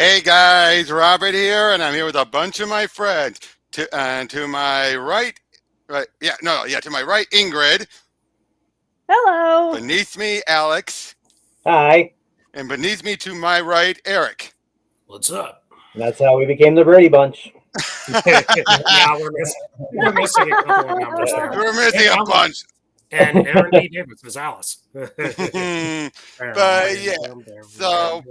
Hey guys, Robert here, and I'm here with a bunch of my friends. To my right, to my right, Ingrid. Hello. Beneath me, Alex, Hi. and beneath me to my right, Eric. What's up? That's how we became the Brady Bunch. Yeah, we're missing a couple of numbers there. We're missing a bunch. And Aaron D. Davis is Alice. But yeah, so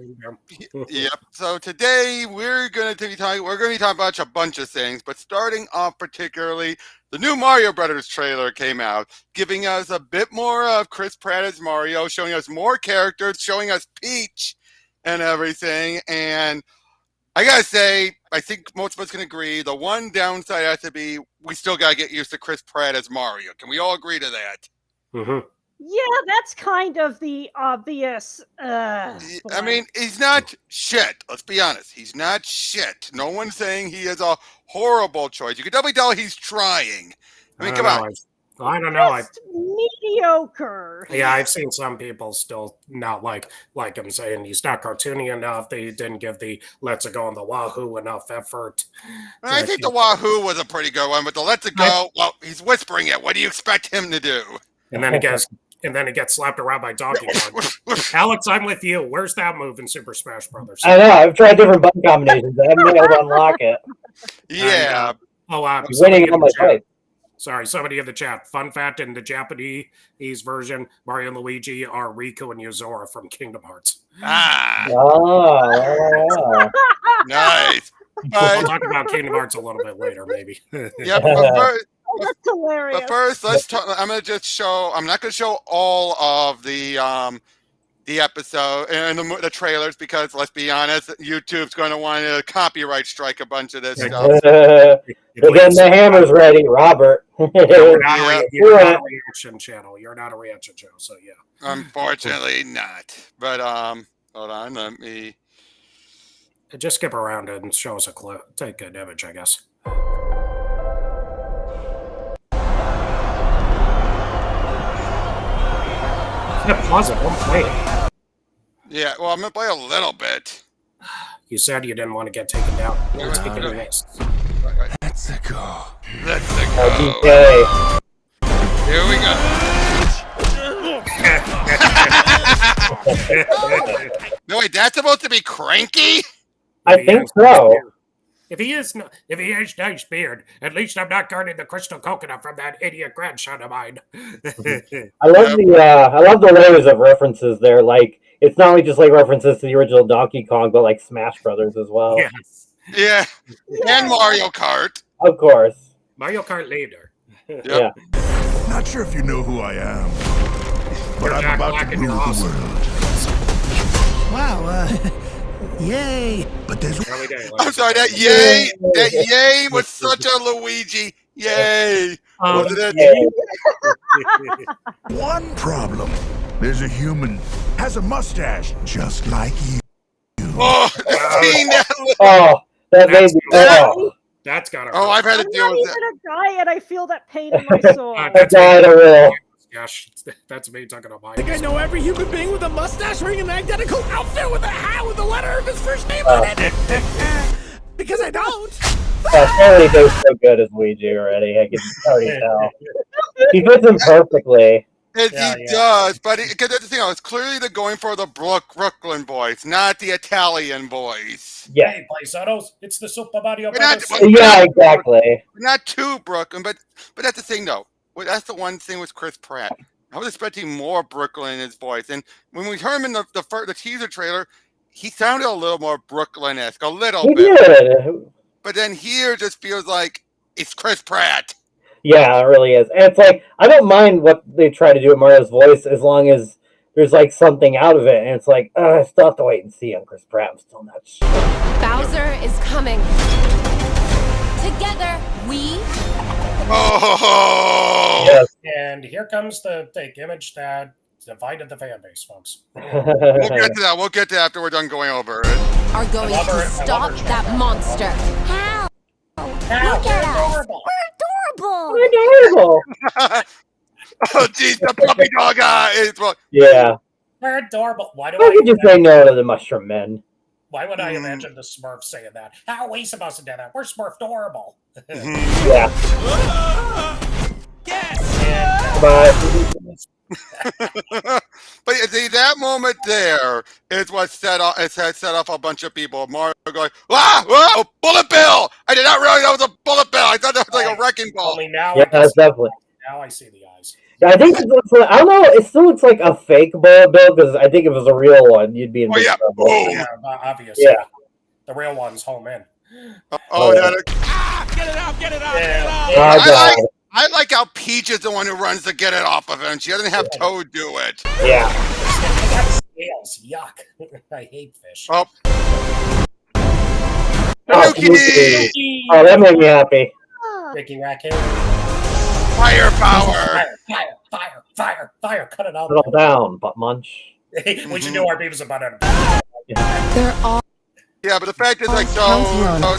yep. So today we're going to be talking about a bunch of things, but starting off particularly, the new Mario Brothers trailer came out, giving us a bit more of Chris Pratt as Mario, showing us more characters, showing us Peach and everything. And I gotta say, I think most of us can agree the one downside has to be we still gotta get used to Chris Pratt as Mario. Can we all agree to that? Mm-hmm. Yeah, that's kind of the obvious. I mean, he's not shit. Let's be honest. He's not shit. No one's saying he is a horrible choice. You can definitely tell he's trying. I mean, come on. I don't know. Just mediocre. Yeah, I've seen some people still not like him, saying he's not cartoony enough. They didn't give the Let's It Go on the Wahoo enough effort. I think the Wahoo was a pretty good one, but the Let's It Go, well, he's whispering it. What do you expect him to do? And then he gets slapped around by Donkey Kong. Alex, I'm with you. Where's that move in Super Smash Brothers? I know. I've tried different button combinations. I haven't been able to unlock it. Yeah. Winning on my fight. Sorry, somebody in the chat. Fun fact, in the Japanese version, Mario and Luigi are Riku and Yozora from Kingdom Hearts. Oh. Nice. We'll talk about Kingdom Hearts a little bit later, maybe. Yep. That's hilarious. But first, let's talk. I'm not going to show all of the episode and the trailers because let's be honest, YouTube's going to want to copyright strike a bunch of this stuff. But then the hammer's ready, Robert. You're not a reaction channel. You're not a reaction show, so yeah. Unfortunately, not. But hold on, let me just skip around and show us a clip. Take an image, I guess. Pause it. Don't play it. Yeah, well, I'm gonna play a little bit. You said you didn't want to get taken down. Let's go. Let's go. Okay. Here we go. No, wait, that's supposed to be Cranky? I think so. If he has nice beard, at least I'm not guarding the crystal coconut from that idiot grandson of mine. I love the layers of references there. Like, it's not only just like references to the original Donkey Kong, but like Smash Brothers as well. Yes. Yeah. And Mario Kart. Of course. Mario Kart later. Yep. Yeah. Not sure if you know who I am, but I'm about to rule the world. Wow, yay. But there's I'm sorry, that yay was such a Luigi. Yay. one problem. There's a human, has a mustache, just like you. Oh, seen that? That made me. That's gotta hurt. Oh, I've had to deal I'm with not that. even a guy, and I feel that pain in my soul. That's me talking about I think I know every human being with a mustache wearing an identical outfit with a hat with the letter of his first name on it. Because I don't. Apparently they're so good as Luigi already. I can already tell. He fits him perfectly. He does, but because that's the thing, it's clearly they're going for the Brooklyn voice, not the Italian voice. Yeah. Hey, Paisanos, it's the Super Mario Brothers. Yeah, exactly. Not too Brooklyn, but that's the thing, though. Well, that's the one thing with Chris Pratt. I was expecting more Brooklyn in his voice, and when we heard him in the teaser trailer, he sounded a little more Brooklyn-esque, a little bit. Did. But then here just feels like it's Chris Pratt. Yeah, it really is. And it's like, I don't mind what they try to do with Mario's voice as long as there's like something out of it. And it's like, I still have to wait and see on Chris Pratt. I'm still not sure. Bowser is coming. Together, we... Oh! Yes. And here comes the fake image that divided the fan base, folks. We'll get to that. We'll get to that after we're done going over it. Are going to stop that monster. How? Look at us. We're adorable. Oh, geez, the puppy dog is... Yeah. We're adorable. Why do How could you say no to the Mushroom Men? Why would I imagine the Smurfs saying that? How are we supposed to do that? We're Smurf adorable. Yeah. Yes! But But see, that moment there is what set off. It has set off a bunch of people. Mario going, "Ah, whoa, bullet bill! I did not realize that was a bullet bill. I thought that was like a wrecking ball." Only now, yeah, that's definitely. now I see the eyes. Yeah, I think it looks like, I don't know. It still looks like a fake bullet bill because I think if it was a real one, you'd be in Oh big yeah, trouble. boom! Yeah, obviously. Yeah. The real one's home in. Oh, yeah. Get it out, get it out, Yeah. get it out! Oh, God. I like how Peach is the one who runs to get it off of him. She doesn't have Toad do it. Yeah. Scales, yuck. I hate fish. Oh, Oh, Tanuki! oh, that made me happy. Ricky Raccoon. Firepower! Fire, fire, fire, fire, fire. Cut it out. Settle down, butt munch. We should do our Beavis and Butthead. They're all Yeah, but the fact is, like, so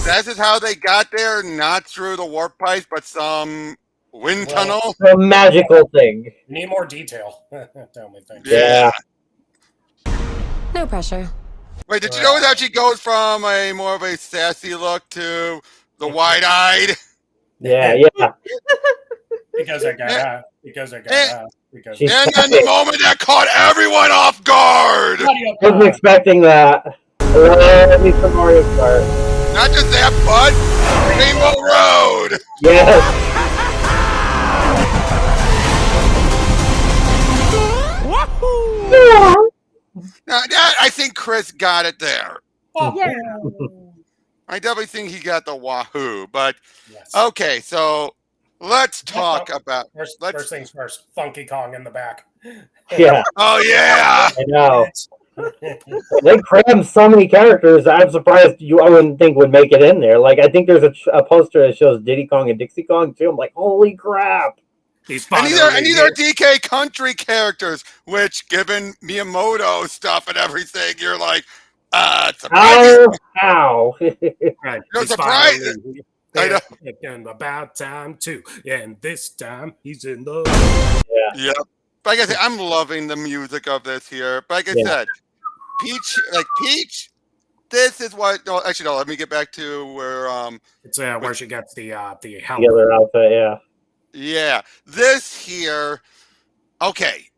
this is how they got there, not through the warp pipes, but some wind tunnel. A magical thing. Need more detail. Tell me things. Yeah. no pressure. Wait, did you know that she goes from a more of a sassy look to the wide-eyed? Yeah, yeah. Because I got out. Because I got Eh. out. Because She's- And then the moment that caught everyone off guard! Wasn't expecting that. At least from Mario Kart. Not just that, but Rainbow Road! Yes. Woohoo! Now, that, I think Chris got it there. Yeah. I definitely think he got the wahoo, but Yes. okay, so let's talk about. First things first. Funky Kong in the back. Yeah, Oh yeah, I know. They crammed so many characters. I'm surprised I wouldn't think would make it in there. Like, I think there's a poster that shows Diddy Kong and Dixie Kong too. I'm like, holy crap! He's and these finally are DK country characters, which given Miyamoto stuff and everything, you're like, surprising. Ow! right. You're He's surprised. finally I know. And about time too. And this time he's in love. Yep. But like I said, I'm loving the music of this here. But like I said, Peach, this is what. No, actually, no. Let me get back to where. It's where she gets the helmet. The other outfit, yeah. Yeah, this here. Okay,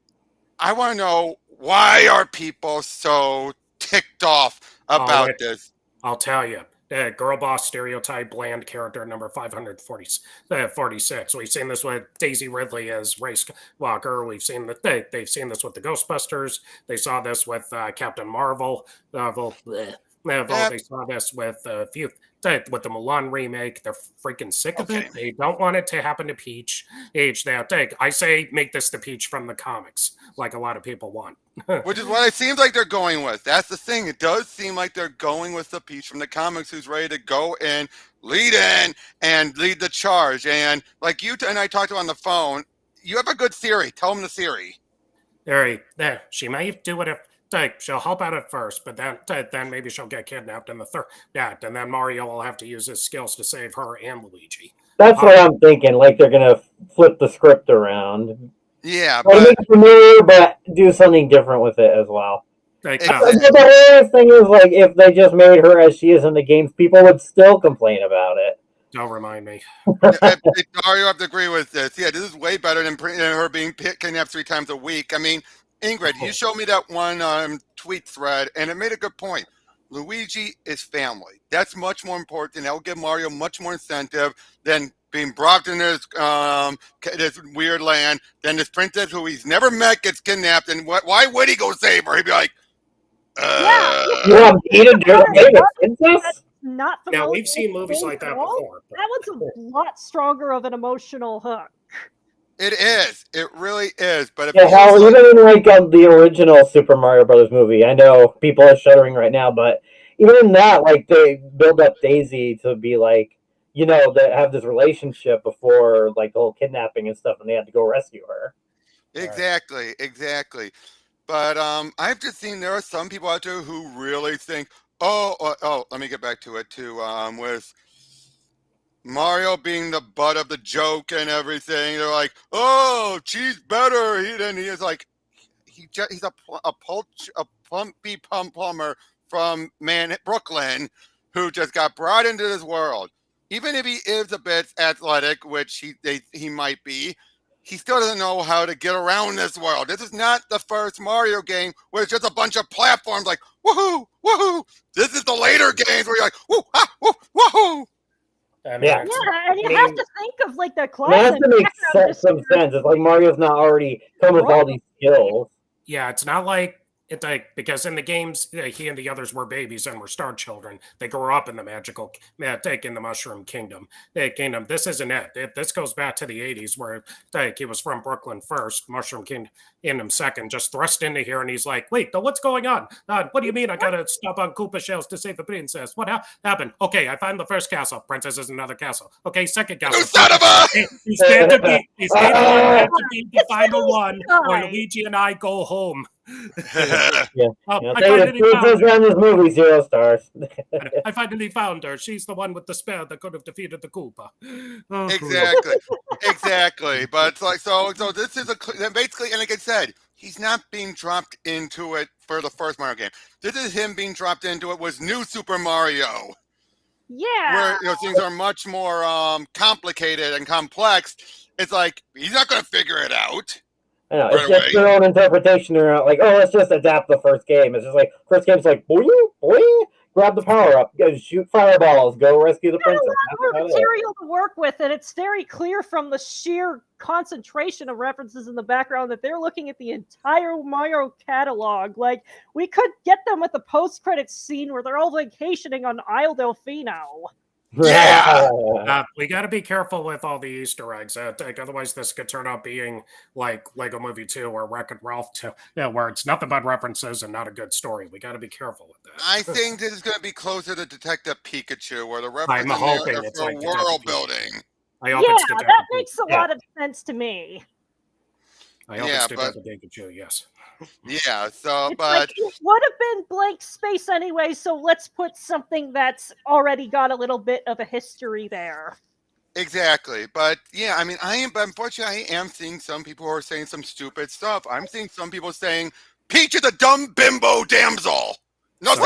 I want to know why are people so ticked off about this? I'll tell you. Girl boss stereotype, bland character number 546. We've seen this with Daisy Ridley as Race Walker. We've seen that they've seen this with the Ghostbusters. They saw this with Captain Marvel. They saw this with with the Mulan remake. They're freaking sick of it. They don't want it to happen to Peach. I say make this the Peach from the comics, like a lot of people want. Which is what it seems like they're going with. That's the thing. It does seem like they're going with the Peach from the comics who's ready to go in and lead the charge. And like you and I talked on the phone, you have a good theory. Tell them the theory. There. She may do it if she'll help out at first, but then maybe she'll get kidnapped in the third act, and then Mario will have to use his skills to save her and Luigi. That's what I'm thinking. Like, they're gonna flip the script around. Yeah, Try to but make it familiar, but do something different with it as well. Like, The hilarious thing is, like, if they just made her as she is in the games, people would still complain about it. don't remind me. Mario, I have to agree with this. Yeah, this is way better than her being kidnapped 3 times a week. I mean, Ingrid, you showed me that one tweet thread, and it made a good point. Luigi is family. That's much more important. That will give Mario much more incentive than being brought in this weird land. Then this princess who he's never met gets kidnapped, and why would he go save her? He'd be like, You want me to do it, princess? Not the Now most we've seen movies like that emotional. before. but- That was a lot stronger of an emotional hook. It is. It really is. But it Yeah, feels hell, like- even in like the original Super Mario Brothers movie, I know people are shuddering right now, but even in that, like, they build up Daisy to be like, you know, they have this relationship before like the whole kidnapping and stuff, and they had to go rescue her. Exactly. But I've just seen there are some people out there who really think, oh, let me get back to it too. With Mario being the butt of the joke and everything, they're like, oh, she's better. He is like, he's a plumpy plumber from Brooklyn who just got brought into this world. Even if he is a bit athletic, which he might be, he still doesn't know how to get around this world. This is not the first Mario game where it's just a bunch of platforms like, woohoo, woohoo. This is the later games where you're like, woo, ah, woo, woohoo. I mean, Yeah. And you have to think of like the It has classic. to make some sense. It's like Mario's not already come with all these skills. yeah, it's not like it's like because in the games he and the others were babies and were star children. They grew up in the magical, in the Mushroom Kingdom. This isn't it. This goes back to the '80s where he was from Brooklyn first, Mushroom Kingdom second, just thrust into here, and he's like, "Wait, what's going on? What do you mean? I gotta stop on Koopa shells to save the princess? What happened? Okay, I found the first castle. Princess is another castle. Okay, second castle. You son of a! He's going to be the final one, or Luigi and I go home." Yeah. I Princess ran this movie 0 stars. I finally found her. She's the one with the spell that could have defeated the Koopa. Oh, Exactly. But it's like so this is basically, and like I said, he's not being dropped into it for the first Mario game. This is him being dropped into it with New Super Mario. Yeah. Where things are much more complicated and complex. It's like he's not going to figure it out. I know, it's just their own interpretation around, like, oh, let's just adapt the first game. It's just like, first game's like, boing, boing, grab the power up, go shoot fireballs, go rescue the princess. A lot more material to work with, and it's very clear from the sheer concentration of references in the background that they're looking at the entire Mario catalog. Like, we could get them with the post-credits scene where they're all vacationing on Isle Delfino. Yeah. We got to be careful with all the Easter eggs. Otherwise, this could turn out being like Lego Movie 2 or Wreck-It Ralph 2, where it's nothing but references and not a good story. We got to be careful with that. I think this is going to be closer to Detective Pikachu, where the references I'm hoping it's for like world Detective building. I hope it's Detective That makes a lot of sense to me. I hope it's Detective Pikachu, yes. Yeah, so, It's but like, it would have been blank space anyway, so let's put something that's already got a little bit of a history there. exactly. But yeah, I mean, unfortunately, I am seeing some people who are saying some stupid stuff. I'm seeing some people saying Peach is a dumb bimbo damsel. Nothing.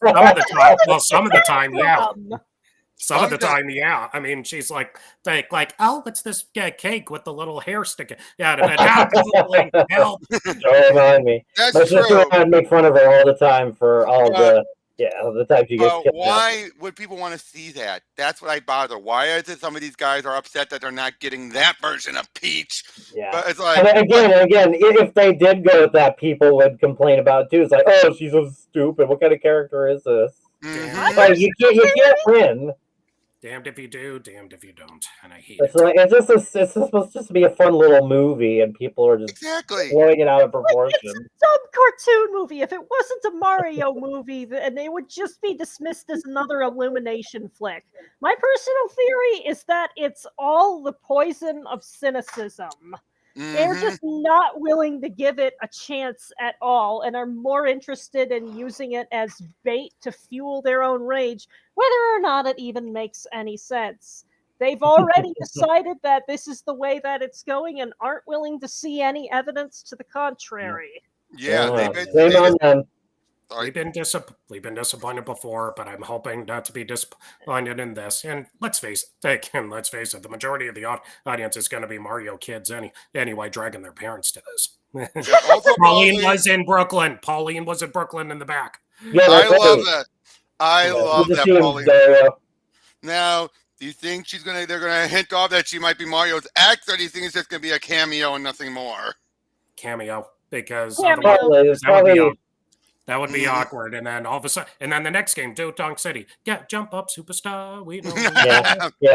Some of the time, yeah. Some of the time, yeah. I mean, she's like, oh, what's this cake with the little hair sticking out of it? Help! Don't remind me. That's My sister true. would make fun of her all the time for all the time she gets kidnapped. Why would people want to see that? That's what I bother. Why is it some of these guys are upset that they're not getting that version of Peach? Yeah. But it's like, and again, if they did go with that, people would complain about it too. It's like, oh, she's so stupid. What kind of character is this? Mhm. Like, you can't win. Damned if you do, damned if you don't, and I hate It's it. like it's supposed to be a fun little movie, and people are just blowing it out of proportion. It's a dumb cartoon movie. If it wasn't a Mario movie, then it would just be dismissed as another Illumination flick. My personal theory is that it's all the poison of cynicism. They're just not willing to give it a chance at all and are more interested in using it as bait to fuel their own rage, whether or not it even makes any sense. They've already decided that this is the way that it's going and aren't willing to see any evidence to the contrary. Yeah, We've been disappointed before, but I'm hoping not to be disappointed in this. And let's face it, the majority of the audience is going to be Mario kids anyway, dragging their parents to this. Pauline was in Brooklyn. Pauline was in Brooklyn in the back. Yeah, I love that. I love that, Pauline. Now, do you think they're gonna hint off that she might be Mario's ex, or do you think it's just gonna be a cameo and nothing more? Cameo, because that would be awkward. And then all of a sudden, and then the next game, Dong City, jump up, superstar. We know.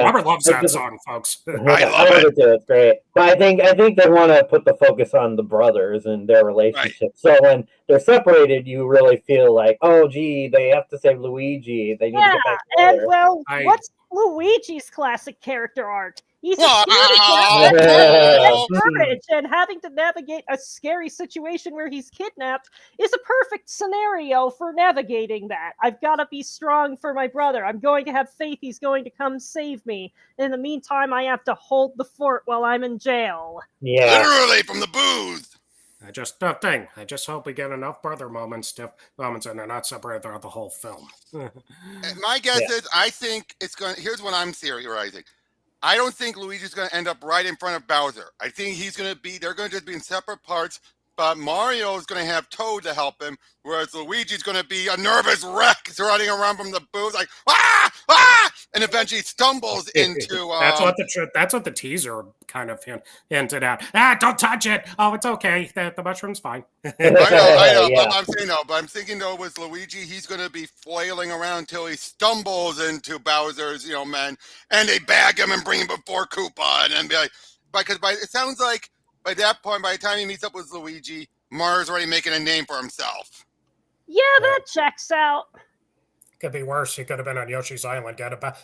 Robert loves that song, folks. I love it too. It's great. But I think they want to put the focus on the brothers and their relationship. Right. So when they're separated, you really feel like, oh, gee, they have to save Luigi. They need to get back together. And well, what's Luigi's classic character arc? He's a courage, and having to navigate a scary situation where he's kidnapped is a perfect scenario for navigating that. I've got to be strong for my brother. I'm going to have faith he's going to come save me. In the meantime, I have to hold the fort while I'm in jail. Yeah, literally from the booze. I just I just hope we get enough brother moments and they're not separated throughout the whole film. My guess Yeah. is I think it's going. Here's what I'm theorizing. I don't think Luigi's going to end up right in front of Bowser. I think he's going to be. They're going to just be in separate parts. But Mario is going to have Toad to help him, whereas Luigi's going to be a nervous wreck running around from the booth like ah, and eventually stumbles into. That's what the teaser kind of hinted at. Don't touch it. Oh, it's okay. The mushroom's fine. I know. Yeah. But I'm saying no. But I'm thinking though, with Luigi, he's going to be flailing around until he stumbles into Bowser's, men, and they bag him and bring him before Koopa, and then be like, because it sounds like. By that point, by the time he meets up with Luigi, Mario's already making a name for himself. Yeah, that checks out. Could be worse. He could have been on Yoshi's Island,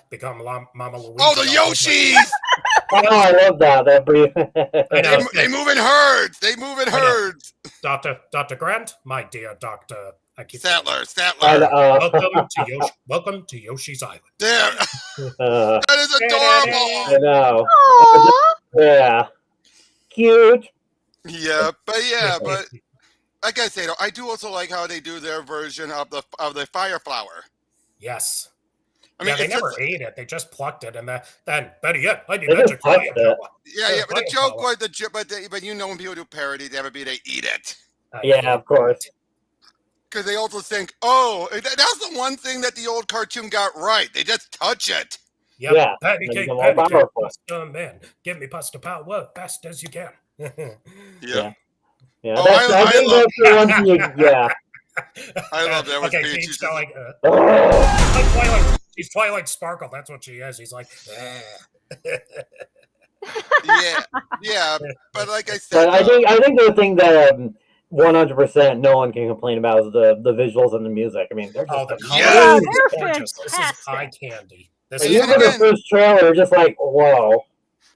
become Mama Luigi. Oh, the Yoshis! Oh, I love that. That brief. They move in herds. They move in herds. Dr. Grant, my dear Dr. Statler. Welcome to Yoshi's Island. There. That is adorable. I know. Aww. Yeah. Cute. Yeah, but like I say, though, I do also like how they do their version of the fire flower. Yes. I mean, they never ate it; they just plucked it, and then better yet, I did just plucked it. Yeah. But the joke was but when people do parody, they eat it. Yeah, of course. Because they also think, oh, that's the one thing that the old cartoon got right. They just touch it. Yep. Yeah, Patty makes cake, them all powerful. pasta, man. Give me pasta power fast as you can. Yeah. Yeah, Oh, I think love- that's the one thing. Yeah. I love that. Okay, Peach. she's going. Oh, Like Twilight. She's Twilight Sparkle. That's what she is. He's like. Yeah. But like I said, but I think the thing that 100% no one can complain about is the visuals and the music. I mean, they're just The Yeah, colors is they're gorgeous. This is fantastic. eye candy. This And is you look at the first trailer, you're just like, whoa.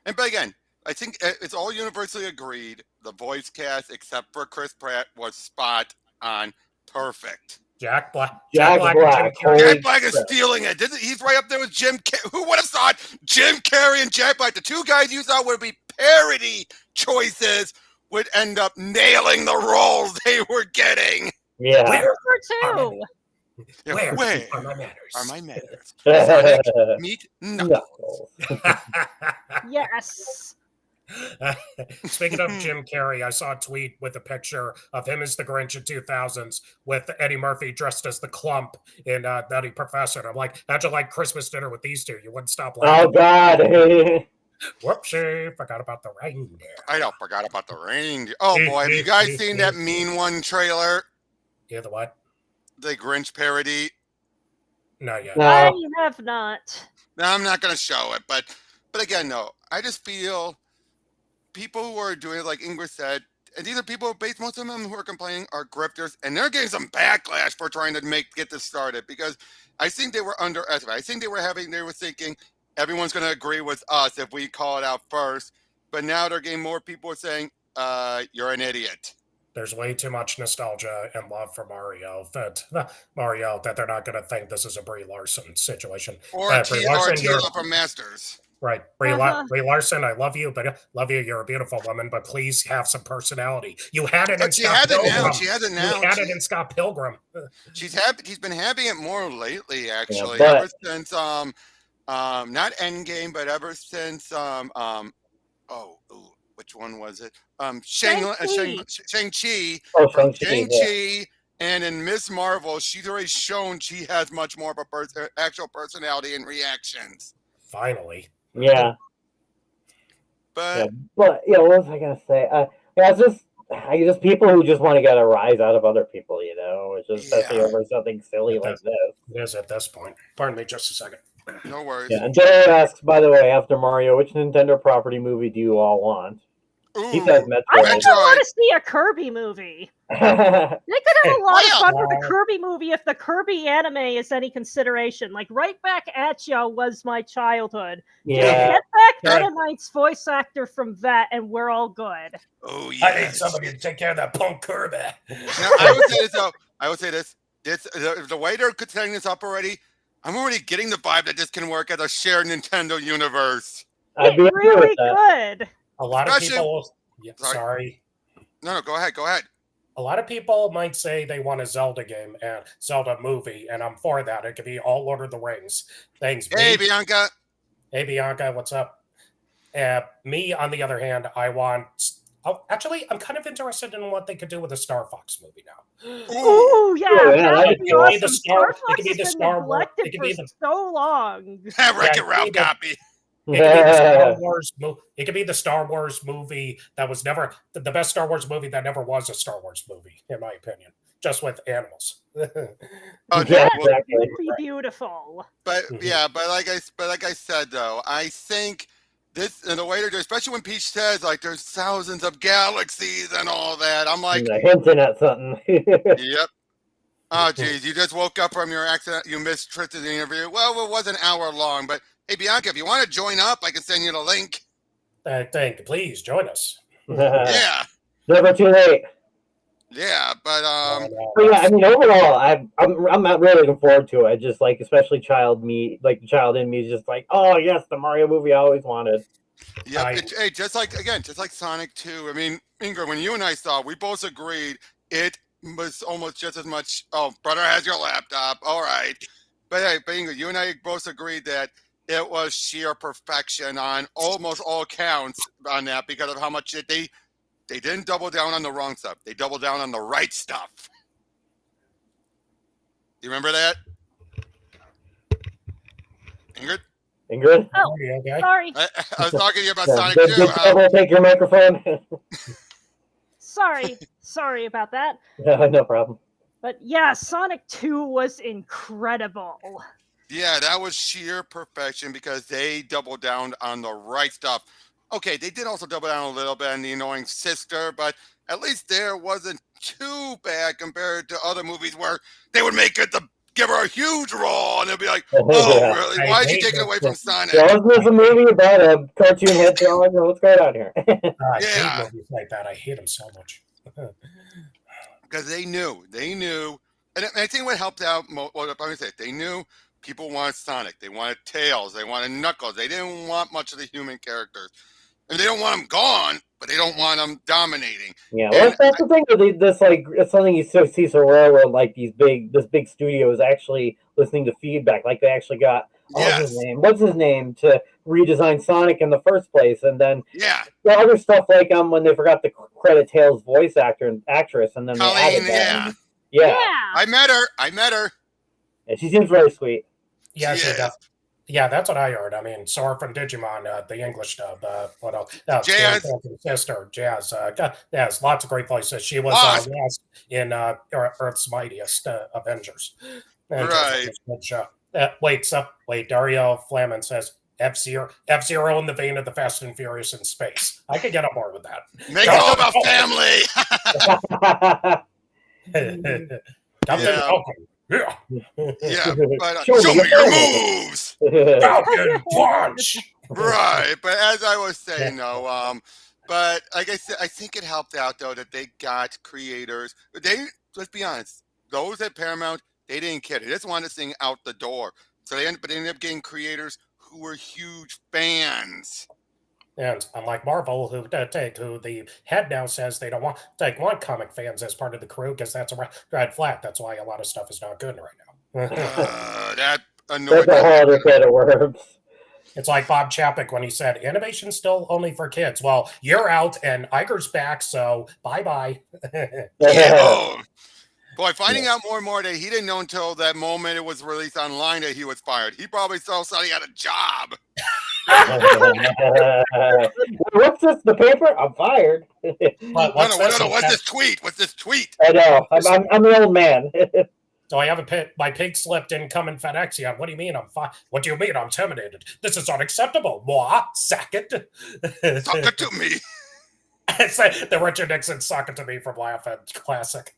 but again, I think it's all universally agreed. The voice cast, except for Chris Pratt, was spot on, perfect. Jack Black. Jack and Black. Jim Carrey. Holy Jack Black is crap. stealing it. He's right up there with Jim. Who would have thought Jim Carrey and Jack Black, the two guys you thought would be parody choices, would end up nailing the roles they were getting. Yeah. Where Number 2. Yeah, Where are my manners? are my manners? Sonic, meet Knuckles. No. Yes. Speaking of Jim Carrey, I saw a tweet with a picture of him as the Grinch in 2000s with Eddie Murphy dressed as the Clump in Nutty Professor. And I'm like, imagine like Christmas dinner with these two. You wouldn't stop laughing. Oh, God. Whoopsie, forgot about the reindeer. I forgot about the reindeer. Oh boy, have you guys seen that Mean One trailer? Yeah, the what? The Grinch parody. Not yet. No. I have not. No, I'm not going to show it, but again, no. I just feel people who are doing it, like Ingrid said, and these are people, most of them who are complaining are grifters, and they're getting some backlash for trying to get this started because I think they were underestimated. I think they were thinking everyone's going to agree with us if we call it out first, but now they're getting more people saying, you're an idiot. There's way too much nostalgia and love for Mario that they're not going to think this is a Brie Larson situation. Or Brie Larson, Tila from Masters. right. Brie Larson, I love you, but you're a beautiful woman, but please have some personality. You had it in Scott Pilgrim. She has it now. You had it in Scott Pilgrim. She's been having it more lately, actually, Yeah, ever since not Endgame, but ever since which one was it? Shang-Chi. Oh, Shang-Chi. Shang-Chi, and in Miss Marvel, she's already shown she has much more of a actual personality and reactions. Finally. Yeah. But But, what was I going to say? It's just people who just want to get a rise out of other people, It's just especially over something silly like this. It is at this point. Pardon me just a second. no worries. Yeah, and Joe asks, by the way, after Mario, which Nintendo property movie do you all want? He Ooh, says I Metroid. think I want to see a Kirby movie. They could have a lot of fun with the Kirby movie if the Kirby anime is any consideration. Like, Right Back at Ya was my childhood. Yeah. Get back Meta Knight's voice actor from that, and we're all good. oh I need yes. somebody to take care of that punk Kirby. Now, I would say this. The way they're setting this up already, I'm already getting the vibe that this can work as a shared Nintendo universe. I'd be It's okay really with that. good. A lot of Especially- people. Yeah, Sorry. sorry. No, go ahead. Go ahead. A lot of people might say they want a Zelda game and Zelda movie, and I'm for that. It could be all Lord of the Rings things. Hey, Bianca. Hey, Bianca, what's up? Me, on the other hand, I want. Oh, actually, I'm kind of interested in what they could do with a Star Fox movie now. Ooh, yeah, yeah, that would that'd be be awesome. the Star- Fox it could be has the been Star Wars- neglected it could for be the- so long. Wreck-It Yeah, Ralph copy. It could be the Star Wars It could be the Star Wars movie that was never the best Star Wars movie that never was a Star Wars movie, in my opinion. Just with animals. Oh, Yeah, no, well, exactly. It would be beautiful. but Mhm. yeah, but like I said though, I think this and the way they're doing, especially when Peach says like there's thousands of galaxies and all that. I'm like, Hinting at something. yep. Oh geez, you just woke up from your accident. You missed Tristan's interview. Well, it was an hour long, but hey, Bianca, if you want to join up, I can send you the link. Please join us. Yeah, Never too late. yeah, but But yeah, I mean, overall, I'm not really looking forward to it. I just like, especially child me, like the child in me is just like, oh yes, the Mario movie I always wanted. yeah. Hey, just like Sonic 2. I mean, Ingrid, when you and I saw, we both agreed it was almost just as much. Oh, brother has your laptop. All right, but hey, but Ingrid, you and I both agreed that it was sheer perfection on almost all counts on that because of how much they didn't double down on the wrong stuff. They doubled down on the right stuff. You remember that, Ingrid? Ingrid? Oh, Okay. sorry. I was talking to you about Yeah, Sonic did 2. Trouble take your microphone? Sorry about that. No problem. But yeah, Sonic 2 was incredible. Yeah, that was sheer perfection because they doubled down on the right stuff. Okay, they did also double down a little bit on the annoying sister, but at least there wasn't too bad compared to other movies where they would make it give her a huge role and they'd be like, oh, Yeah. really? I Why is she hate taking this away from book. Sonic? So wasn't this a movie about a cartoon hedgehog? What's going on here? I Yeah. hate movies like that. I hate them so much. Because they knew, and I think what helped out, well, I'm going to say, they knew people wanted Sonic, they wanted Tails, they wanted Knuckles, they didn't want much of the human characters. And they don't want them gone, but they don't want them dominating. Yeah, well, And that's the thing with this. Like, it's something you see so rare where like this big studio is actually listening to feedback. Like they actually got what's his name to redesign Sonic in the first place, and then Yeah, the other stuff like when they forgot to credit Tails' voice actor and actress, and then they added Colleen, that. yeah. Yeah, I met her. and she seems very sweet. Yeah, She she is. does. Yeah, that's what I heard. I mean, Sora from Digimon, the English dub. What else? Jazz. Sister, Jazz. Yes, lots of great voices. She was Wasp. last in Earth's Mightiest Avengers. And Right. good show. Wait, Dario Flamin says F-Zero in the vein of the Fast and Furious in space. I could get on board with that. Make it all about family. Captain Yeah. Falcon. Yeah. Yeah, but Show show me me your your family. moves. Falcon Punch. Right, but as I was saying, though, but like I said, I think it helped out though that they got creators. Let's be honest, those at Paramount, they didn't care. They just wanted this thing out the door. So they ended up getting creators who were huge fans. And unlike Marvel, who the head now says they don't want comic fans as part of the crew because that's a red flag. That's why a lot of stuff is not good right now. That annoyed That's a whole other me. can of worms. It's like Bob Chapek when he said animation's still only for kids. Well, you're out and Iger's back, so bye. Yeah. Oh. Boy, finding out more and more that he didn't know until that moment it was released online that he was fired. He probably saw he had a job. What's this? The paper? I'm fired. What's this? What's this tweet? What's this tweet? I know. I'm an old man. So I have my pig slip didn't come in FedEx yet. What do you mean I'm fired? What do you mean I'm terminated? This is unacceptable. Moi, sack it. Talk it to me. It's like the Richard Nixon "Suck It to Me" from Laugh at Classic.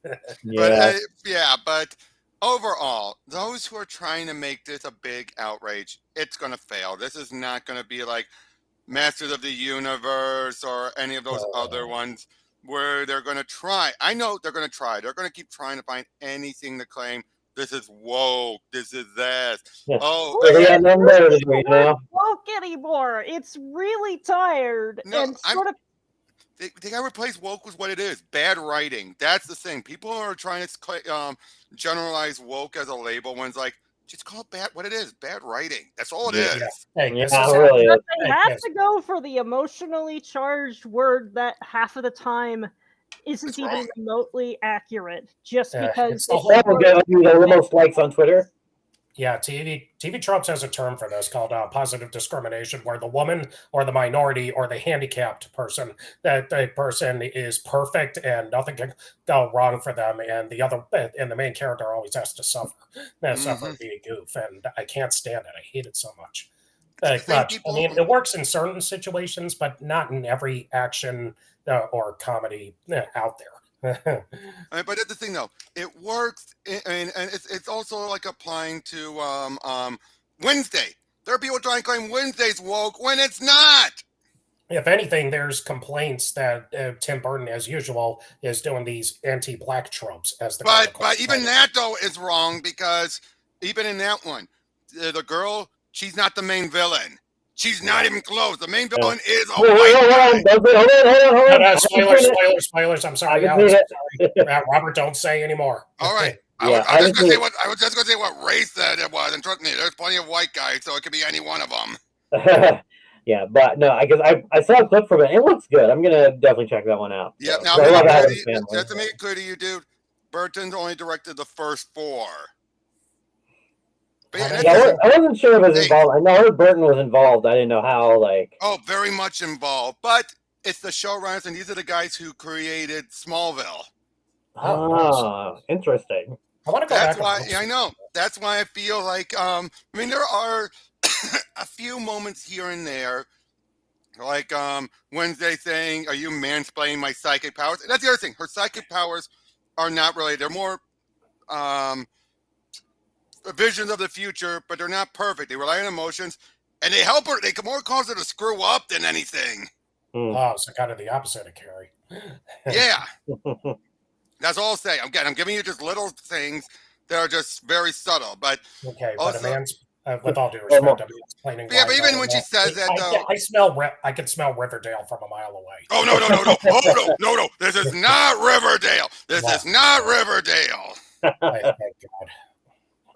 But overall, those who are trying to make this a big outrage, it's going to fail. This is not going to be like Masters of the Universe or any of those other ones where they're going to try. I know they're going to try. They're going to keep trying to find anything to claim this is woke, this is this. Oh, They got nothing better to do, you know? Woke anymore. It's really tired No, and sort of. they gotta replace woke with what it is. Bad writing. That's the thing. People are trying to generalize woke as a label when it's like, just call it bad what it is. Bad writing. That's all it is. Hey, Yeah, this is really. But they Hey, have yes. to go for the emotionally charged word that half of the time isn't It's even wrong. remotely accurate, just Yeah, because it's the it's whole- That will get you the most likes on Twitter. Yeah, TV tropes has a term for this called positive discrimination, where the woman or the minority or the handicapped person, that the person is perfect and nothing can go wrong for them, and the main character always has to suffer and be a goof, and I can't stand it. I hate it so much. It's the same Much. people- I mean, it works in certain situations, but not in every action or comedy out there. But that's the thing, though. It works, and it's also like applying to Wednesday. There are people trying to claim Wednesday's woke when it's not. If anything, there's complaints that Tim Burton, as usual, is doing these anti-black tropes as the. But even that though is wrong, because even in that one, the girl, she's not the main villain. She's not even close. The main villain is a Hold white guy. on. Spoilers. I'm sorry, I can Alex. see it. Sorry. Robert, don't say anymore. All right. Yeah, I was I just gonna see say what I was just gonna say what race that it was, and trust me, there's plenty of white guys, so it could be any one of them. Yeah, but no, I saw a clip from it. It looks good. I'm gonna definitely check that one out. Yeah. So, Now, I love Addams Family. just to make it clear to you, dude, Burton's only directed the first 4. But yeah, Yeah, I wasn't sure if it was involved. I know Burton was involved. I didn't know how. very much involved. But it's the showrunners, and these are the guys who created Smallville. Interesting. I want to go That's back. why I know. That's why I feel like I mean, there are a few moments here and there, like Wednesday saying, "Are you mansplaining my psychic powers?" And that's the other thing. Her psychic powers are not really. They're more visions of the future, but they're not perfect. They rely on emotions, and they help her. They can more cause her to screw up than anything. Oh, so kind of the opposite of Carrie. Yeah. That's all I'll say. I'm giving you just little things that are just very subtle, but Okay, also, but a man's, with all due respect, I'm explaining. yeah, why but even no, when she says that, though, I can smell Riverdale from a mile away. oh no, oh no, this is not Riverdale. This is not Riverdale. Thank God.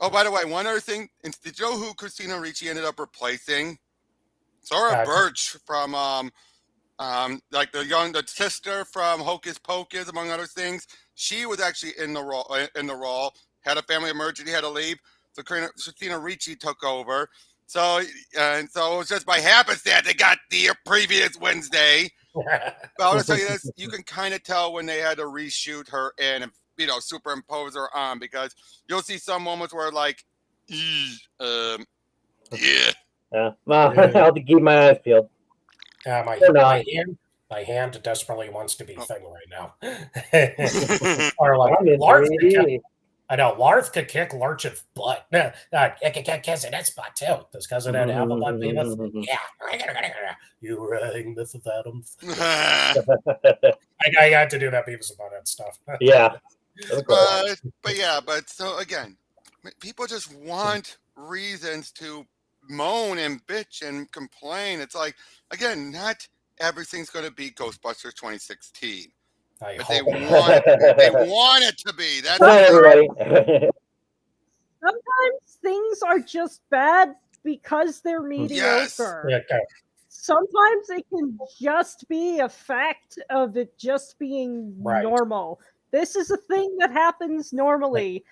Oh, by the way, one other thing, did you know who Christina Ricci ended up replacing? Zora Birch from like the sister from Hocus Pocus, among other things. She was actually in the role. Had a family emergency, had to leave. So Christina Ricci took over. So it was just by happenstance they got the previous Wednesday. But I want to tell you this: you can kind of tell when they had to reshoot her and superimpose her on, because you'll see some moments where like, yeah. Yeah, well, I'll have to keep my eyes peeled. My hand desperately wants to be thing right now. Or like Larth could kick Lurch's butt. It could kiss in its butt too. Because of that apple butt beavis. Yeah. You rang Mrs. Adams. I had to do that Beavis and Butthead stuff. Yeah. But so again, people just want reasons to moan and bitch and complain. It's like, again, not everything's going to be Ghostbusters 2016, but they want it to be. That's everybody. Sometimes things are just bad because they're mediocre. Yes. Sometimes it can just be a fact of it just being normal. This is a thing that happens normally.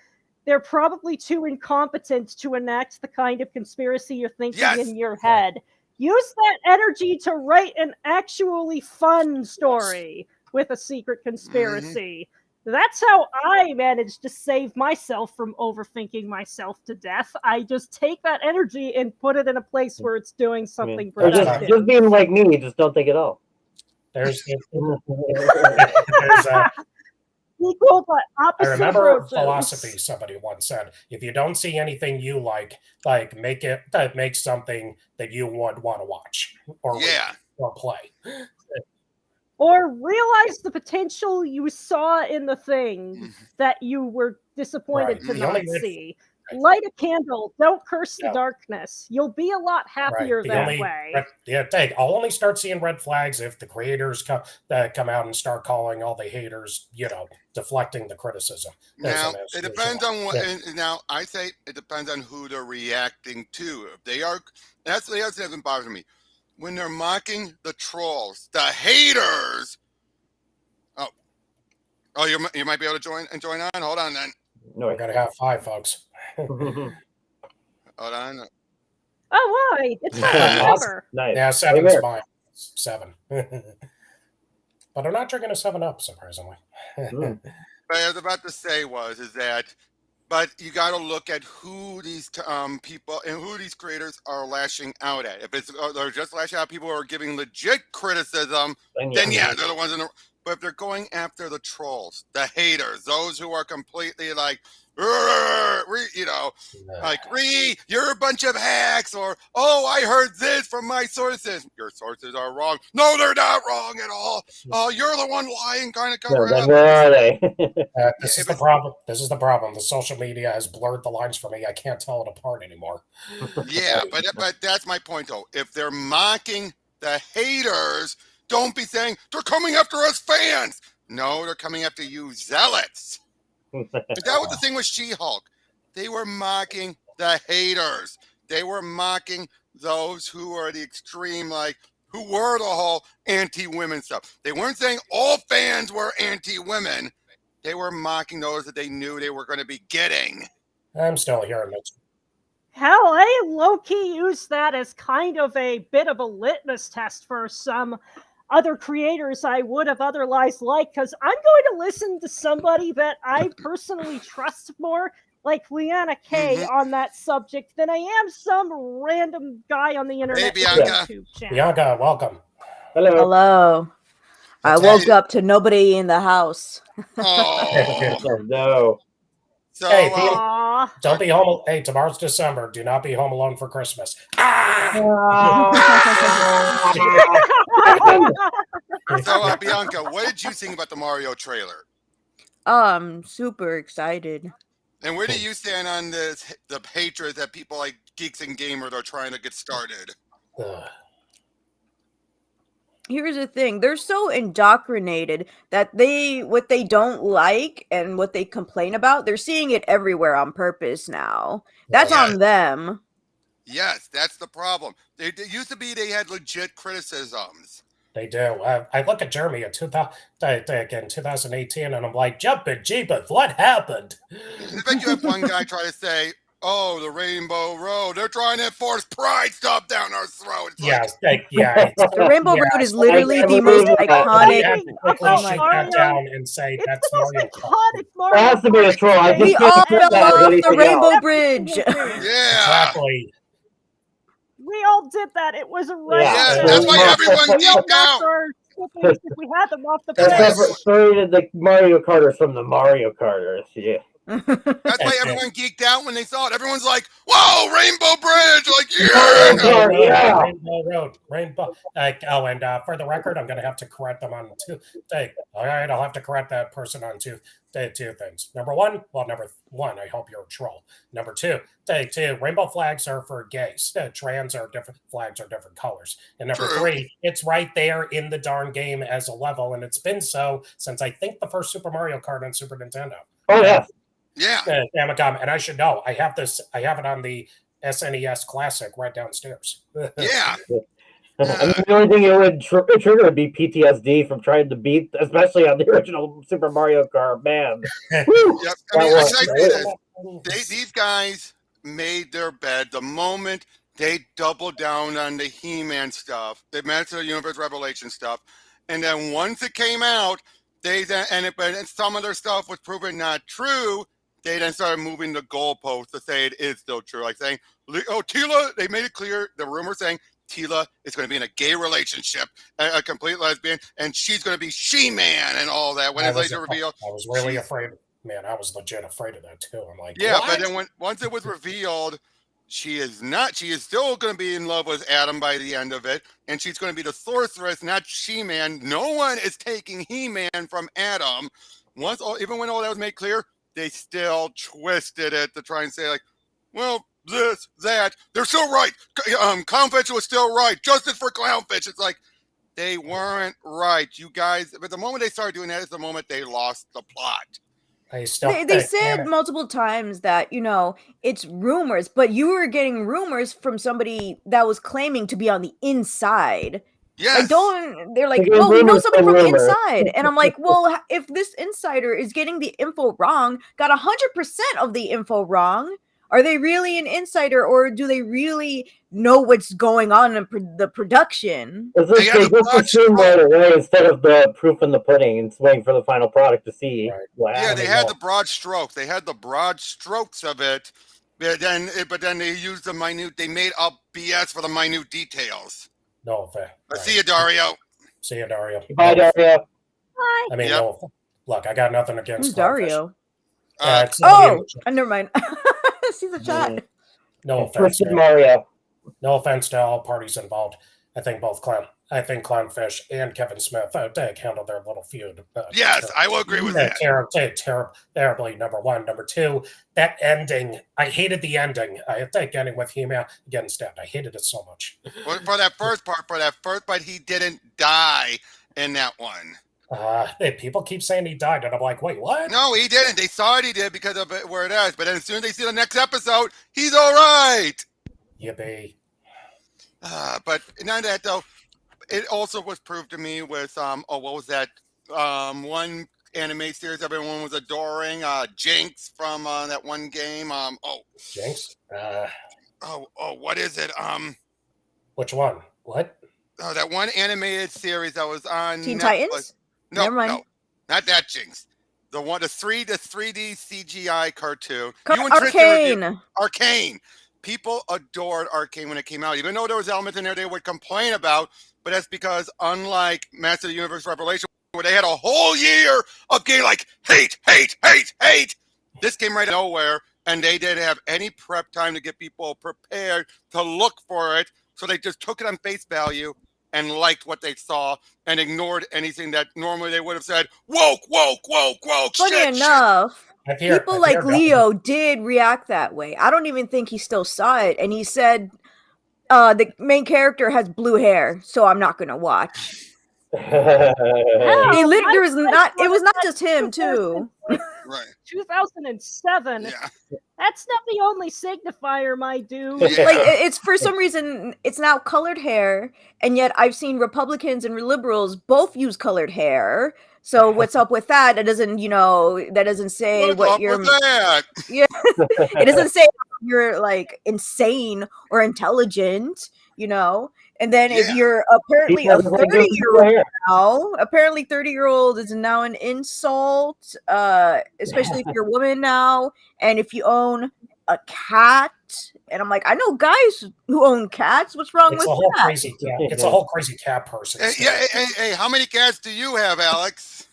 They're probably too incompetent to enact the kind of conspiracy you're thinking in your head. Use that energy to write an actually fun story with a secret conspiracy. That's how I managed to save myself from overthinking myself to death. I just take that energy and put it in a place where it's doing something productive. Just being like me, just don't think it all. There's equal but opposite. I remember approaches. philosophy. Somebody once said, "If you don't see anything you like make something that you would want to watch or read or play." Or realize the potential you saw in the thing that you were disappointed to not see. Light a candle. Don't curse the Yeah. darkness. You'll be a lot happier that way. I'll only start seeing red flags if the creators come out and start calling all the haters, deflecting the criticism. Now it depends on what. And now I say it depends on who they're reacting to. If they are, that's the other thing that bothers me. When they're mocking the trolls, the haters. Oh, you might be able to join on. Hold on then. No, we're gonna have 5, folks. Hold on. Oh, why? It's not a number. Nice. Yeah, 7's mine. 7. But I'm not drinking a 7-Up, surprisingly. What I was about to say is that, but you got to look at who these people and who these creators are lashing out at. If they're just lashing out, people who are giving legit criticism, then yeah, they're the ones in the. But if they're going after the trolls, the haters, those who are completely like, you're a bunch of hacks, or, oh, I heard this from my sources. Your sources are wrong. No, they're not wrong at all. Oh, you're the one lying, kind of covering up. Where are they? This is the problem. This is the problem. The social media has blurred the lines for me. I can't tell it apart anymore. Yeah, but that's my point, though. If they're mocking the haters, don't be saying they're coming after us fans. No, they're coming after you zealots. That was the thing with She-Hulk. They were mocking the haters. They were mocking those who are the extreme, like, who were the whole anti-women stuff. They weren't saying all fans were anti-women. They were mocking those that they knew they were going to be getting. I'm still hearing it. Hell, I low-key use that as kind of a bit of a litmus test for some other creators I would have otherwise liked, because I'm going to listen to somebody that I personally trust more, like Liana K, on that subject than I am some random guy on the internet. Hey, Bianca. YouTube channel. Bianca, welcome. Hello. I woke up to nobody in the house. Oh, no. So, Hey, don't be home. Hey, tomorrow's December. Do not be home alone for Christmas. so Bianca, what did you think about the Mario trailer? I'm super excited. And where do you stand on the hatred that people like Geeks and Gamers are trying to get started? Here's the thing. They're so indoctrinated that what they don't like and what they complain about, they're seeing it everywhere on purpose now. That's on them. Yes, that's the problem. It used to be they had legit criticisms. They do. I look at Jeremy in 2018, and I'm like, jumping jeepers, what happened? I bet you have one guy try to say, oh, the Rainbow Road, they're trying to force pride stuff down our throats. Yes, the Rainbow Road is literally the most iconic. Down and say it's that's the most Mario. iconic Mario. That has to be a troll. We all fell off the Rainbow Bridge. Yeah. Exactly. We all did that. It was a right. Yeah, that's why everyone geeked out. If we had them off the That's bridge. separated the Mario Karters from the Mario Karters. Yeah. That's why everyone geeked out when they saw it. Everyone's like, whoa, Rainbow Bridge! Like, yeah! Rainbow Road. Rainbow. And for the record, I'm going to have to correct them on two. All right, I'll have to correct that person on two things. Number one, I hope you're a troll. Number two, rainbow flags are for gays. Trans are different, flags are different colors. And number three, it's right there in the darn game as a level, and it's been so since I think the first Super Mario Kart on Super Nintendo. Oh, yeah. Yeah. Famicom, and I should know. I have it on the SNES Classic right downstairs. Yeah. I mean, the only thing it would trigger would be PTSD from trying to beat, especially on the original Super Mario Kart. Man. Yep. I mean, I say this. These guys made their bed the moment they doubled down on the He-Man stuff, the Master of the Universe Revelation stuff, and then once it came out, but some of their stuff was proven not true. They then started moving the goalpost to say it is still true, like saying, "Oh, Tila." They made it clear. The rumor saying Tila is going to be in a gay relationship, a complete lesbian, and she's going to be She-Man and all that. When it's later revealed, I was really afraid. Man, I was legit afraid of that too. I'm like, yeah, what? but then once it was revealed, she is not. She is still going to be in love with Adam by the end of it, and she's going to be the sorceress, not She-Man. No one is taking He-Man from Adam. Even when all that was made clear, they still twisted it to try and say, like, well, this, that. They're still right. Clownfish was still right. Justice for Clownfish. It's like, they weren't right. You guys, but the moment they started doing that is the moment they lost the plot. I still They said multiple times that, it's rumors, but you were getting rumors from somebody that was claiming to be on the inside. Yes. They're like, Again, well, we know rumors somebody from from the rumors. inside. And I'm like, well, if this insider is getting the info wrong, got 100% of the info wrong, are they really an insider, or do they really know what's going on in the production? It's like they just assume right away instead of the proof in the pudding and waiting for the final product to see what Yeah, happens. they had the broad strokes. They had the broad strokes of it, but then they used the minute. They made up BS for the minute details. No fair. See you, Dario. See you, Dario. Bye, Dario. Hi. I mean, Yep. no, look, I got nothing against Who's Dario? Clownfish. Never mind. See the chat. No offense. Twisted Mario. No offense to all parties involved. I think Clownfish and Kevin Smith they handled their little feud. Yes, I will agree with that. Terribly. Number one. Number two, that ending. I hated the ending. I think ending with He-Man getting stabbed. I hated it so much. For that first part, but he didn't die in that one. People keep saying he died, and I'm like, wait, what? No, he didn't. They thought he did because of where it is, but then as soon as they see the next episode, he's all right. Yippee. But not that though. It also was proved to me with what was that? One anime series everyone was adoring, Jinx from that one game. Jinx? What is it? Which one? What? Oh, that one animated series that was on Teen Netflix. Titans? No, Never mind. no, not that Jinx. The 3D CGI cartoon. Arcane. People adored Arcane when it came out, even though there was elements in there they would complain about. But that's because, unlike Master of the Universe Revelation, where they had a whole year of getting like hate, this came right out of nowhere, and they didn't have any prep time to get people prepared to look for it. So they just took it on face value and liked what they saw and ignored anything that normally they would have said, woke. Funny enough, people like Leo did react that way. I don't even think he still saw it. And he said, the main character has blue hair, so I'm not going to watch. It was not just him, too. Right. 2007. Yeah. That's not the only signifier, my dude. Yeah. Like, it's for some reason it's now colored hair, and yet I've seen Republicans and liberals both use colored hair. So what's up with that? It doesn't, that doesn't say What's what up you're. with that? Yeah, it doesn't say you're like insane or intelligent, And then if you're apparently a 30-year-old now, apparently 30-year-old is now an insult, especially if you're a woman now, and if you own a cat. And I'm like, I know guys who own cats. What's wrong with that? It's a whole crazy cat person. Hey, how many cats do you have, Alex?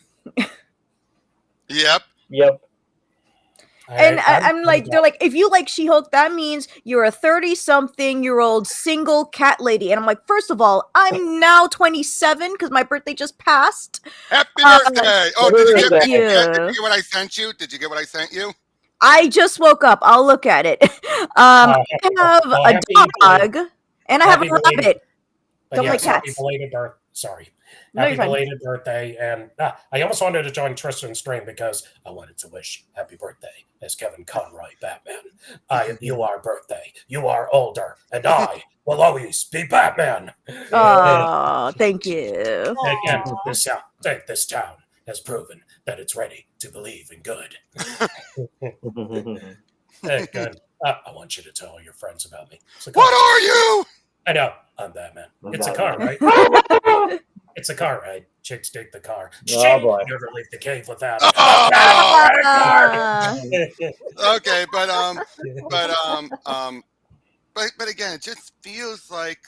Yep. And I'm like, they're like, if you like She-Hulk, that means you're a 30-something-year-old single cat lady. And I'm like, first of all, I'm now 27 because my birthday just passed. Happy birthday! Did you thank you. get what I sent you? Did you get what I sent you? I just woke up. I'll look at it. I have a dog and I have a rabbit. Don't like cats. Happy belated birthday. And I almost wanted to join Tristan's stream because I wanted to wish happy birthday as Kevin Conroy, Batman. You are birthday. You are older. And I will always be Batman. Oh, thank you. Again, this town has proven that it's ready to believe in good. Hey, good. I want you to tell all your friends about me. What are you? I know. I'm Batman. It's a car, right? It's a car, right? Chicks dig the car. Oh, boy. Never leave the cave without Okay, but again, it just feels like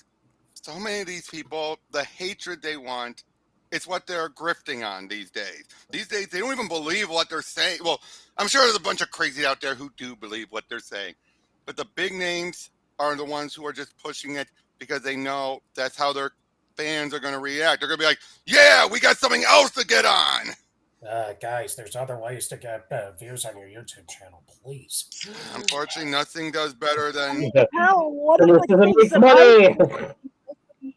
so many of these people, the hatred they want, it's what they're grifting on these days. These days, they don't even believe what they're saying. Well, I'm sure there's a bunch of crazy out there who do believe what they're saying, but the big names are the ones who are just pushing it because they know that's how their fans are going to react. They're going to be like, yeah, we got something else to get on. Guys, there's other ways to get views on your YouTube channel, please. Unfortunately, nothing does better than Hell, one of the Cynicism things makes that money.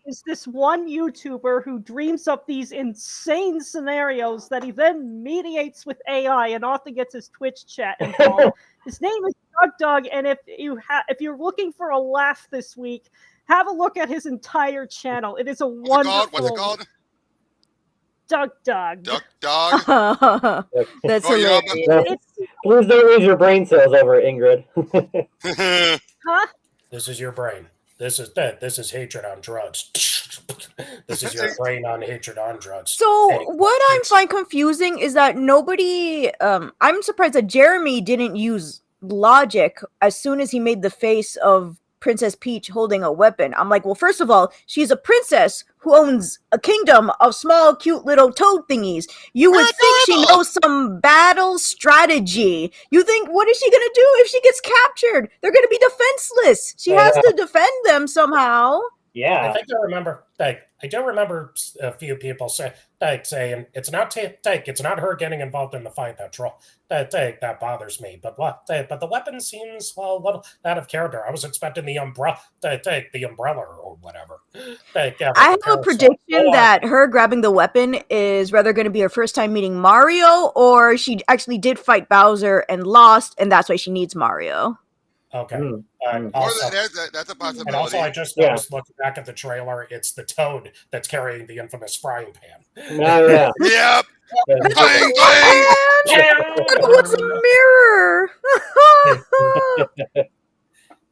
is this one YouTuber who dreams up these insane scenarios that he then mediates with AI and often gets his Twitch chat involved. His name is Doug, and if you're looking for a laugh this week, have a look at his entire channel. It is a wonderful. What's it called? Doug. Dog. That's Oh, you know, hilarious. Please don't lose your brain cells over it, Ingrid. Huh? This is your brain. This is hatred on drugs. This is your brain on hatred on drugs. So Hey, what I find confusing is that nobody I'm surprised that Jeremy didn't use logic as soon as he made the face of Princess Peach holding a weapon. I'm like, well, first of all, she's a princess who owns a kingdom of small, cute little toad thingies. You would think she knows some battle strategy. You think, what is she gonna do if she gets captured? They're gonna be defenseless. She has to defend them somehow. Yeah. I think I remember. I do remember a few people saying it's not it's not her getting involved in the fight that bothers me. But but the weapon seems a little out of character. I was expecting the umbrella, the umbrella or whatever. I have a prediction that her grabbing the weapon is rather going to be her first time meeting Mario, or she actually did fight Bowser and lost, and that's why she needs Mario. Okay. Also, that's a possibility. And also, I just noticed looking back at the trailer, it's the Toad that's carrying the infamous frying pan. Yeah. Yep. Bang, what's a mirror?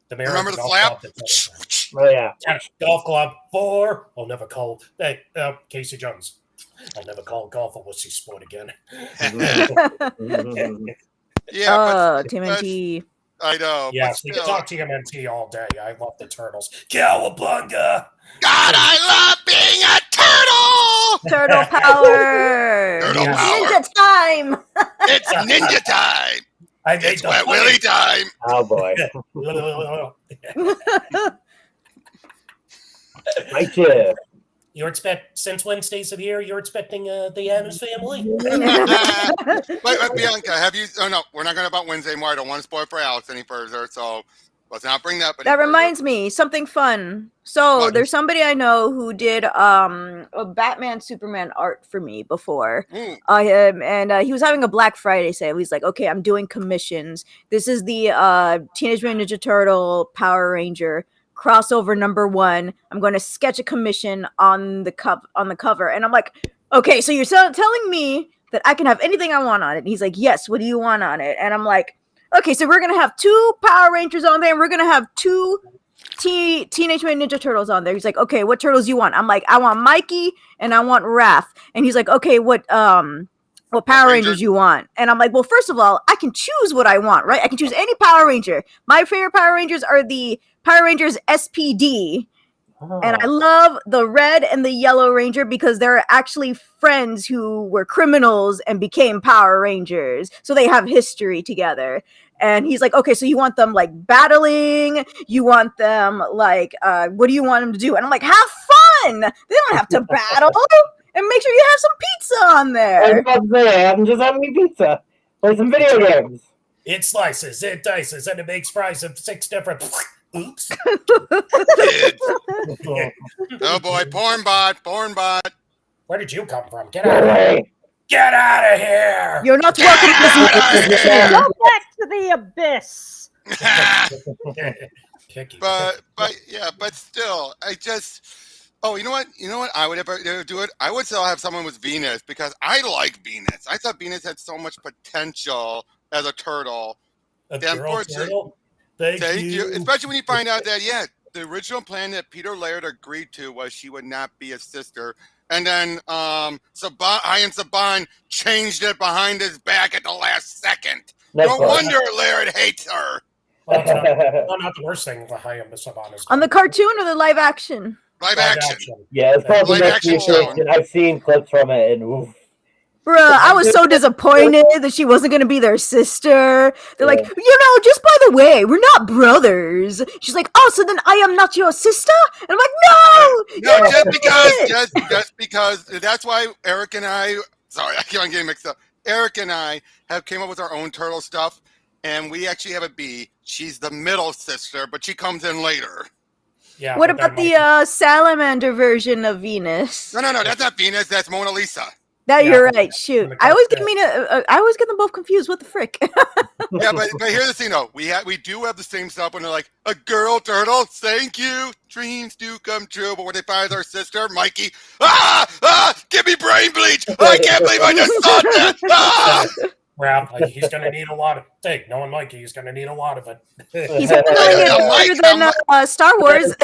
The mirror. Remember the flap? Oh yeah. Golf club 4. I'll never call. Casey Jones. I'll never call golf a wussy sport again. Yeah. TMNT. I know. Yes, we can talk TMNT all day. I love the turtles. Cowabunga! God, I love being a turtle! Turtle power! Turtle power. Ninja time! It's ninja time! I made It's Wet Willy time! Oh boy. Right here. Since Wednesdays of the year, you're expecting the Addams Family? But Bianca, have you? Oh no, we're not going to about Wednesday more. I don't want to spoil it for Alex any further, so let's not bring that. That reminds me, something fun. So What? there's somebody I know who did a Batman Superman art for me before. And he was having a Black Friday sale. He's like, okay, I'm doing commissions. This is the Teenage Mutant Ninja Turtle Power Ranger crossover #1. I'm going to sketch a commission on the cover. And I'm like, okay, so you're telling me that I can have anything I want on it? And he's like, yes, what do you want on it? And I'm like, okay, so we're going to have 2 Power Rangers on there, and we're going to have 2 Teenage Mutant Ninja Turtles on there. He's like, okay, what turtles you want? I'm like, I want Mikey and I want Raph. And he's like, okay, what Power Rangers you want? And I'm like, well, first of all, I can choose what I want, right? I can choose any Power Ranger. My favorite Power Rangers are the Power Rangers SPD. And I love the red and the yellow Ranger because they're actually friends who were criminals and became Power Rangers. So they have history together. And he's like, okay, so you want them like battling? You want them like, what do you want them to do? And I'm like, have fun. They don't have to battle. And make sure you have some pizza on there. I'm just having me pizza. Play some video games. It slices, it dices, and it makes fries of 6 different... Oops. Oh boy, porn bot. Where did you come from? Get out of here. Get out of here. You're not welcome to this. Go back to the abyss. but still, I just. Oh, you know what? I would ever do it. I would still have someone with Venus because I like Venus. I thought Venus had so much potential as a turtle. A girl turtle? Thank you. Especially when you find out that, the original plan that Peter Laird agreed to was she would not be a sister. And then Ian Saban changed it behind his back at the last second. No wonder Laird hates her. Well, not the worst thing Ian Saban is. On the cartoon or the live action? Live action. Yeah, it's probably Live action show. I've seen clips from it, and oof. Bruh, I was so disappointed that she wasn't going to be their sister. They're like, just by the way, we're not brothers. She's like, oh, so then I am not your sister? And I'm like, no! No, just because that's why Eric and I Sorry, I keep on getting mixed up. Eric and I have came up with our own turtle stuff, and we actually have a B. She's the middle sister, but she comes in later. Yeah. What but about then the salamander version of Venus? No, that's not Venus. That's Mona Lisa. That Yeah, you're right. Shoot, the I always cat- get I always get them both confused. What the frick? Yeah, but here's the thing though. We do have the same stuff when they're like a girl turtle. Thank you. Dreams do come true. But when they find their sister, Mikey, give me brain bleach. I can't believe I just saw that. Rap, he's going to need a lot of. Hey, knowing Mikey, he's going to need a lot of it. He's handling it better than Star Wars.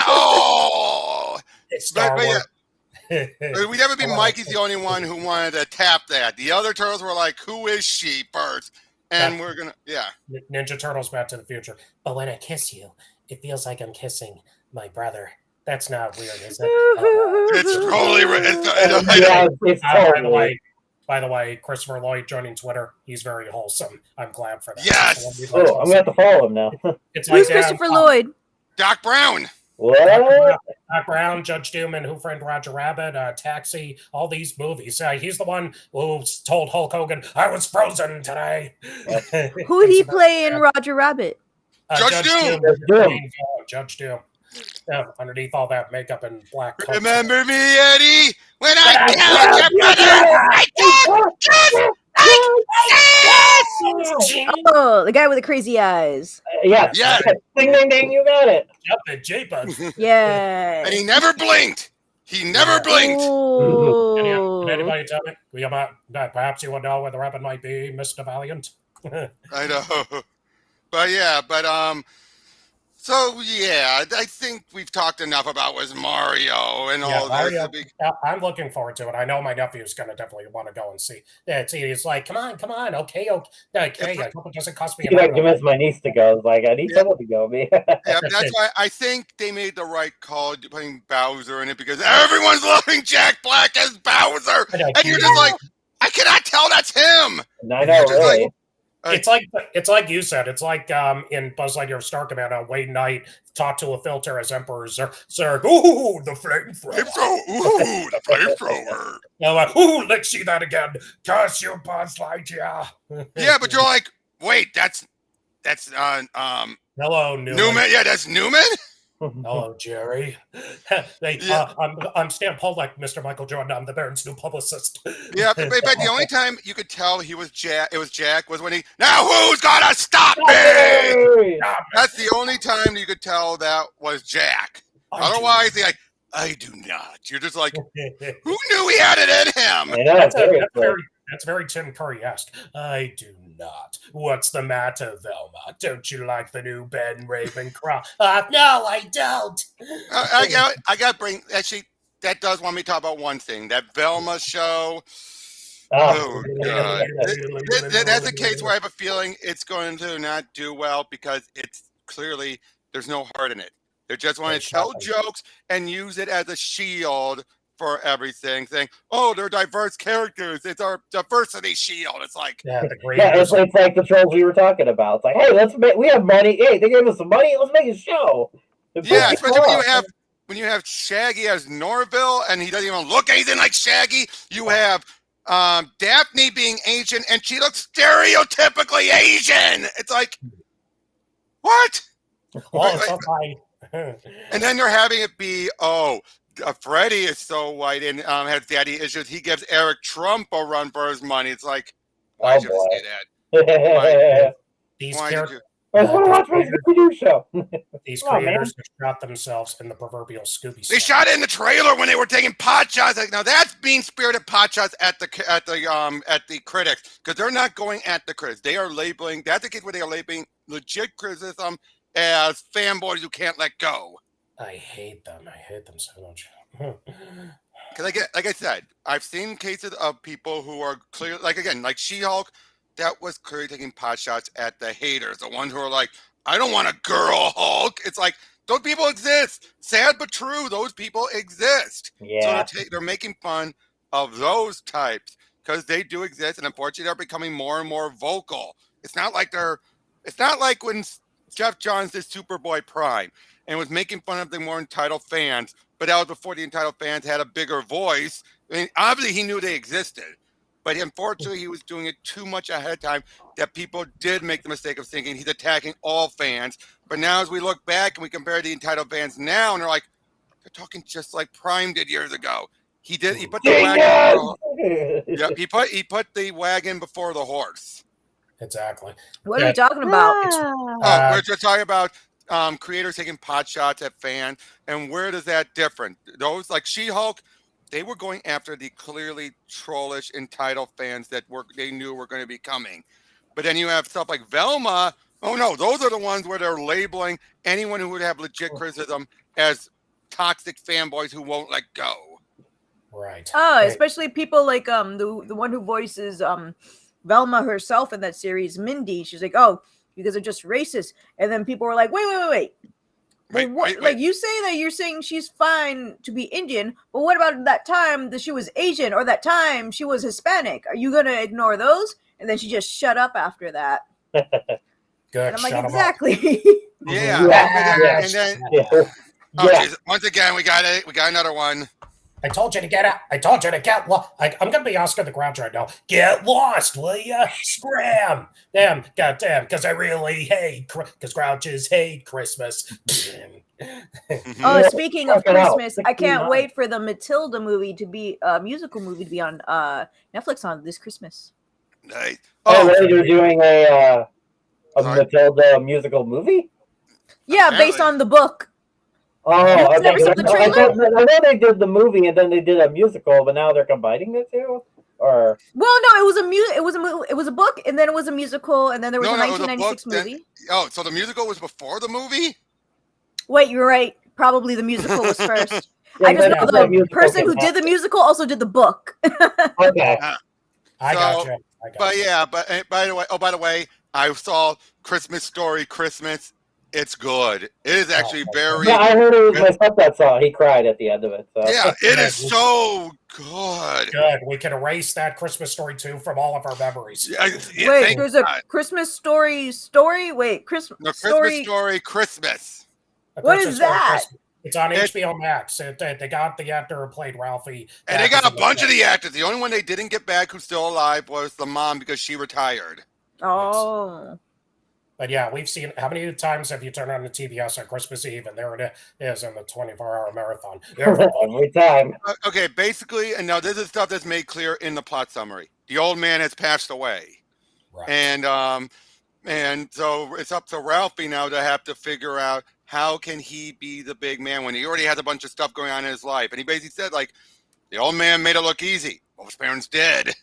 Oh, Star but Wars. we never be Mikey's the only one who wanted to tap that. The other turtles were like, "Who is she first?" And we're gonna, Ninja Turtles Back to the Future. But when I kiss you, it feels like I'm kissing my brother. That's not weird, is it? It's totally right. It's totally. By the way, Christopher Lloyd joining Twitter. He's very wholesome. I'm glad for that. Yes! Oh, I'm going to have to follow him now. It's Who's like Christopher Lloyd? Doc Brown. What? Doc Brown, Judge Doom, and Who Framed Roger Rabbit, Taxi, all these movies. He's the one who told Hulk Hogan, "I was frozen today." Who did he play in Roger Rabbit? Judge Doom. Judge Doom. Yeah, underneath all that makeup and black coat. Remember me, Eddie? When I killed your brother, Oh, the guy with the crazy eyes. Yeah. Ding, ding, ding, you got it. Yep, the J-Bugs. Yeah. And he never blinked. He never blinked. Ooh. Can anybody tell me? Perhaps you would know where the rabbit might be, Mr. Valiant. I know. So I think we've talked enough about was Mario and all Mario, this. I'm looking forward to it. I know my nephew's going to definitely want to go and see. He's like, come on, okay. I hope it doesn't cost me. I convinced my niece to go. I was like, I need someone to go. Yeah, but that's why I think they made the right call putting Bowser in it because everyone's loving Jack Black as Bowser, and you're just like, I cannot tell that's him. I know, really. It's like you said. It's like in Buzz Lightyear Star Commander, Wayne Knight talked to a filter as Emperor Zurg. Ooh, the flamethrower. Ooh, the flamethrower. Ooh, let's see that again. Curse you, Buzz Lightyear. Yeah, but you're like, wait, that's hello, Newman. Yeah, that's Newman. Hello, Jerry. I'm Stan Pollock, Mr. Michael Jordan. I'm the Baron's new publicist. Yeah, but the only time you could tell he was Jack, was when he, now who's gonna stop me? That's the only time you could tell that was Jack. Otherwise, he's like, I do not. You're just like, who knew he had it in him? That's very Tim Curry-esque. I do not. What's the matter, Velma? Don't you like the new Ben Ravencroft? No, I don't. I got to bring, actually, that does want me to talk about one thing. That Velma show. Oh, God. That's a case where I have a feeling it's going to not do well because it's clearly, there's no heart in it. They just want to tell jokes and use it as a shield for everything, saying, "Oh, they're diverse characters. It's our diversity shield." It's like, it's like the trolls we were talking about. It's like, hey, we have money. Hey, they gave us some money. Let's make a show. Yeah, especially when you have Shaggy as Norville, and he doesn't even look anything like Shaggy. You have Daphne being Asian, and she looks stereotypically Asian. It's like, what? And then they're having it be, Freddie is so white and has daddy issues. He gives Eric Trump a run for his money. It's like, why did you say that? These creators have shot themselves in the proverbial Scooby. They shot it in the trailer when they were taking pot shots. Like, now that's mean-spirited pot shots at the critics because they're not going at the critics. They are labeling. That's the case where they are labeling legit criticism as fanboys who can't let go. I hate them. I hate them so much. Because like I said, I've seen cases of people who are clear, like She-Hulk, that was clearly taking pot shots at the haters, the ones who are like, I don't want a girl Hulk. It's like, those people exist. Sad but true, those people exist. Yeah. So they're making fun of those types because they do exist, and unfortunately, they're becoming more and more vocal. It's not like when Jeff Johns did Superboy Prime and was making fun of the more entitled fans, but that was before the entitled fans had a bigger voice I mean, obviously he knew they existed, but unfortunately he was doing it too much ahead of time that people did make the mistake of thinking he's attacking all fans. But now as we look back and we compare the entitled fans now, and they're like, they're talking just like Prime did years ago. He put the wagon. Yep, he put the wagon before the horse. Exactly. What are we talking about? We're just talking about creators taking pot shots at fans, and where does that different? Those like She-Hulk, they were going after the clearly trollish entitled fans that they knew were going to be coming. But then you have stuff like Velma. Oh no, those are the ones where they're labeling anyone who would have legit criticism as toxic fanboys who won't let go. Right. Especially people like the one who voices Velma herself in that series, Mindy. She's like, oh, you guys are just racist. And then people were like, wait. Like you say that you're saying she's fine to be Indian, but what about that time that she was Asian or that time she was Hispanic? Are you going to ignore those? And then she just shut up after that. Good. And I'm like, exactly. Yeah. And then, geez, once again, we got another one. I told you to get out. I told you to get lost. I'm going to be Oscar the Grouch right now. Get lost, will ya? Scram. Damn, goddamn, because I really hate, because Grouches hate Christmas. Oh, speaking of Christmas, I can't wait for the Matilda movie to be a musical movie to be on Netflix on this Christmas. Nice. They're doing a Matilda musical movie? Yeah, based on the book. Oh, I know they did the movie and then they did a musical, but now they're combining the two. Or well, no, it was a book, and then it was a musical, and then there was a 1996 movie. So the musical was before the movie? Wait, you're right. Probably the musical was first. I just know the person who did the musical also did the book. Okay. I got you. But by the way, I saw Christmas Story Christmas. It's good. It is actually very. Yeah, I heard it was my stepdad saw. He cried at the end of it. So. Yeah, it is so good. Good. We can erase that Christmas Story 2 from all of our memories. Wait, there's a Christmas Story. Wait, Christmas Story Christmas. What is that? It's on HBO Max. They got the actor who played Ralphie. And they got a bunch of the actors. The only one they didn't get back who's still alive was the mom because she retired. Oh. But yeah, we've seen, how many times have you turned on the TBS on Christmas Eve and there it is in the 24-hour marathon? Every time. Okay, basically, and now this is stuff that's made clear in the plot summary. The old man has passed away. Right. And so it's up to Ralphie now to have to figure out how can he be the big man when he already has a bunch of stuff going on in his life. And he basically said, like, the old man made it look easy. Well, his parents did.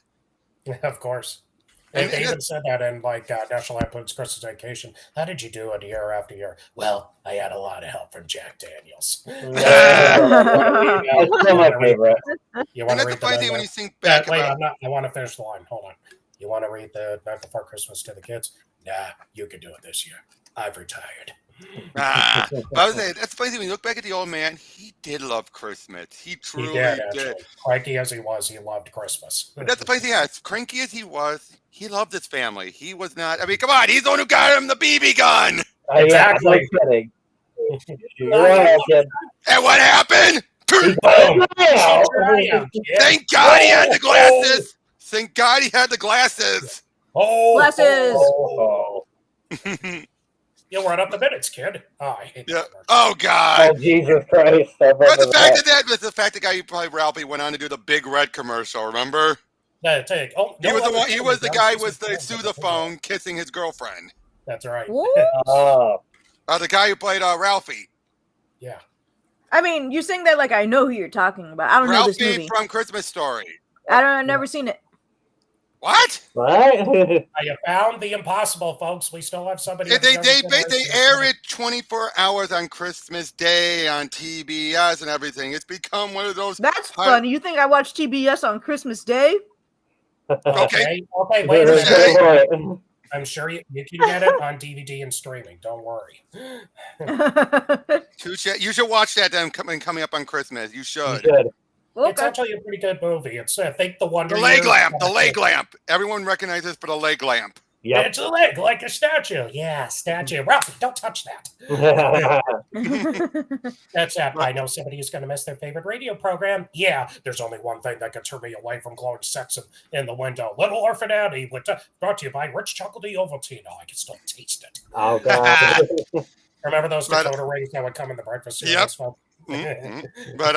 Of course. They even said that in National Lampoon's Christmas Vacation. How did you do it year after year? Well, I had a lot of help from Jack Daniels. That's still my favorite. You want to read the funny thing when you think back I want to finish the line. Hold on. You want to read the Night Before Christmas to the kids? Nah, you can do it this year. I've retired. I was saying, that's funny when you look back at the old man. He did love Christmas. He truly did. Cranky as he was, he loved Christmas. But that's the funny thing. As cranky as he was, he loved his family. He was not. I mean, come on. He's the one who got him the BB gun. Exactly. And what happened? Boom. Thank God he had the glasses. Thank God he had the glasses. Glasses. You'll run up the minutes, kid. Oh, I hate that. Oh, God. Oh, Jesus Christ. But the fact that guy who played Ralphie went on to do the Big Red commercial, remember? He was the guy with the sousaphone kissing his girlfriend. That's right. The guy who played Ralphie. Yeah. I mean, you're saying that like I know who you're talking about. I don't know this movie. Ralphie from Christmas Story. I've never seen it. What? What? You found the impossible, folks. We still have somebody. They air it 24 hours on Christmas Day on TBS and everything. It's become one of those. That's funny. You think I watch TBS on Christmas Day? Okay. Later. I'm sure you can get it on DVD and streaming. Don't worry. You should watch that then coming up on Christmas. You should. It's actually a pretty good movie. It's I think the Wonder The leg lamp. Everyone recognizes for the leg lamp. Yep. It's a leg like a statue. Yeah, statue. Ralphie, don't touch that. That's that. I know somebody who's going to miss their favorite radio program. Yeah, there's only one thing that can turn me away from glowing sex in the window. Little Orphan Annie, brought to you by Rich Chocolatey Ovaltine. Oh, I can still taste it. Oh god. Remember those Dakota rings that would come in the breakfast cereals? Yep. But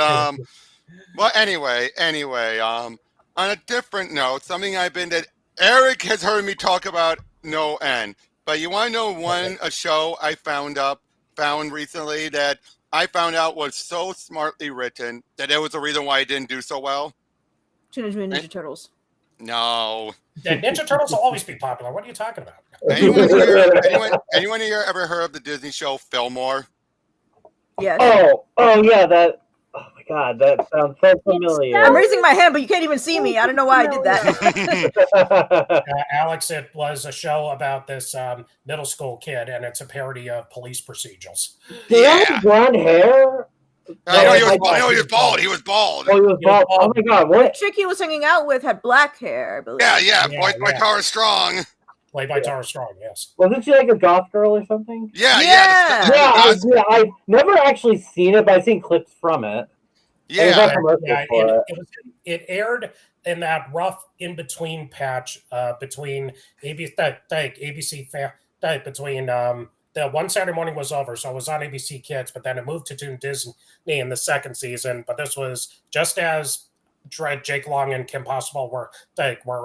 well, anyway, on a different note, something that Eric has heard me talk about no end. But you want to know a show I found recently that I found out was so smartly written that it was the reason why it didn't do so well? Teenage Mutant Ninja Turtles. No. The Ninja Turtles will always be popular. What are you talking about? Anyone here ever heard of the Disney show Fillmore? Yeah. Oh yeah, that. Oh my god, that sounds so familiar. I'm raising my hand, but you can't even see me. I don't know why I did that. Alex, it was a show about this middle school kid, and it's a parody of police procedurals. Did he have blonde hair? I know he was bald. He was bald. Oh, he was bald. Oh my god, The what? chick he was hanging out with had black hair, I believe. Yeah. Voiced by Tara Strong. Played by Tara Strong, yes. Wasn't she like a goth girl or something? Yeah. I've never actually seen it, but I've seen clips from it. It aired in that rough in-between patch between ABC between the one Saturday morning was over, so it was on ABC Kids, but then it moved to Toon Disney in the second season. But this was just as Jake Long and Kim Possible were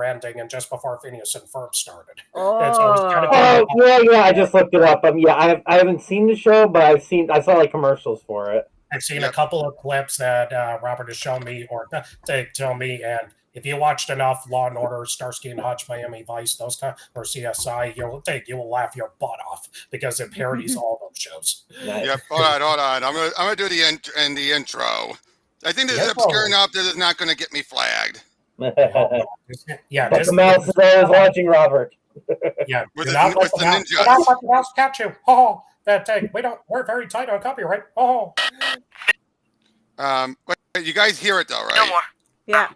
ending, and just before Phineas and Ferb started. I just looked it up. I haven't seen the show, but I saw like commercials for it. I've seen a couple of clips that Robert has shown me or tell me, and if you watched enough Law and Order, Starsky and Hutch, Miami Vice, those kind, or CSI, you will laugh your butt off because it parodies all those shows. Nice. Yep. Hold on. I'm gonna do the intro. I think this is obscure enough that it's not going to get me flagged. Yeah, the mouse is always watching Robert. Yeah, with the ninjas. Let the mouse catch you. Oh, we're very tight on copyright. Oh. But you guys hear it though, right? No more. Yeah.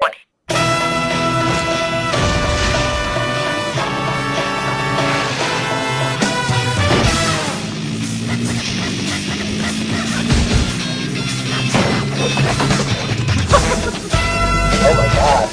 Oh my god.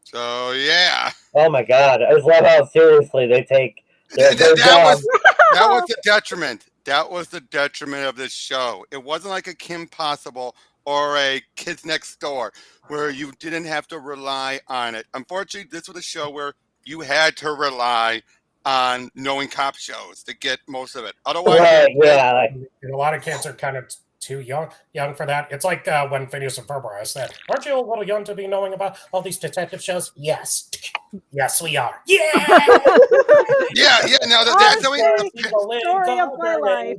So yeah. Oh my god. I just love how seriously they take their job. That was the detriment. That was the detriment of this show. It wasn't like a Kim Possible or a Kids Next Door where you didn't have to rely on it. Unfortunately, this was a show where you had to rely on knowing cop shows to get most of it. Otherwise, a lot of kids are kind of too young for that. It's like when Phineas and Ferb asked that, aren't you a little young to be knowing about all these detective shows? Yes, we are. Yeah. No, that's story of my life.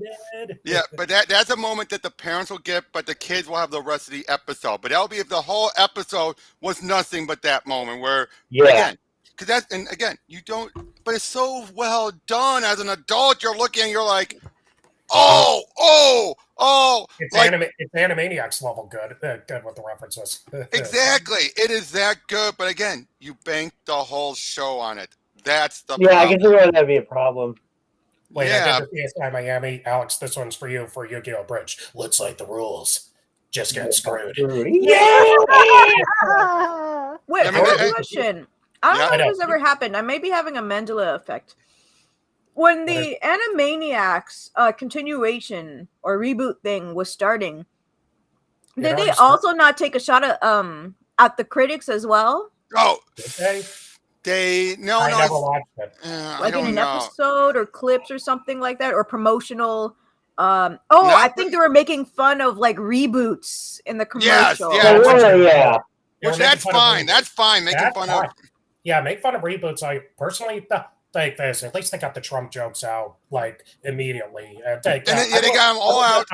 Yeah, but that's a moment that the parents will get, but the kids will have the rest of the episode. But that'll be if the whole episode was nothing but that moment where again, you don't. But it's so well done. As an adult, you're looking and you're like, oh. It's Animaniacs level good with the references. Exactly. It is that good. But again, you banked the whole show on it. That's the problem. I can see why that'd be a problem. Wait, I did the CSI Miami. Alex, this one's for you for Yu-Gi-Oh! Bridge. Let's like the rules. Just get screwed. Yeah! Wait, I have a question. I don't know if this ever happened. I may be having a Mandela effect. When the Animaniacs continuation or reboot thing was starting, did they also not take a shot at the critics as well? Oh, I never watched it. Like in an episode or clips or something like that, or promotional. I think they were making fun of like reboots in the commercial. Which that's fine. That's fine. Making fun of. Yeah, make fun of reboots. I personally, take this. At least they got the Trump jokes out like immediately. They got them all out.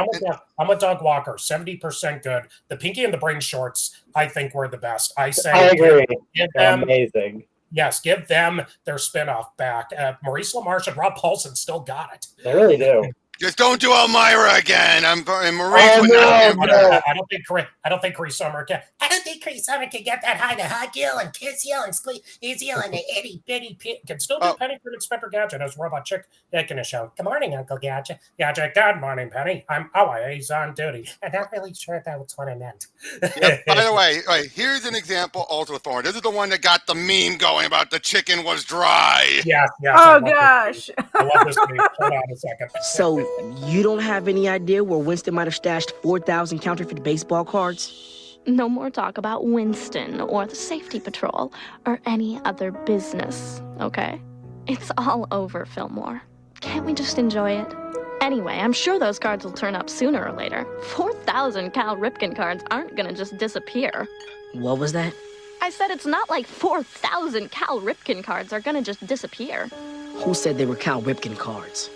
I'm with Doug Walker. 70% good. The Pinky and the Brain shorts, I think, were the best. I say, I agree. Give They're them, amazing. yes, give them their spinoff back. Maurice LaMarche and Rob Paulson still got it. They really do. Just don't do Elmira again. And Maurice Oh, would not. I don't think Chris Summer can. I don't think Chris Summer can get that high to hug you and kiss you and squeeze you and the itty bitty pit. Can still do Penny for Inspector Gadget as Robot Chick in a show. Good morning, Uncle Gadget. Gadget, good morning, Penny. I'm always on duty. I'm not really sure if that's what I meant. By the way, here's an example also with Thorne. This is the one that got the meme going about the chicken was dry. Yes. Oh gosh. I love this meme. Hold on a second. So you don't have any idea where Winston might have stashed 4,000 counterfeit baseball cards? No more talk about Winston or the safety patrol or any other business, okay? It's all over, Fillmore. Can't we just enjoy it? Anyway, I'm sure those cards will turn up sooner or later. 4,000 Cal Ripken cards aren't gonna just disappear. What was that? I said it's not like 4,000 Cal Ripken cards are gonna just disappear. Who said they were Cal Ripken cards?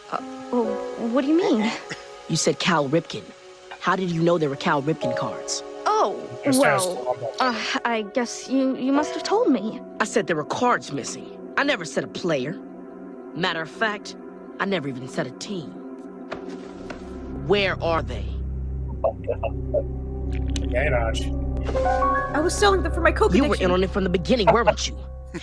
What do you mean? You said Cal Ripken. How did you know they were Cal Ripken cards? Oh, well, I guess you must have told me. I said there were cards missing. I never said a player. Matter of fact, I never even said a team. Where are they? Hey, Raj. I was selling them for my Coke You addiction. were in on it from the beginning, weren't you?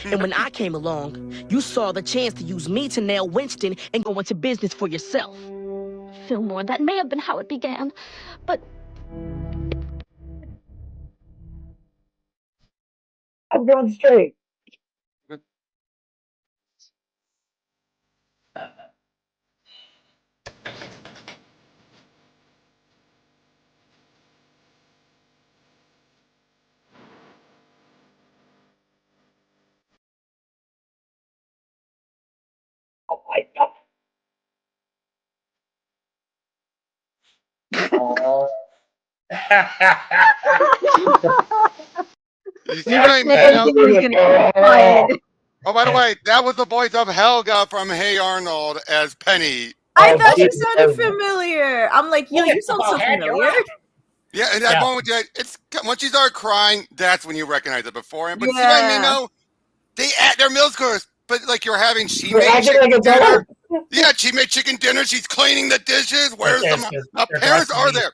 And when I came along, you saw the chance to use me to nail Winston and go into business for yourself. Fillmore, that may have been how it began, but I'm going straight. Oh my God. You see what I mean? He's gonna get fired. Oh, by the way, that was the voice of Helga from Hey Arnold as Penny. I thought you sounded familiar. I'm like, yo, you sound so Hey, familiar. Yeah, in that moment, it's once you start crying, that's when you recognize it beforehand. But see what I mean? No, they're middle schoolers, but like you're having she made chicken dinner. Yeah, she made chicken dinner. She's cleaning the dishes. Where's the parents are there?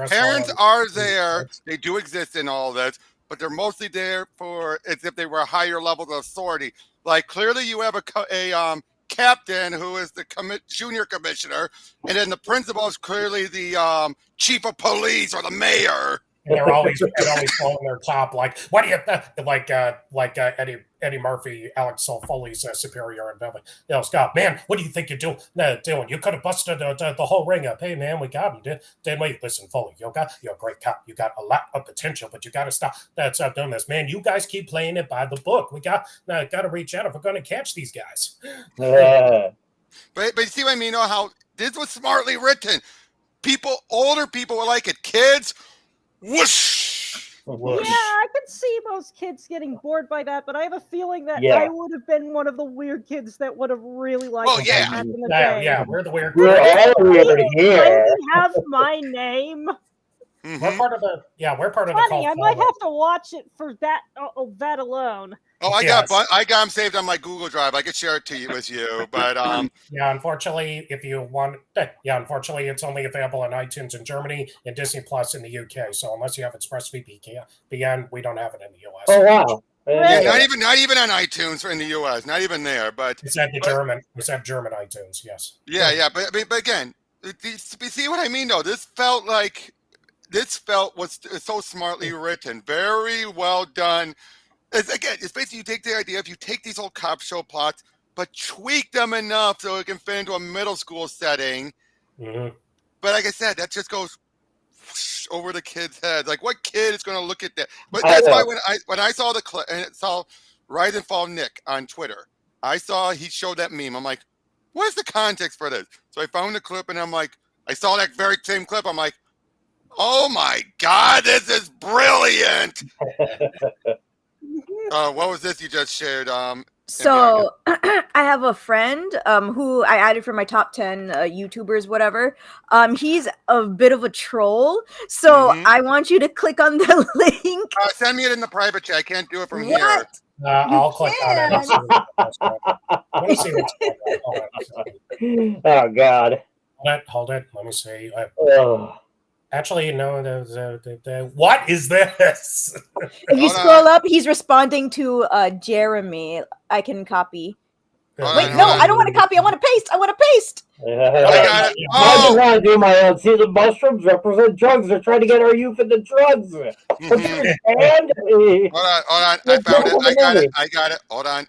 Parents are there. They do exist in all this, but they're mostly there for as if they were higher levels of authority. Like clearly, you have a captain who is the junior commissioner, and then the principal is clearly the chief of police or the mayor. And they're always blowing their top, like what do you like Eddie Murphy, Alex Foley's superior in Beverly Hills Cop. Man, what do you think you're doing? You could have busted the whole ring up. Hey, man, we got him. Didn't we? Listen, Foley, you're a great cop. You got a lot of potential, but you got to stop doing this, man. You guys keep playing it by the book. We got to reach out if we're going to catch these guys. But see what I mean? How this was smartly written. Older people were like it. Kids. Whoosh! Yeah, I can see most kids getting bored by that, but I have a feeling that I would have been one of the weird kids that would have really liked it back in the day. Yeah, we're the weird kids. We're all weird here. Can you have my name? Mm-hmm. We're part of the Funny, I might have to watch it for that alone. Oh, I got them saved on my Google Drive. I could share it with you, but unfortunately, unfortunately, it's only available on iTunes in Germany and Disney Plus in the UK. So unless you have ExpressVPN, we don't have it in the US. Oh wow! Yeah, not even on iTunes in the US. Not even there. But it's at German iTunes. Yes. Yeah. But again, see what I mean? Though this felt was so smartly written, very well done. It's basically you take the idea if you take these old cop show plots, but tweak them enough so it can fit into a middle school setting. Mm-hmm. But like I said, that just goes over the kids' heads. Like, what kid is going to look at that? But that's why when I saw the clip and saw Rise and Fall Nick on Twitter, he showed that meme. I'm like, what's the context for this? So I found the clip and I'm like, I saw that very same clip. I'm like, oh my God, this is brilliant. What was this you just shared? So I have a friend who I added for my top 10 YouTubers, whatever. He's a bit of a troll, so I want you to click on the link. Send me it in the private chat. I can't do it from What? here. I'll click on it. And see Oh God. Hold it. Let me see. Oh. Actually, no. What is this? If you scroll up, he's responding to Jeremy. I can copy. Wait, no, I don't want to copy. I want to paste. I want to paste. I got it. I just want to do my own. See, the mushrooms represent drugs. They're trying to get our youth into drugs. And Hold on. I found it. I got it. Hold on.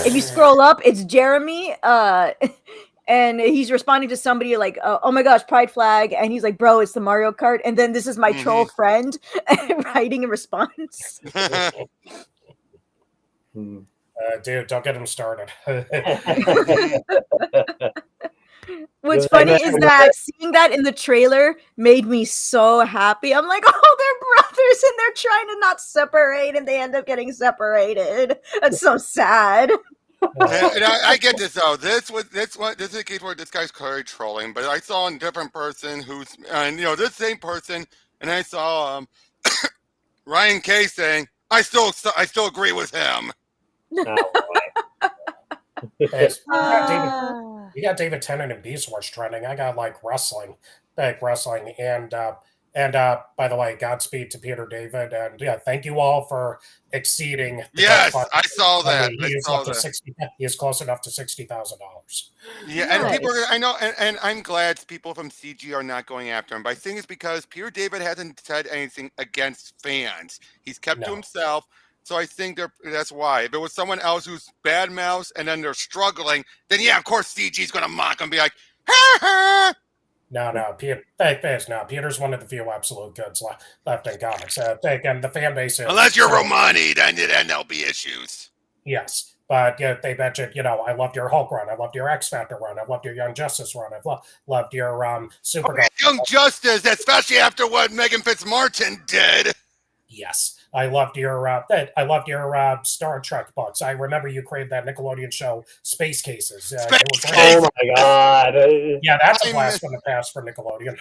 If you scroll up, it's Jeremy, and he's responding to somebody like, "Oh my gosh, Pride flag," and he's like, "Bro, it's the Mario Kart." And then this is my troll friend writing a response. Dude, don't get him started. What's funny is that seeing that in the trailer made me so happy. I'm like, oh, they're brothers and they're trying to not separate, and they end up getting separated. That's so sad. And I get this though. This is a case where this guy's clearly trolling, but I saw a different person this same person, and I saw Ryan K saying, I still agree with him. You got David Tennant and Beast Wars trending. I got like wrestling, and by the way, Godspeed to Peter David, and thank you all for exceeding. Yes, I saw that. He is close enough to $60,000. Yeah, nice. And people, I know, and I'm glad people from CG are not going after him. But I think it's because Peter David hasn't said anything against fans. He's kept to himself. So I think that's why. If it was someone else who's bad mouths and then they're struggling, then of course CG's going to mock and be like, ha ha. No, Peter's one of the few absolute goods left in comics. And the fan base is, unless you're Romani, then there'll be issues. Yes, but they mentioned, I loved your Hulk run, I loved your X Factor run, I loved your Young Justice run, I've loved your Supergirl. Young Justice, especially after what Megan Fitzmartin did. Yes. I loved your Star Trek books. I remember you created that Nickelodeon show, Space Cases. Oh my God! Yeah, that's a blast from the past for Nickelodeon.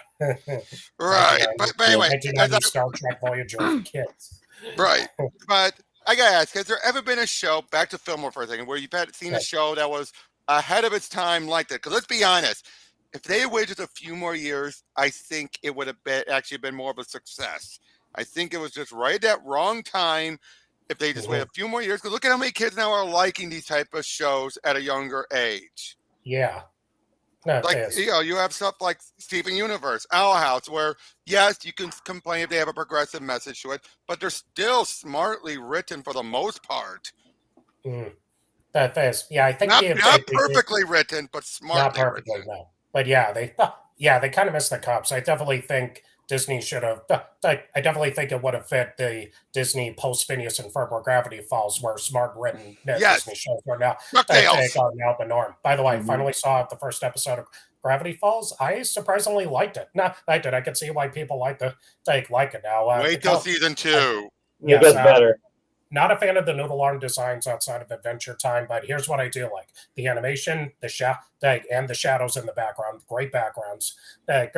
Right, but anyway, Star Trek Voyager for kids. Right, but I gotta ask: has there ever been a show? Back to Fillmore for a second, where you've seen a show that was ahead of its time like that? Because let's be honest, if they had waited a few more years, I think it would have actually been more of a success. I think it was just right at that wrong time. If they just wait a few more years, because look at how many kids now are liking these type of shows at a younger age. Yeah, you have stuff like Steven Universe, Owl House, where yes, you can complain if they have a progressive message to it, but they're still smartly written for the most part. That is, I think not perfectly written, but smartly not perfectly, written. No. But they kind of missed the cups. I definitely think Disney should have. I definitely think it would have fit the Disney post Phineas and Ferb where Gravity Falls, where smart written Disney shows are now the norm. By the way, I finally saw the first episode of Gravity Falls. I surprisingly liked it. No, I did. I could see why people like it now. Wait till season 2. It gets better. Not a fan of the noodle arm designs outside of Adventure Time, but here's what I do like: the animation, and the shadows in the background. Great backgrounds. The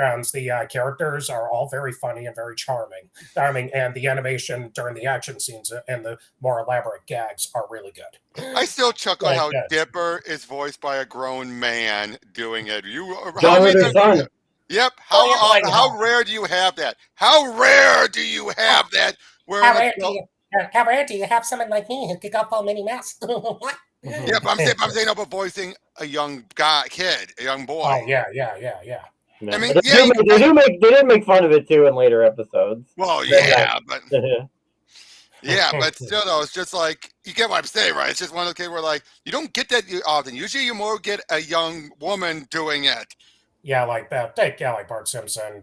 characters are all very funny and very charming, and the animation during the action scenes and the more elaborate gags are really good. I still chuckle how Dipper is voiced by a grown man doing it. Yep. How rare do you have that? How rare do you have that? How rare do you have someone like me who could go full Minnie Mouse? Yeah, but I'm saying about voicing a young kid, a young boy. Oh yeah. I mean, they did make fun of it too in later episodes. Well, yeah, but but still, though, it's just like you get what I'm saying, right? It's just one of those cases where like you don't get that often. Usually, you more get a young woman doing it. Yeah, like like Bart Simpson,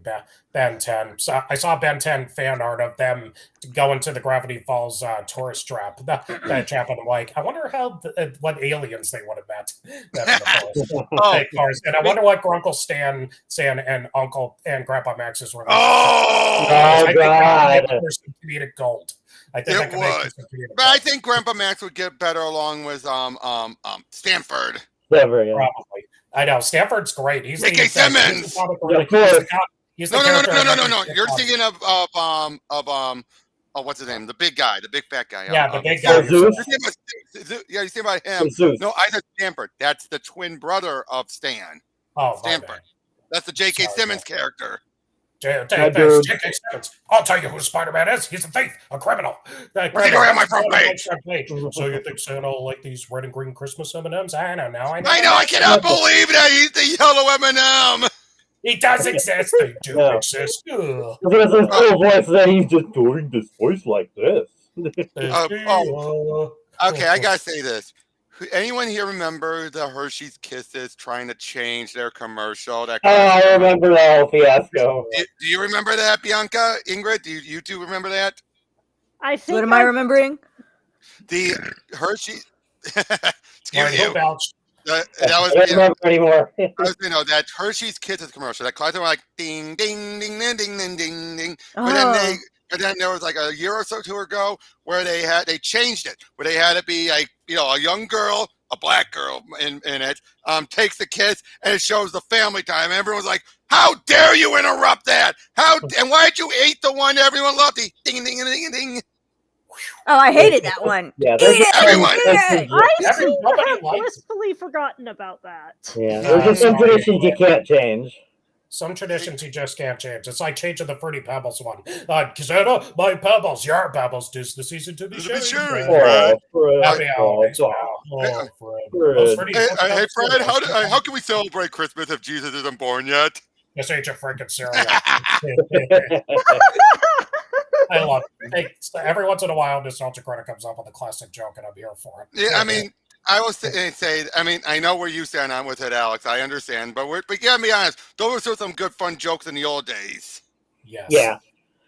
Ben 10. So I saw Ben 10 fan art of them going to the Gravity Falls tourist trap. That trap, and I'm like, I wonder what aliens they would have met. Of course, and I wonder what Grunkle Stan, and Uncle and Grandpa Max's were. Oh God! There's some comedic gold. I think it would, but I think Grandpa Max would get better along with Stanford. Stanford, yeah. Probably. I know Stanford's great. He's J.K. Simmons. He's no. You're thinking of what's his name? The big guy, the big fat guy. Yeah, the big guy. Yeah, you think about him. No, I said Stanford. That's the twin brother of Stan. Oh, Stanford. That's the J.K. Simmons character. J.K. Simmons. I'll tell you who Spider-Man is. He's a thief, a criminal. Take away my front page. So you think Santa will like these red and green Christmas M&Ms? I know. I cannot believe that he's the yellow M&M. He does exist. They do exist. There's a full voice that he's just doing this voice like this. Okay, I gotta say this. Anyone here remember the Hershey's Kisses trying to change their commercial? I remember that whole fiasco. Do you remember that, Bianca? Ingrid, do you two remember that? I think. What am I remembering? The Hershey. Excuse you. That was. I don't remember anymore. That Hershey's Kisses commercial. That classic, like ding, ding, ding, ding, ding, ding, ding, ding. But then there was like a year or so two ago where they changed it, where they had to be like, a young girl, a black girl in it, takes the kiss and it shows the family time. And everyone's like, how dare you interrupt that? And why did you hate the one everyone loved? The ding, ding, ding, ding. Oh, I hated that one. Yeah, there's I seem to have blissfully forgotten about that. Yeah, there's just some traditions you can't change. Some traditions you just can't change. It's like changing the Fruity Pebbles one. Santa, my Pebbles, your Pebbles, 'tis the season to be sharing. Fred. Hey, Fred, how can we celebrate Christmas if Jesus isn't born yet? This ain't your freaking cereal. I love it. Every once in a while, Nostalgia Credit comes up with a classic joke, and I'm here for it. Yeah, I mean, I will say, I know where you stand on with it, Alex. I understand, but you gotta be honest. Those were still some good, fun jokes in the old days. Yes. Yeah.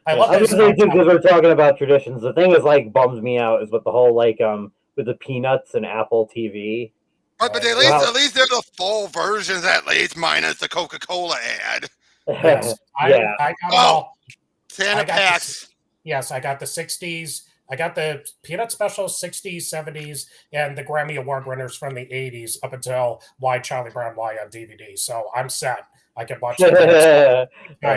I love this. Because we're talking about traditions. The thing that bums me out is with the whole with the Peanuts and Apple TV. But at least they're the full versions, at least minus the Coca-Cola ad. Yes. I got all. Santa packs. Yes, I got the 60s. I got the Peanut Special 60s, 70s, and the Grammy Award winners from the 80s up until Why Charlie Brown Why on DVD. So I'm set. I can watch it. I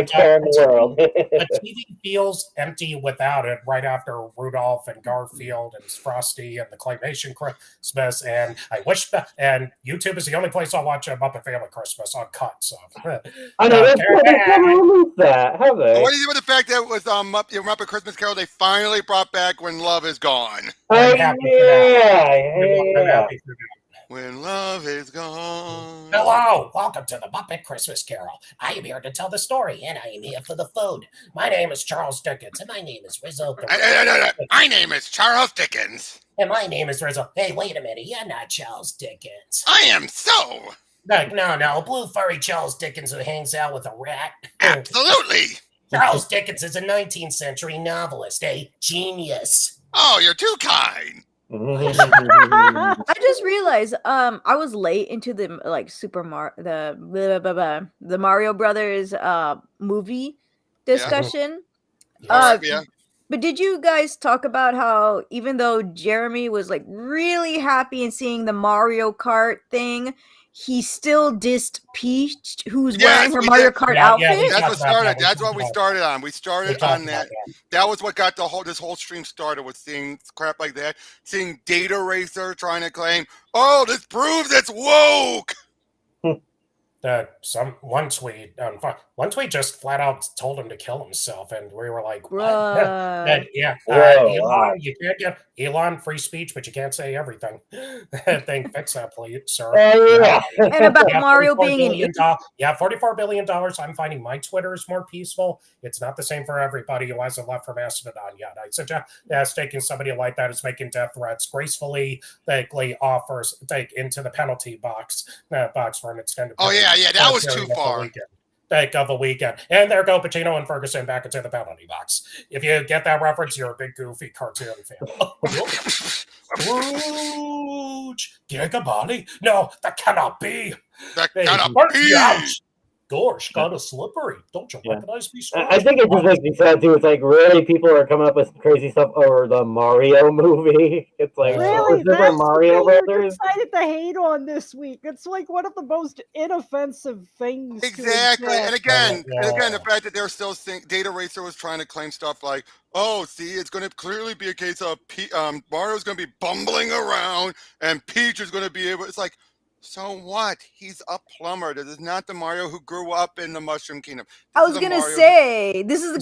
care in the world. The TV feels empty without it right after Rudolph and Garfield and Frosty and the Claymation Christmas. And I wish and YouTube is the only place I'll watch a Muppet Family Christmas uncut. So I know they never removed that, have they? What do you do with the fact that it was Muppet Christmas Carol they finally brought back When Love Is Gone? Yeah. When love is gone. Hello, welcome to the Muppet Christmas Carol. I am here to tell the story, and I am here for the food. My name is Charles Dickens, and my name is Rizzo. My name is Charles Dickens. And my name is Rizzo. Hey, wait a minute, you're not Charles Dickens. I am so. No, blue furry Charles Dickens who hangs out with a rat. Absolutely. Charles Dickens is a 19th century novelist, a genius. Oh, you're too kind. I just realized I was late into the the Mario Brothers movie discussion. Yeah. But did you guys talk about how even though Jeremy was really happy in seeing the Mario Kart thing, he still dissed Peach, who's wearing her Mario Kart outfit? That's what started. That's what we started on. We started on that. That was what got this whole stream started, with seeing crap like that. Seeing Data Racer trying to claim, oh, this proves it's woke. One tweet just flat out told him to kill himself, and we were like, what? Elon, you can't get Elon free speech, but you can't say everything. Fix that, please, sir. And about Mario being an idiot. $44 billion. I'm finding my Twitter is more peaceful. It's not the same for everybody who hasn't left from Mastodon yet. I suggest taking somebody like that who's making death threats gracefully, offers into the penalty box for an extended period. that was too far. Think of a weekend. And there go Pacino and Ferguson back into the penalty box. If you get that reference, you're a big goofy cartoon fan. Scrooge! Gigabody? No, that cannot be. That Hey, cannot Mark be. Ouch. Gosh, kind of slippery. Don't you recognize me, Scrooge? I think it just makes me sad too. It's like really people are coming up with crazy stuff over the Mario movie. It's like Really, Super that's Mario the thing Brothers. you decided to hate on this week. It's like one of the most inoffensive things. Exactly. To And exist. again, the fact that they're still Data Racer was trying to claim stuff like, oh, see, it's going to clearly be a case of Mario's going to be bumbling around and Peach is going to be able. It's like, so what? He's a plumber. This is not the Mario who grew up in the Mushroom Kingdom. I was gonna say this is a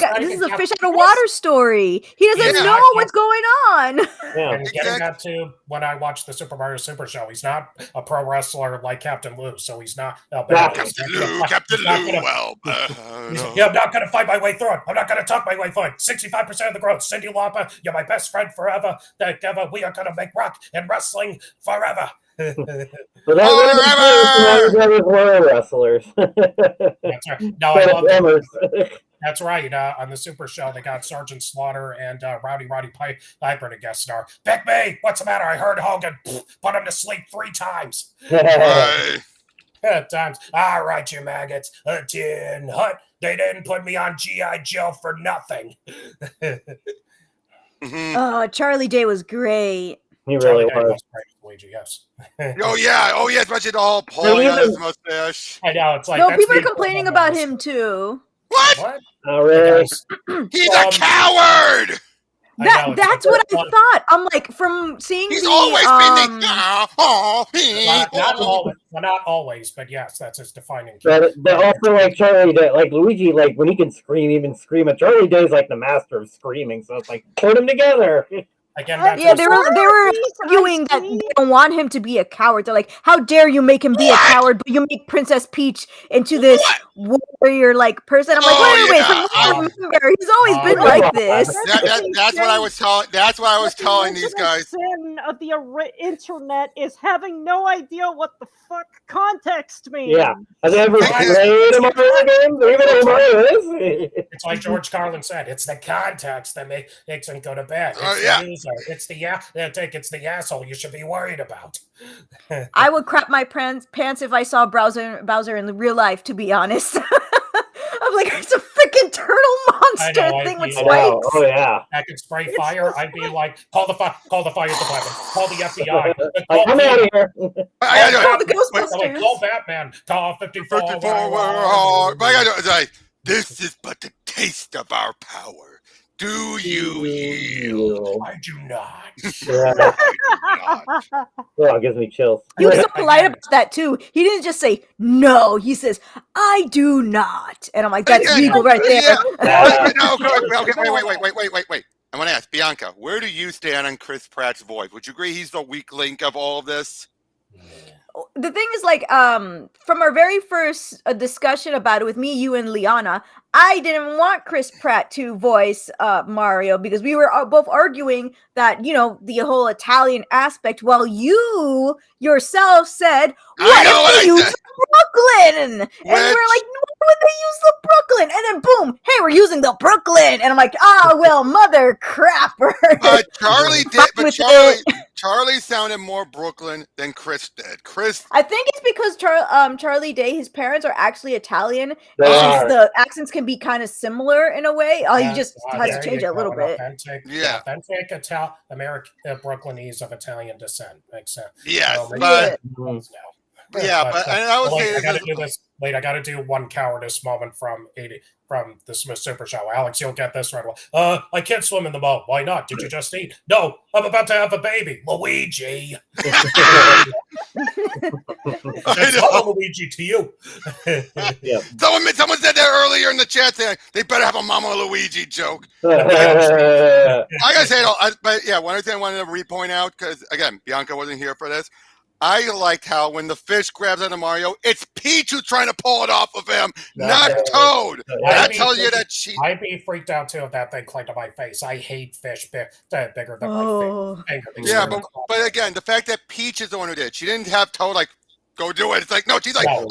fish out of water story. He doesn't know what's going on. And getting back to when I watched the Super Mario Super Show, he's not a pro wrestler like Captain Lou, so he's not. Captain Lou. Well, yeah, I'm not going to fight my way through it. I'm not going to talk my way through it. 65% of the growth. Cindy Lauper, you're my best friend forever. Together, we are going to make rock and wrestling forever. But that were wrestlers. That's right. No, I love that. That's right. On the Super Show, they got Sergeant Slaughter and Roddy Piper to guest star. Pick me! What's the matter? I heard Hogan put him to sleep 3 times. Times. All right, you maggots. A tin hut. They didn't put me on G.I. Joe for nothing. Oh, Charlie Day was great. He really was. Luigi, yes. Oh yeah, especially the whole pulling on his mustache. I know, it's like No, people are complaining about him too. What? Oh, really? He's a coward! That's what I thought. I'm like, from seeing He's the always been not always, but yes, that's his defining. But also, like Charlie Day, like Luigi, like when he can scream, even scream. And Charlie Day is like the master of screaming, so it's like put them together. Again, yeah, they were arguing that they don't want him to be a coward. They're like, how dare you make him be a coward, but you make Princess Peach into this warrior like person. I'm like, wait, from what I remember, he's always been like this. That's what I was telling. That's what I was telling these guys. Sin of the internet is having no idea what the fuck context means. Yeah, have they ever played a Mario game? Even though Mario is. It's like George Carlin said. It's the context that makes him go to bed. It's the asshole you should be worried about. I would crap my pants if I saw Bowser in real life, to be honest. I'm like, it's a freaking turtle monster thing with spikes. Oh yeah. I could spray fire. I'd be like, call the fire department. Call the FBI. I'm out of here. Call the Ghostbusters. Call Batman. Call 54. But I gotta say, this is but the taste of our power. Do you yield? I do not. Oh, it gives me chills. He was so polite about that too. He didn't just say no. He says, "I do not," and I'm like, "That's legal right there." Wait. I want to ask Bianca, where do you stand on Chris Pratt's voice? Would you agree he's the weak link of all of this? The thing is, like, from our very first discussion about it with me, you, and Liana, I didn't want Chris Pratt to voice Mario because we were both arguing that, you know, the whole Italian aspect, while you yourself said, what if they use Brooklyn? And we were like, why would they use the Brooklyn? And then boom, hey, we're using the Brooklyn. And I'm like, well, mother crapper. Charlie did, but Charlie sounded more Brooklyn than Chris did. I think it's because Charlie Day, his parents are actually Italian, and the accents can be kind of similar in a way. He just has to change it a little bit. Authentic American Brooklynese of Italian descent. Makes sense. Yes, but I would say I gotta do this. Wait, I gotta do one cowardice moment from the Smith Super Show. Alex, you'll get this right away. I can't swim in the boat. Why not? Did you just eat? No, I'm about to have a baby. Luigi. Hello, Luigi to you. Someone said that earlier in the chat saying they better have a Mama Luigi joke. I gotta say, but yeah, one thing I wanted to repoint out, because again, Bianca wasn't here for this. I liked how when the fish grabs onto Mario, it's Peach who's trying to pull it off of him, not Toad. That tells you that I'd be freaked out too if that thing clicked on my face. I hate fish bigger than my finger. Yeah, but again, the fact that Peach is the one who did, she didn't have Toad like go do it. It's like, no, she's like, No.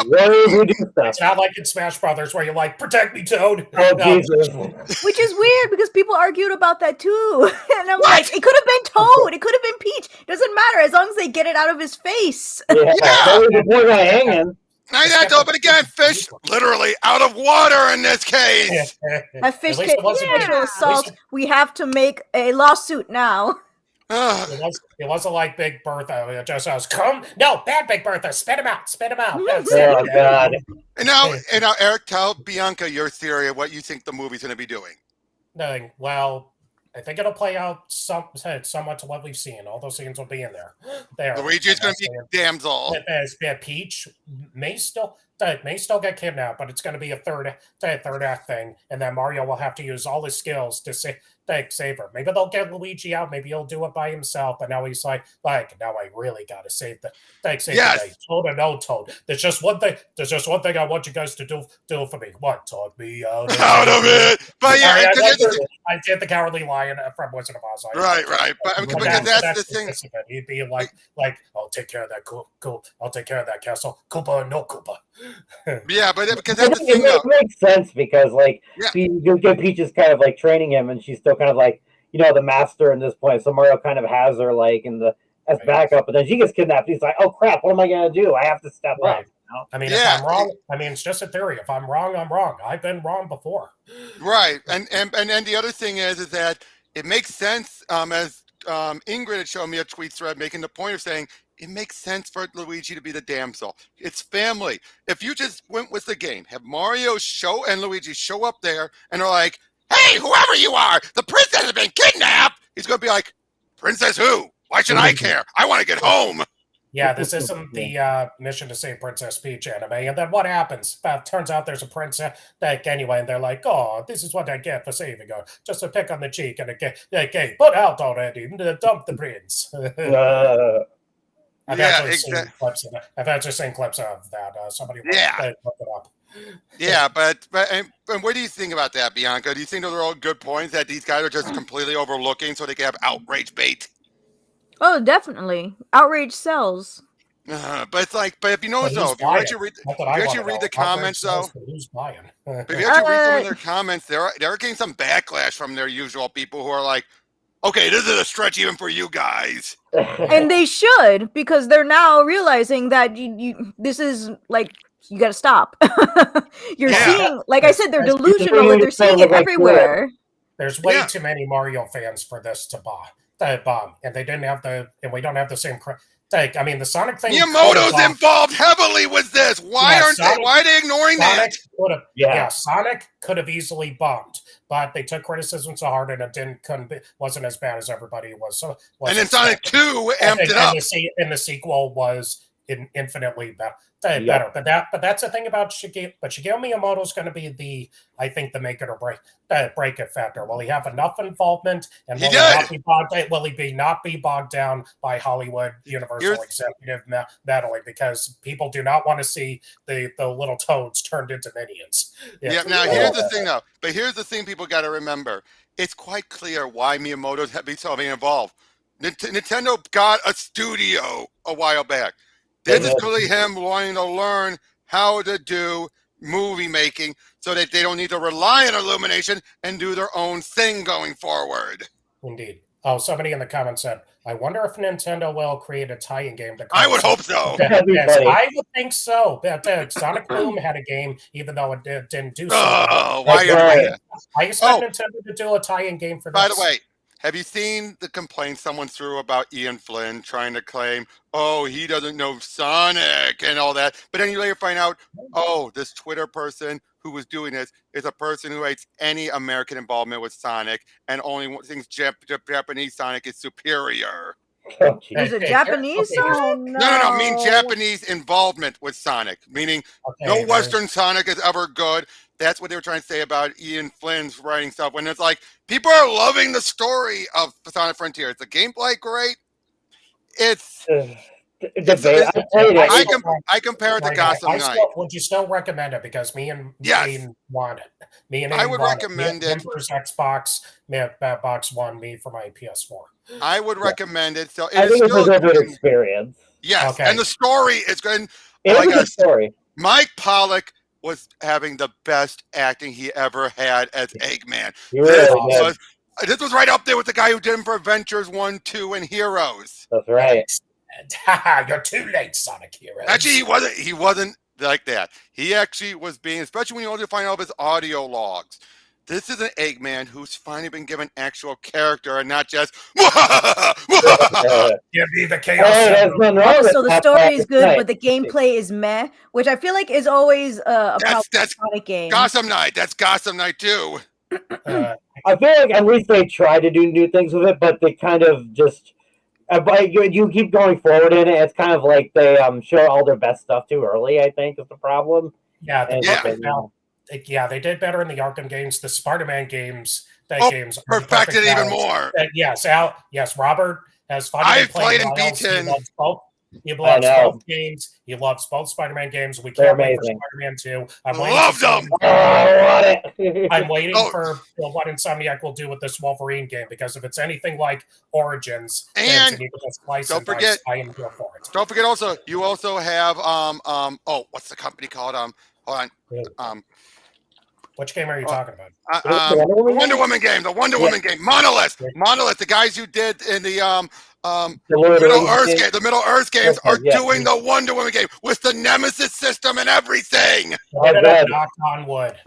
Who do stuff? It's not like in Smash Brothers where you're like, protect me, Toad. Oh, No. Jesus. Which is weird because people argued about that too. And I'm What? like, it could have been Toad. It could have been Peach. Doesn't matter as long as they get it out of his face. Yeah. The poor guy hanging. but again, fish literally out of water in this case. A fish At least can it wasn't big. sexual assault. We have to make a lawsuit now. Ugh. It wasn't like Big Bertha. It just was, no, bad Big Bertha. Spit him out. That's Oh, it. God. And now, Eric, tell Bianca your theory of what you think the movie's going to be doing. Nothing. Well, I think it'll play out somewhat to what we've seen. All those scenes will be in there. Luigi's going to be damsel. Peach may still get kidnapped, but it's going to be a third act thing, and then Mario will have to use all his skills to save her. Maybe they'll get Luigi out. Maybe he'll do it by himself. But now he's like now I really got to save the day. Toad or no Toad. There's just one thing. I want you guys to do for me. What? Talk me out of it. But yeah, I did the Cowardly Lion from Wizard of Oz. Right. But because that's the thing. He'd be like, I'll take care of that. Cool. I'll take care of that castle. Koopa or no Koopa. Yeah, but because that's the thing. It makes sense because, you get Peach is kind of training him, and she's still kind of the master in this point. So Mario kind of has her as backup, but then she gets kidnapped. He's like, oh crap, what am I gonna do? I have to step up. I mean, if I'm wrong, it's just a theory. If I'm wrong, I'm wrong. I've been wrong before. Right, and the other thing is that it makes sense. As Ingrid had shown me a tweet thread making the point of saying it makes sense for Luigi to be the damsel. It's family. If you just went with the game, have Mario and Luigi show up there, and they're like, "Hey, whoever you are, the princess has been kidnapped." He's gonna be like, "Princess who? Why should I care? I want to get home." Yeah, this isn't the Mission to Save Princess Peach anime. And then what happens? Turns out there's a princess anyway, and they're like, oh, this is what I get for saving her. Just a pick on the cheek and put out already, dump the prince. I've actually seen clips of that. Somebody look it up. Yeah, but what do you think about that, Bianca? Do you think those are all good points that these guys are just completely overlooking so they can have outrage bait? Oh, definitely. Outrage sells. But it's but if you notice though, if you actually read the comments though, who's buying? If you actually read some of their comments, they're getting some backlash from their usual people who are like, okay, this is a stretch even for you guys. And they should, because they're now realizing that this is you got to stop. You're seeing, like I said, they're delusional and they're seeing it everywhere. There's way too many Mario fans for this to bomb, and they didn't have and we don't have the same. The Sonic thing. Miyamoto's involved heavily with this. Why are they ignoring that? Sonic could have easily bombed, but they took criticism so hard, and it wasn't as bad as everybody was. And then Sonic 2 amped it up. And the sequel was infinitely better. But that's the thing about Shigeru. But Shigeru Miyamoto's going to be the make it or break it factor. Will he have enough involvement, and will he not be bogged down by Hollywood Universal executive meddling, because people do not want to see the little toads turned into minions. Yeah. Now here's the thing though. But here's the thing people got to remember. It's quite clear why Miyamoto's being involved. Nintendo got a studio a while back. This is clearly him wanting to learn how to do movie making so that they don't need to rely on Illumination and do their own thing going forward. Indeed. Oh, somebody in the comments said, I wonder if Nintendo will create a tie-in game. I would hope so. Yes, I would think so. Sonic Boom had a game, even though it didn't do so. I expect Nintendo to do a tie-in game for this. By the way, have you seen the complaint someone threw about Ian Flynn trying to claim, oh, he doesn't know Sonic and all that? But then you later find out, oh, this Twitter person who was doing this is a person who hates any American involvement with Sonic and only thinks Japanese Sonic is superior. Is it Japanese Sonic? No. I mean Japanese involvement with Sonic, meaning no Western Sonic is ever good. That's what they were trying to say about Ian Flynn's writing stuff. When it's like, people are loving the story of Sonic Frontier. Is the gameplay great? I compare it to Gotham Knight. Would you still recommend it? Because me and Aiden want it. I would recommend it. For Xbox, Box One, me for my PS4. I would recommend it. So I think it's a good experience. Yes, and the story is good. It was a Like good story. Mike Pollock was having the best acting he ever had as Eggman. He really did. This was right up there with the guy who did him for Adventures 1, 2, and Heroes. That's right. You're too late, Sonic Heroes. Actually, he wasn't like that. He actually was being, especially when you also find out his audio logs. This is an Eggman who's finally been given actual character and not just give me the chaos. So the story is good, but the gameplay is meh, which I feel like is always a problem with Sonic games. Gotham Knight. That's Gotham Knight too. I feel like at least they try to do new things with it, but they kind of just. But you keep going forward in it. It's kind of like they show all their best stuff too early. I think is the problem. Yeah, they did better in the Arkham games. The Spider-Man games, games perfected even more. Yes, Robert has finally played and beaten. He loves both games. He loves both Spider-Man games. We can't wait for Spider-Man 2. Love them. I'm waiting for what Insomniac will do with this Wolverine game, because if it's anything like Origins, and don't forget, I am here for it. Don't forget also, you also have what's the company called? Hold on. Which game are you talking about? The Wonder Woman game. The Wonder Woman game. Monolith. The guys who did in the Middle Earth games are doing the Wonder Woman game with the Nemesis system and everything. Knock on wood.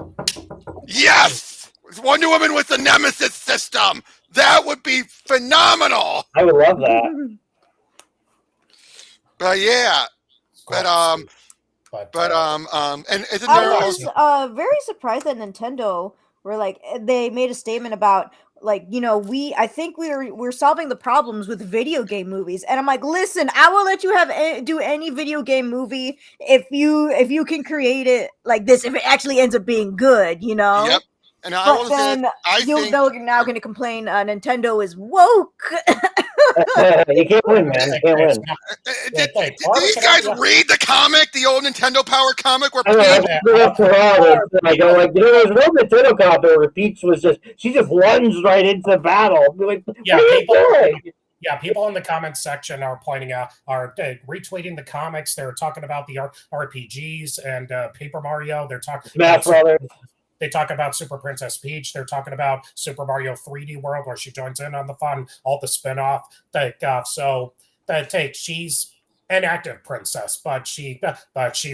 Yes, Wonder Woman with the Nemesis system. That would be phenomenal. I would love that. But yeah, and isn't there I was very surprised that Nintendo were like, they made a statement about, like, I think we're solving the problems with video game movies, and I'm like, listen, I will let you do any video game movie if you can create it like this, if it actually ends up being good, Yep. And but then you're now going to complain Nintendo is woke. You can't win, man. You can't win. Did these guys read the comic, the old Nintendo Power comic? Where there's no Nintendo comic where Peach was she just lunged right into battle. Like, people in the comments section are pointing out, are retweeting the comics. They're talking about the RPGs and Paper Mario. They're talking Smash Brothers. They talk about Super Princess Peach. They're talking about Super Mario 3D World, where she joins in on the fun, all the spinoff. She's an active princess, but she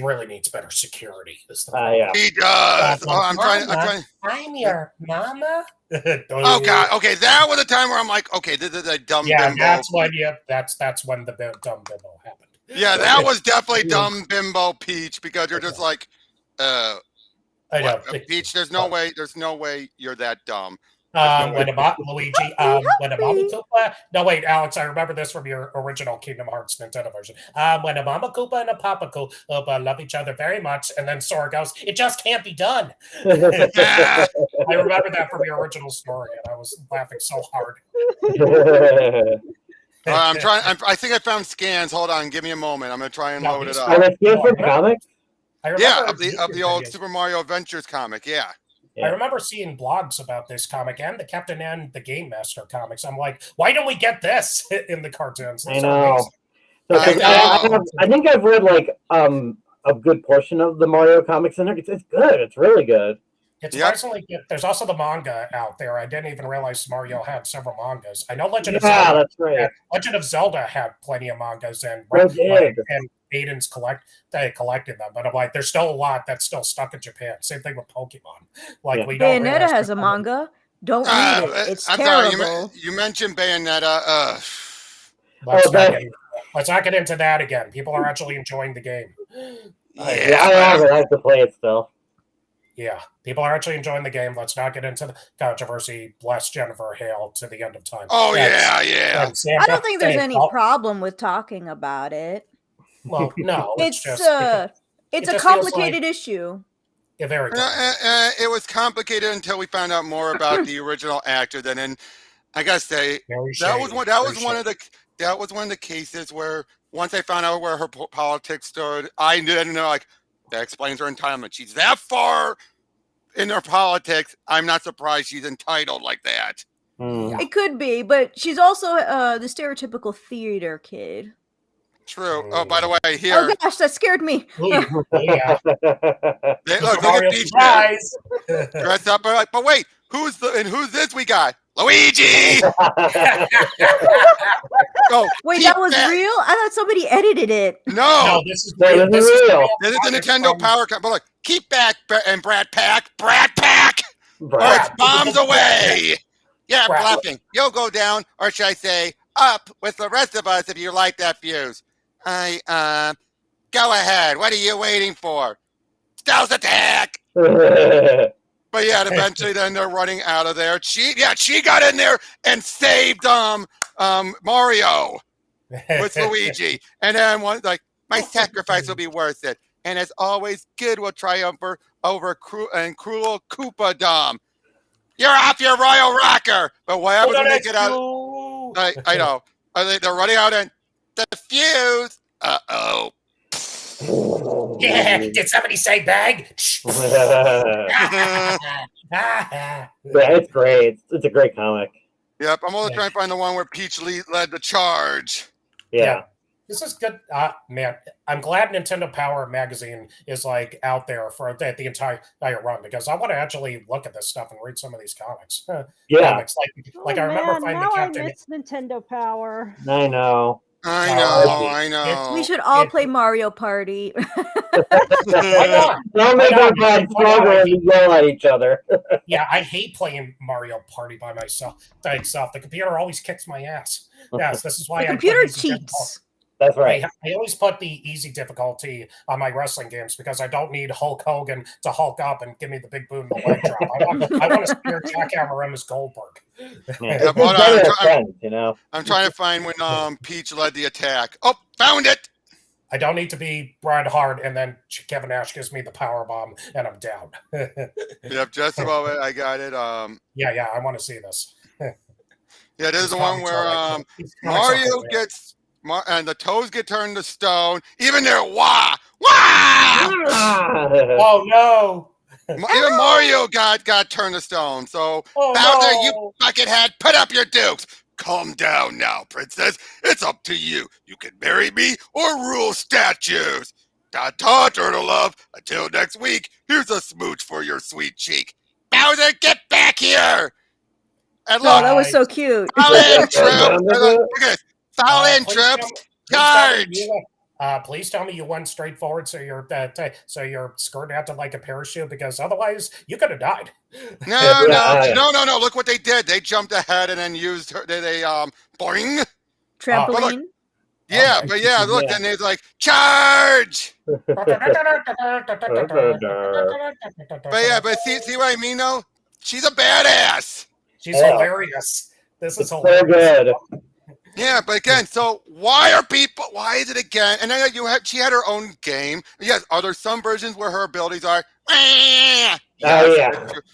really needs better security. He does. I'm trying. I'm your mama. Oh God. Okay, that was a time where I'm like, okay, this is a dumb bimbo. That's when the dumb bimbo happened. Yeah, that was definitely dumb bimbo Peach, because you're just like, I know. Peach, there's no way you're that dumb. When Luigi, when a Mama Koopa. No, wait, Alex, I remember this from your original Kingdom Hearts Nintendo version. When a Mama Koopa and a Papa Koopa love each other very much, and then Sora goes, "It just can't be done." I remember that from your original story, and I was laughing so hard. I'm trying. I think I found scans. Hold on, give me a moment. I'm gonna try and load it up. Are they scans from comics? Yeah, of the old Super Mario Adventures comic. Yeah. I remember seeing blogs about this comic and the Captain N, the Game Master comics. I'm like, why don't we get this in the cartoons? I know. I think I've read like a good portion of the Mario comics, and it's good. It's really good. It's surprisingly good. There's also the manga out there. I didn't even realize Mario had several mangas. I know Legend of Zelda. That's right. Legend of Zelda had plenty of mangas, and Aiden's collected them. But I'm like, there's still a lot that's still stuck in Japan. Same thing with Pokemon. Like we don't. Bayonetta has a manga. Don't read it. It's terrible. Sorry, you mentioned Bayonetta. Let's not get into that again. People are actually enjoying the game. I have to play it still. Yeah, people are actually enjoying the game. Let's not get into the controversy. Bless Jennifer Hale to the end of time. Oh, yeah. I don't think there's any problem with talking about it. Well, no. It's a complicated issue. Yeah, very good. It was complicated until we found out more about the original actor. Then, I gotta say, that was one of the cases where once I found out where her politics stood, I didn't know, like, that explains her entitlement. She's that far in her politics. I'm not surprised she's entitled like that. It could be, but she's also the stereotypical theater kid. True. Oh, by the way, Oh here, gosh, that scared me. Yeah. look at Mario Peach surprise. dressed up. But wait, who's this we got? Luigi. Oh, Wait, keep that was real? I thought somebody edited it. No, No, this is No, real. this is real. this is the It's Nintendo from- Power Cut. But look, keep back and Brat Pack, or Brad. it's bombs away. Yeah, Brat. flapping. You'll go down, or should I say, up with the rest of us if you like that fuse. Go ahead. What are you waiting for? Stealth attack. But yeah, and eventually then they're running out of there. She got in there and saved Mario with Luigi. And then my sacrifice will be worth it. And as always, good will triumph over cruel Koopa Dom. You're off your royal rocker. But what happens when they get out? I know. They're running out and the fuse. Uh-oh. Yeah, did somebody say bag? Yeah, it's great. It's a great comic. Yep, I'm only trying to find the one where Peach led the charge. Yeah. This is good. Man, I'm glad Nintendo Power magazine is like out there for the entire run because I want to actually look at this stuff and read some of these comics. Yeah. Comics, like I remember man, finding now the I Captain. miss Nintendo Power. I know. I know. We should all play Mario Party. Why not? Don't make our bad stronger and yell at each other. Yeah, I hate playing Mario Party by myself. The computer always kicks my ass. Yes, this is why The I put computer easy difficulty. cheats. That's right. I always put the easy difficulty on my wrestling games because I don't need Hulk Hogan to Hulk up and give me the big boom, the leg drop. I want to spear Jackhammer Ms. Goldberg. Yeah. but It's better as friends, you know. I'm trying to find when Peach led the attack. Oh, found it. I don't need to be Bret Hart, and then Kevin Nash gives me the power bomb, and I'm down. Yep, just about it. I got it. Yeah, I want to see this. Yeah, this is the one where Mario gets and the toes get turned to stone. Even their wah. Oh no! Even Mario got turned to stone. So Bowser, you buckethead, put up your dukes. Calm down now, princess. It's up to you. You can marry me or rule statues. Ta-ta, turtle love. Until next week, here's a smooch for your sweet cheek. Bowser, get back here! And Oh, look, that was so cute. fall in, troops. Look at this. Fall in, troops. Charge! Please tell me you went straight forward so your skirt had to like a parachute because otherwise you could have died. No. Look what they did. They jumped ahead and then used her. They boing. Trampoline. Yeah, but yeah, look, and it's like charge. But see what I mean though? She's a badass. She's hilarious. This is So hilarious. good. Yeah, but again, so why is it again? And then she had her own game. Yes, are there some versions where her abilities are? Yeah.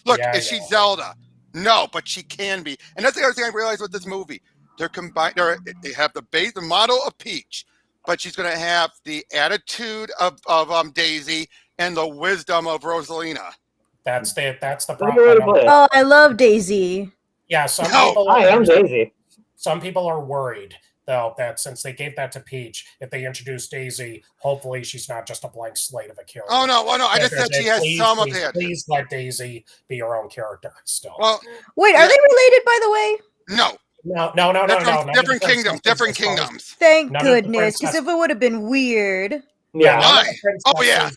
Look, Yeah, is she Zelda? No, but she can be. And that's the other thing I realized with this movie. They're combined. They have the model of Peach, but she's going to have the attitude of Daisy and the wisdom of Rosalina. That's the That's a good problem. way to put it. Oh, I love Daisy. Yeah, some No. people. I am Daisy. Some people are worried, though, that since they gave that to Peach, if they introduce Daisy, hopefully she's not just a blank slate of a character. Oh no! I just said she has some of that. Please let Daisy be her own character still. Well, Wait, are they related, by the way? no. No. Different kingdoms. Different kingdoms. Thank None of the goodness, because if it would have been weird. Yeah. Why? Oh, yeah.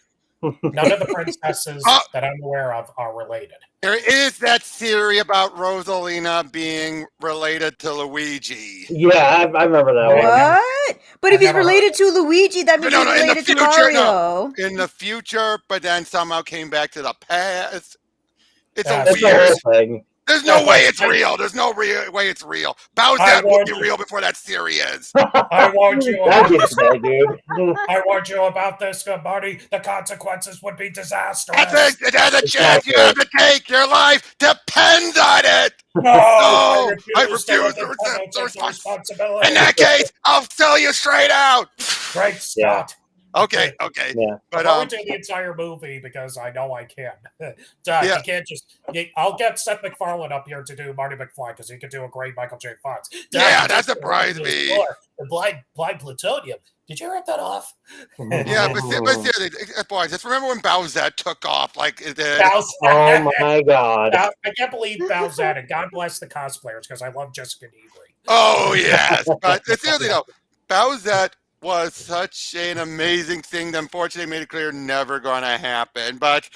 None of the princesses that I'm aware of are related. There is that theory about Rosalina being related to Luigi. Yeah, I remember that one. What? But if he's never related to Luigi, that means No, he's in the related to future, Mario. In the future, but then somehow came back to the past. It's a That's the weird. whole thing. There's no way it's real. There's no way it's real. Bowser will be real before that theory is. I warned you That about gets this. bad, dude. I warned you about this, Marty. The consequences would be disastrous. That's a chance you have to take. Your life depends on it. No, I I refuse refuse to to accept the take responsibility. In that case, I'll tell you straight out. Great Scott. Okay. Yeah. But Before we do the entire movie, because I know I can. You can't just. I'll get Seth MacFarlane up here to do Marty McFly because he could do a great Michael J. Fox. Yeah, that surprised me. blind plutonium. Did you rip that off? Yeah, but seriously, boys, just remember when Bowsette took off like it did. Oh my God! I can't believe Bowsette, and God bless the cosplayers because I love Jessica Negri. Oh yes, but seriously though, Bowsette was such an amazing thing that unfortunately made it clear never gonna happen. But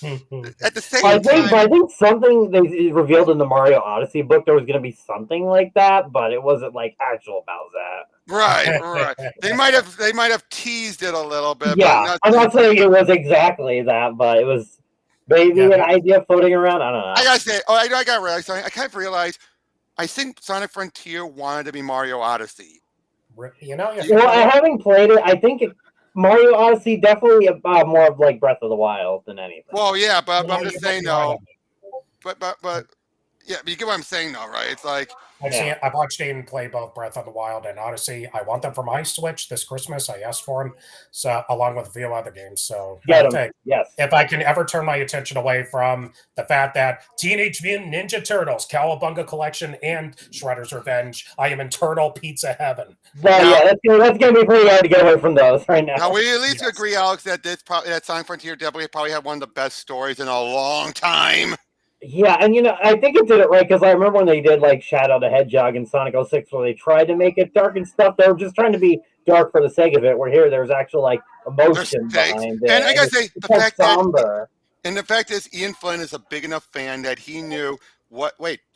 at the same time, I think something they revealed in the Mario Odyssey book there was going to be something like that, but it wasn't like actual Bowsette. Right. They might have teased it a little bit. Yeah, I'm not saying it was exactly that, but it was maybe an idea floating around. I don't know. I gotta say, I got realized something. I kind of realized. I think Sonic Frontier wanted to be Mario Odyssey. You know, well, I haven't played it. I think Mario Odyssey definitely more of like Breath of the Wild than anything. Well, yeah, but I'm just saying though. But yeah, but you get what I'm saying though, right? It's like I've watched Aiden play both Breath of the Wild and Odyssey. I want them for my Switch this Christmas. I asked for them, so along with a few other games. So yes. If I can ever turn my attention away from the fact that Teenage Mutant Ninja Turtles, Cowabunga Collection, and Shredder's Revenge, I am in turtle pizza heaven. Well, that's gonna be pretty hard to get away from those right now. Now we at least agree, Alex, that that Sonic Frontier definitely probably had one of the best stories in a long time. Yeah, and I think it did it right because I remember when they did like Shadow the Hedgehog and Sonic 06 where they tried to make it dark and stuff. They were just trying to be dark for the sake of it. Where here there's actual like emotion behind it. And I gotta say, the fact is, Ian Flynn is a big enough fan that he knew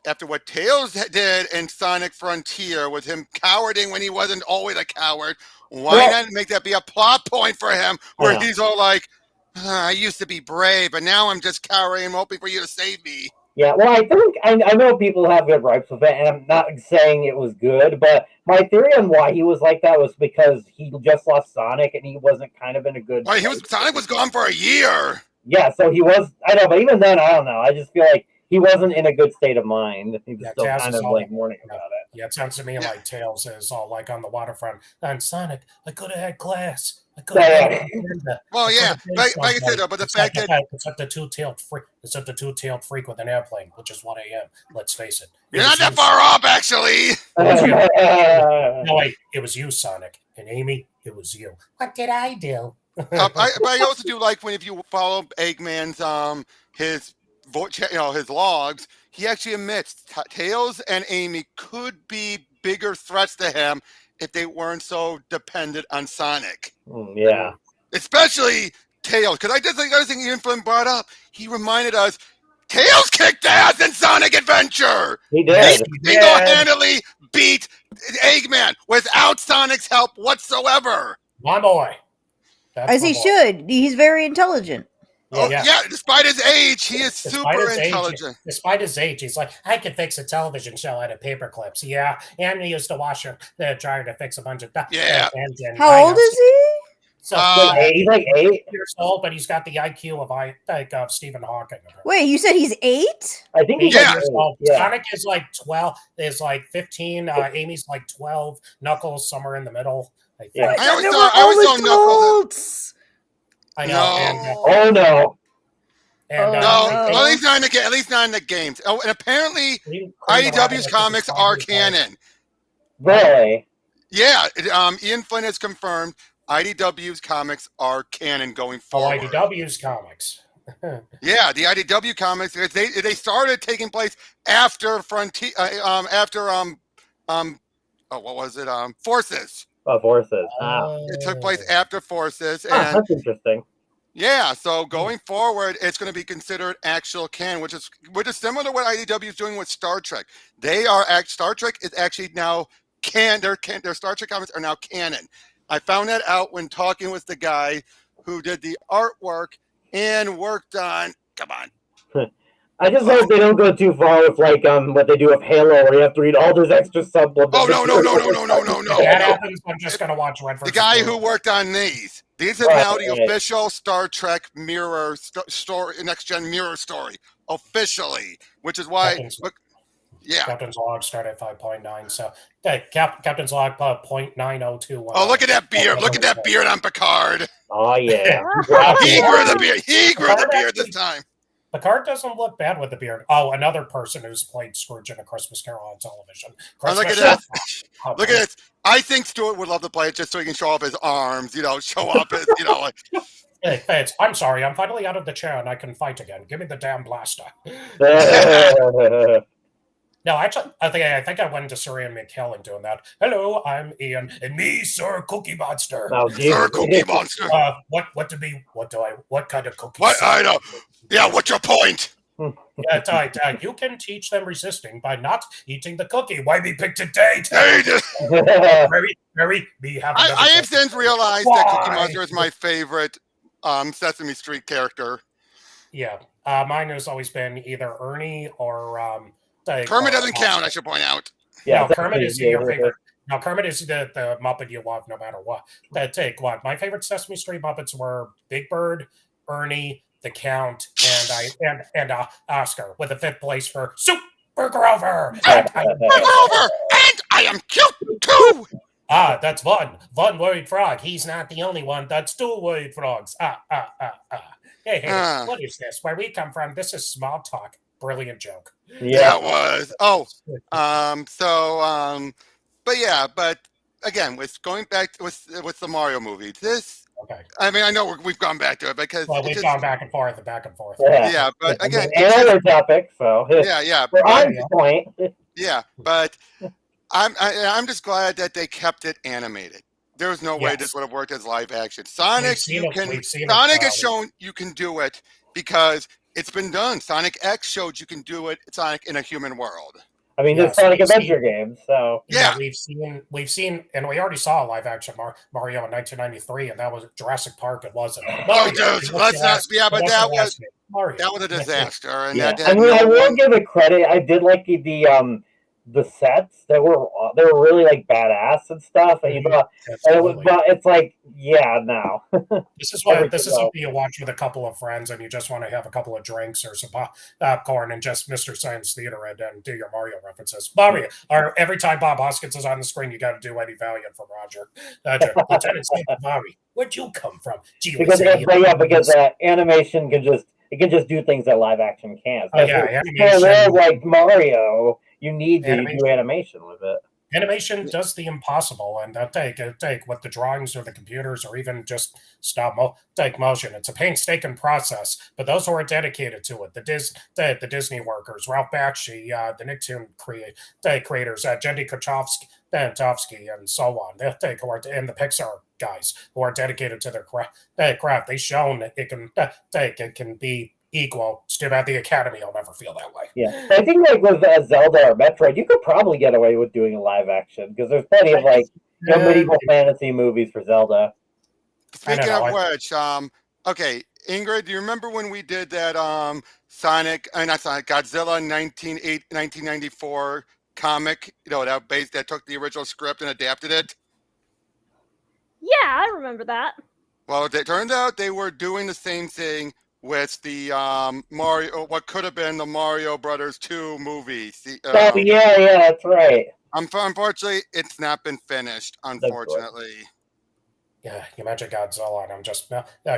after what Tails did in Sonic Frontier with him cowarding when he wasn't always a coward, why not make that be a plot point for him where he's all like, I used to be brave, but now I'm just cowering and hoping for you to save me. Yeah, well, I think I know people have good gripes with it, and I'm not saying it was good, but my theory on why he was like that was because he just lost Sonic, and he wasn't kind of in a good. Well, Sonic was gone for a year. Yeah, so he was. I know, but even then, I don't know. I just feel like he wasn't in a good state of mind. He was still kind of like mourning about it. Yeah, it sounds to me like Tails is all like on the waterfront. And Sonic, I could have had class. Well, yeah, like I said, though, but the fact that it's up the two-tailed freak with an airplane, which is what I am. Let's face it. You're not that far off, actually. No, wait, it was you, Sonic, and Amy. It was you. What did I do? But I also do like when if you follow Eggman's his logs, he actually admits Tails and Amy could be bigger threats to him if they weren't so dependent on Sonic. Yeah. Especially Tails, because I did think the other thing Ian Flynn brought up, he reminded us, Tails kicked ass in Sonic Adventure! He did. He single-handedly beat Eggman without Sonic's help whatsoever. My boy. As he should. He's very intelligent. Yeah, despite his age, he is super intelligent. Despite his age, he's like, I could fix a television show out of paper clips. Yeah, and he used to wash the dryer to fix a bunch of stuff. Yeah. How old is he? So he's like 8 years old, but he's got the IQ of Stephen Hawking. Wait, you said he's 8? I think he's Yeah. Sonic is like 12, is like 15, Amy's like 12, Knuckles somewhere in the middle. I think. Yeah. I always saw Knuckles. I know. No. And, Oh no. and, No, at least not in the games. Oh, and apparently IDW's comics are canon. Really? Yeah, Ian Flynn has confirmed IDW's comics are canon going forward. IDW's comics. Yeah, the IDW comics they started taking place after Frontier, what was it? Forces. Oh, Forces. It took place after Forces, and that's interesting. yeah, so going forward, it's going to be considered actual canon, which is similar to what IDW is doing with Star Trek. Star Trek is actually now their Star Trek comics are now canon. I found that out when talking with the guy who did the artwork and worked on. Come on. I just hope they don't go too far with like what they do with Halo, where you have to read all those extra supplements. Oh no! That happens. I'm just gonna watch Red vs. The guy Blue. who worked on these are now the official Star Trek mirror story, next gen mirror story, officially, which is why. Captain's log start at 5.9. So Captain's log 0.9021. Oh, look at that beard! Look at that beard on Picard. Oh yeah. He grew the beard. He grew the beard this time. Picard doesn't look bad with the beard. Oh, another person who's played Scrooge in A Christmas Carol on television. Look at this. Look at this. I think Stuart would love to play it just so he can show off his arms, show up his, like. Hey, thanks. I'm sorry. I'm finally out of the chair and I can fight again. Give me the damn blaster. No, actually, I think I went to Sir Ian McKellen doing that. Hello, I'm Ian, and me, Sir Cookie Monster. Oh, Sir Cookie Monster. What kind of cookies? What? I know. Yeah, what's your point? Yeah, you can teach them resisting by not eating the cookie. Why be picked a date? Very, be having. I have since realized that Cookie Monster is my favorite Sesame Street character. Yeah, mine has always been either Ernie or Kermit doesn't count, I should point out. Yeah, no, Kermit is your favorite. No, Kermit is the Muppet you love no matter what. Take what? My favorite Sesame Street Muppets were Big Bird, Ernie, the Count, and Oscar, with a 5th place for Super Grover. And I am cute too. That's Von. Von Worried Frog. He's not the only one. That's 2 worried frogs. Hey, what is this? Where we come from, this is small talk. Brilliant joke. Yeah, it was. But again, with going back with the Mario movie, this. Okay. I mean, I know we've gone back to it because we've gone back and forth. Yeah, but again, another topic. So yeah. We're on point. Yeah, but I'm just glad that they kept it animated. There was no way this would have worked as live action. Sonic, Sonic has shown you can do it because it's been done. Sonic X showed you can do it. Sonic in a human world. I mean, there's Sonic Adventure games, so yeah, we've seen, and we already saw a live action Mario in 1993, and that was Jurassic Park. It wasn't. Oh, dude, let's not. Yeah, but that was a disaster. And I mean, I will give it credit. I did like the sets. They were really like badass and stuff. And it's like, yeah, no. This is something you watch with a couple of friends, and you just want to have a couple of drinks or some popcorn and just Mr. Science Theater and do your Mario references. Mario, or every time Bob Hoskins is on the screen, you got to do Eddie Valiant from Roger. Lieutenant Mario, where'd you come from? Because animation can just do things that live action can't. Animation. Like Mario. You need to do animation with it. Animation does the impossible, and take with the drawings or the computers or even just take motion. It's a painstaking process, but those who are dedicated to it, the Disney workers, Ralph Bakshi, the Nicktoon creators, Jendy Kochovsky, and so on. And the Pixar guys who are dedicated to their craft. They've shown it can be equal. It's too bad the Academy will never feel that way. Yeah, I think like with Zelda or Metroid, you could probably get away with doing a live action because there's plenty of medieval fantasy movies for Zelda. Speaking of which, okay, Ingrid, do you remember when we did that Godzilla 1994 comic? That took the original script and adapted it. Yeah, I remember that. Well, it turns out they were doing the same thing with the Mario, what could have been the Mario Brothers 2 movie. Yeah, that's right. Unfortunately, it's not been finished, unfortunately. Yeah, you mentioned Godzilla, and I'm just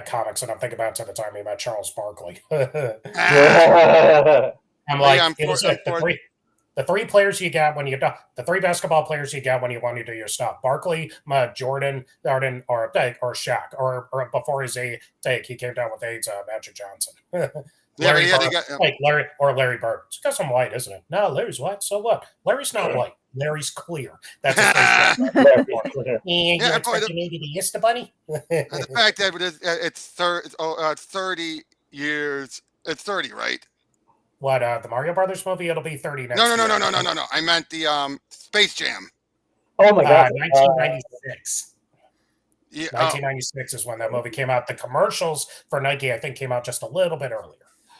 comics, and I'm thinking about to the time we met Charles Barkley. I'm like, the 3 players you get when the 3 basketball players you get when you want to do your stuff: Barkley, Jordan, or Shaq, or before his he came down with AIDS, Magic Johnson. Larry Bird. It's got some white, isn't it? No, Larry's white. So what? Larry's not white. Larry's clear. That's his face. You expecting me to be Easter Bunny? The fact that it's 30 years. It's 30, right? What, the Mario Brothers movie? It'll be 30 next year. No. I meant the Space Jam. Oh my God. 1996. 1996 is when that movie came out. The commercials for Nike, I think, came out just a little bit earlier.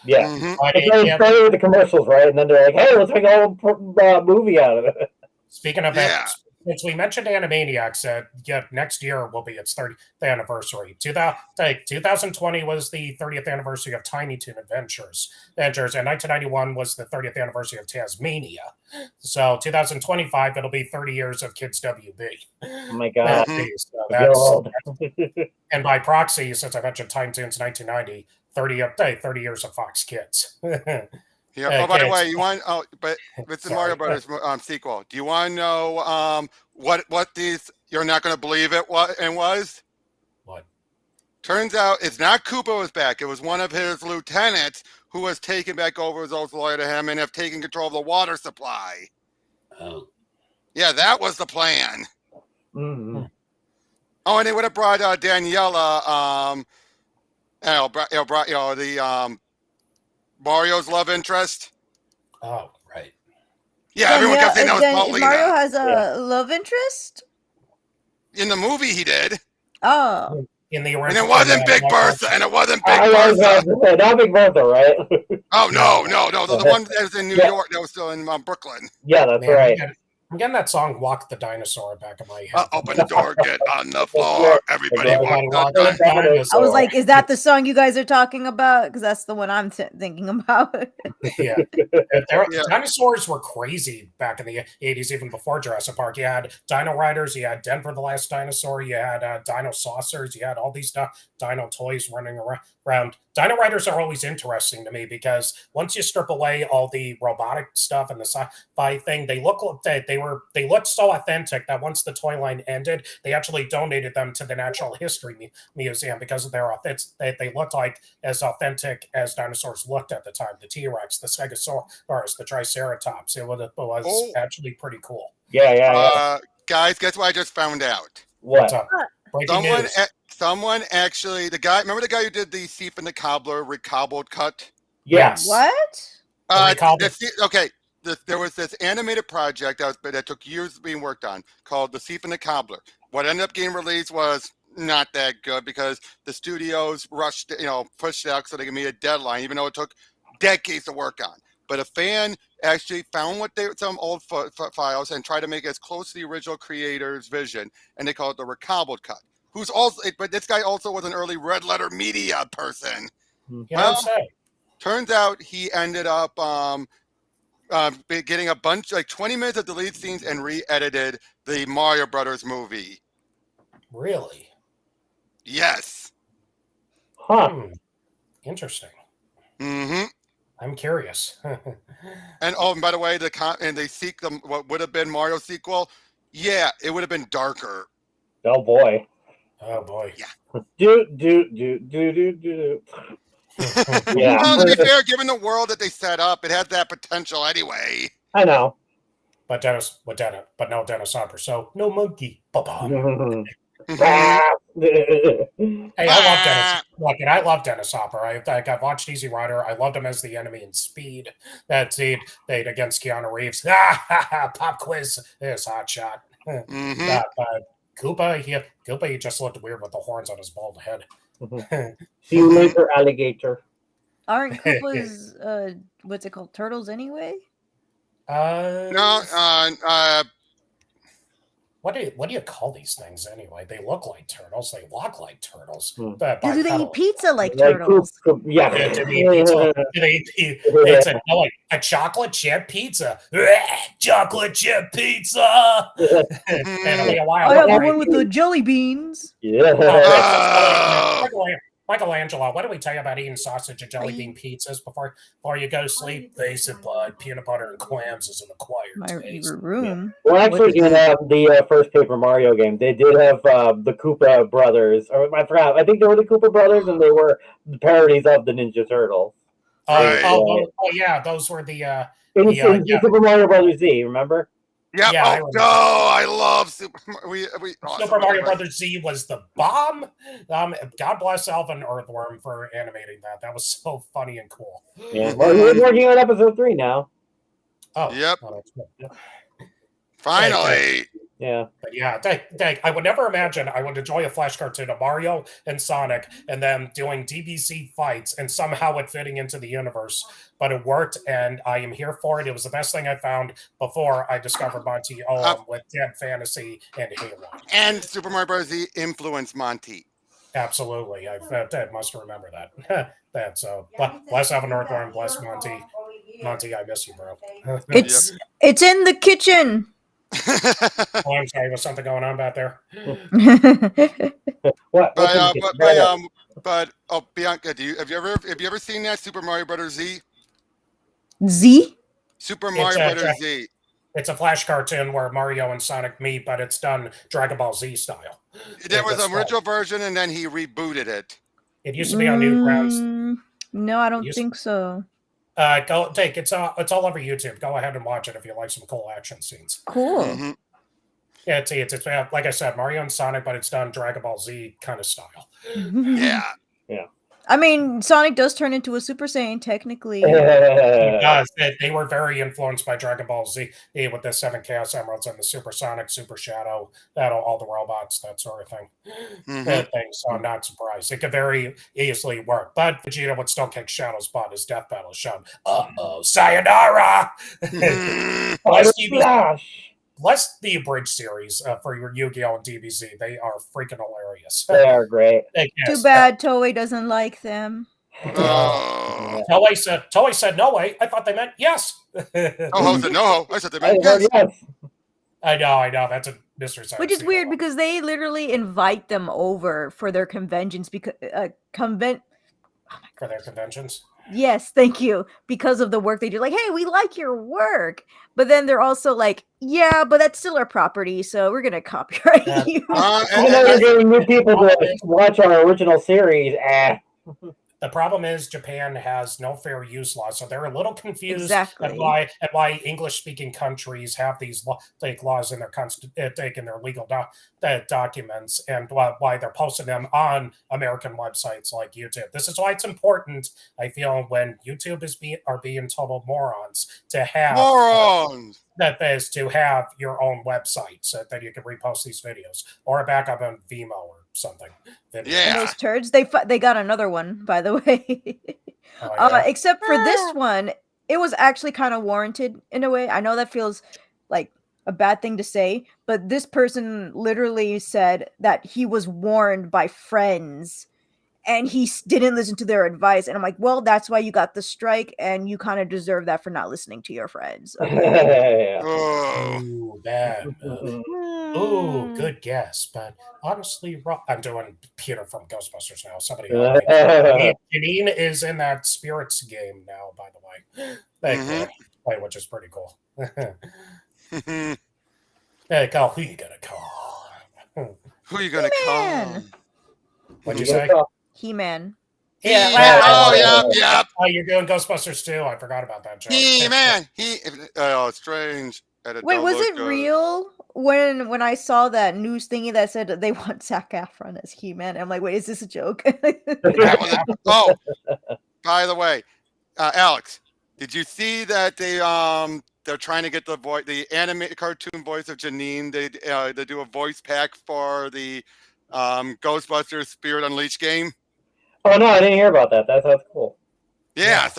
Yeah. They started with the commercials, right? And then they're like, hey, let's make a whole movie out of it. Speaking of that, since we mentioned Animaniacs, next year will be its 30th anniversary. 2020 was the 30th anniversary of Tiny Toon Adventures, and 1991 was the 30th anniversary of Tasmania. So 2025, it'll be 30 years of Kids WB. Oh my God. And by proxy, since I mentioned Tiny Toons 1990, 30 years of Fox Kids. Yeah. Oh, by the kids. way, you want? Oh, but with the Mario Brothers sequel, do you want to know what these? You're not going to believe it. What and was? What? Turns out it's not Koopa was back. It was one of his lieutenants who was taken back over as old lawyer to him and have taken control of the water supply. Oh. Yeah, that was the plan. Mm-hmm. Oh, and they would have brought Daniela. Brought the Mario's love interest. Oh, right. Yeah, everyone kept saying that was Paulina. Mario has a love interest? In the movie, he did. Oh. In the And original, it wasn't Big Bertha. And it wasn't Big I was Bertha. about to say, not Big Bertha, right? Oh, no. The one that was in New York, that was still in Brooklyn. Yeah, that's Man, right. I'm getting that song "Walk the Dinosaur" back in my head. Open the door, get on the floor. Everybody walk the I was like, is that the song you guys are talking about? Because that's the one I'm thinking about. Yeah. Dinosaurs were crazy back in the 80s, even before Jurassic Park. You had Dino Riders, you had Denver the Last Dinosaur, you had Dino Saucers, you had all these dino toys running around. Dino Riders are always interesting to me because once you strip away all the robotic stuff and the sci-fi thing, they looked so authentic that once the toy line ended, they actually donated them to the Natural History Museum because of their they looked like as authentic as dinosaurs looked at the time. The T-Rex, the Stegosaurus, the Triceratops. It was actually pretty cool. Yeah. Guys, guess what I just found out? What's up? Breaking news. Someone actually, remember the guy who did the Thief and the Cobbler recobbled cut? Yes. What? There was this animated project that took years being worked on called The Thief and the Cobbler. What ended up getting released was not that good because the studios pushed it out so they could meet a deadline, even though it took decades to work on. But a fan actually found some old files and tried to make it as close to the original creator's vision, and they call it the recobbled cut. But this guy also was an early Red Letter Media person. Turns out he ended up getting a bunch, like 20 minutes of deleted scenes and re-edited the Mario Brothers movie. Really? Yes. Huh. Interesting. Mm-hmm. I'm curious. And by the way, what would have been Mario sequel? Yeah, it would have been darker. Oh boy. Oh boy. Yeah. Do. Yeah. Well, to be fair, given the world that they set up, it has that potential anyway. I know. But no Dennis Hopper, so no monkey. Hey, I love Dennis. Look, and I love Dennis Hopper. I've watched Easy Rider. I loved him as the enemy in Speed. That's it. Against Keanu Reeves. Pop quiz is hot shot. Koopa, he just looked weird with the horns on his bald head. See you later, alligator. Aren't Koopas what's it called? Turtles anyway? What do you call these things anyway? They look like turtles. They walk like turtles. Do they eat pizza like turtles? Yeah. It's a chocolate chip pizza. Chocolate chip pizza. I have one with the jelly beans. Yeah. Michelangelo, what do we tell you about eating sausage and jelly bean pizzas before you go to sleep? Face it, bud. Peanut butter and clams is an acquired taste. Room. Well, actually, in the first Paper Mario game, they did have the Koopa brothers. Or I forgot. I think they were the Koopa brothers, and they were the parodies of the Ninja Turtles. Yeah, those were the Super Mario Brothers Z. Remember? Yep. Yeah, I love Super Mario Brothers Z was the bomb. God bless Alvin Earthworm for animating that. That was so funny and cool. Yeah, well, we're working on episode 3 now. Oh, yep. Oh, that's good. Finally. Yeah. But yeah, I would never imagine I would enjoy a Flash cartoon of Mario and Sonic and them doing DBZ fights and somehow it fitting into the universe. But it worked, and I am here for it. It was the best thing I found before I discovered Monty with Dead Fantasy and Halo. And Super Mario Bros. Z influenced Monty. Absolutely. I must remember that. Bless Alvin Earthworm, bless Monty. Monty, I miss you, bro. It's in the kitchen. I'm sorry, was something going on back there? But Bianca, have you ever seen that Super Mario Brothers Z? Z? Super It's Mario a Brothers Z. It's a Flash cartoon where Mario and Sonic meet, but it's done Dragon Ball Z style. There was an original version, and then he rebooted it. It used to be on Newgrounds. No, I don't think so. It's all over YouTube. Go ahead and watch it if you like some cool action scenes. Cool. Mm-hmm. Yeah, it's like I said, Mario and Sonic, but it's done Dragon Ball Z kind of style. Yeah. I mean, Sonic does turn into a Super Saiyan technically. It does. They were very influenced by Dragon Ball Z with the 7 Chaos Emeralds and the Super Sonic, Super Shadow, all the robots, that sort of thing. So I'm not surprised. It could very easily work. But Vegeta would still kick Shadow's butt. His death battle is shown. Sayonara! Bless the abridged series for your Yu-Gi-Oh! And DBZ. They are freaking hilarious. They are great. Too bad Toei doesn't like them. Toei said no way. I thought they meant yes. Oh, said no. I said they meant yes. I know. That's a mystery. Which is weird because they literally invite them over for their conventions because for their conventions. Yes, thank you. Because of the work they do. Like, hey, we like your work. But then they're also like, yeah, but that's still our property, so we're going to copyright you. Even though you're getting new people to watch our original series, The problem is Japan has no fair use laws, so they're a little confused at why English-speaking countries have these laws in their legal documents, and why they're posting them on American websites like YouTube. This is why it's important, I feel, when YouTube are being total morons to have that is to have your own website so that you can repost these videos or a backup on Vimeo or something. And those turds, they got another one, by the way. Except for this one, it was actually kind of warranted in a way. I know that feels like a bad thing to say, but this person literally said that he was warned by friends and he didn't listen to their advice. And I'm like, well, that's why you got the strike, and you kind of deserve that for not listening to your friends. Okay? Ooh, bad. Ooh, good guess. But honestly, I'm doing Peter from Ghostbusters now. Somebody else. Janine is in that Spirits game now, by the way. Play, which is pretty cool. Hey, call. Who you gonna call? Who you gonna call? What'd you say? He-Man. Yeah. Yep. Oh, you're doing Ghostbusters too? I forgot about that joke. He-Man. Strange. Wait, was it real when I saw that news thingy that said that they want Zac Efron as He-Man? I'm like, wait, is this a joke? By the way, Alex, did you see that they're trying to get the animated cartoon voice of Janine? They do a voice pack for the Ghostbusters Spirit Unleashed game. Oh no, I didn't hear about that. That sounds cool. Yeah,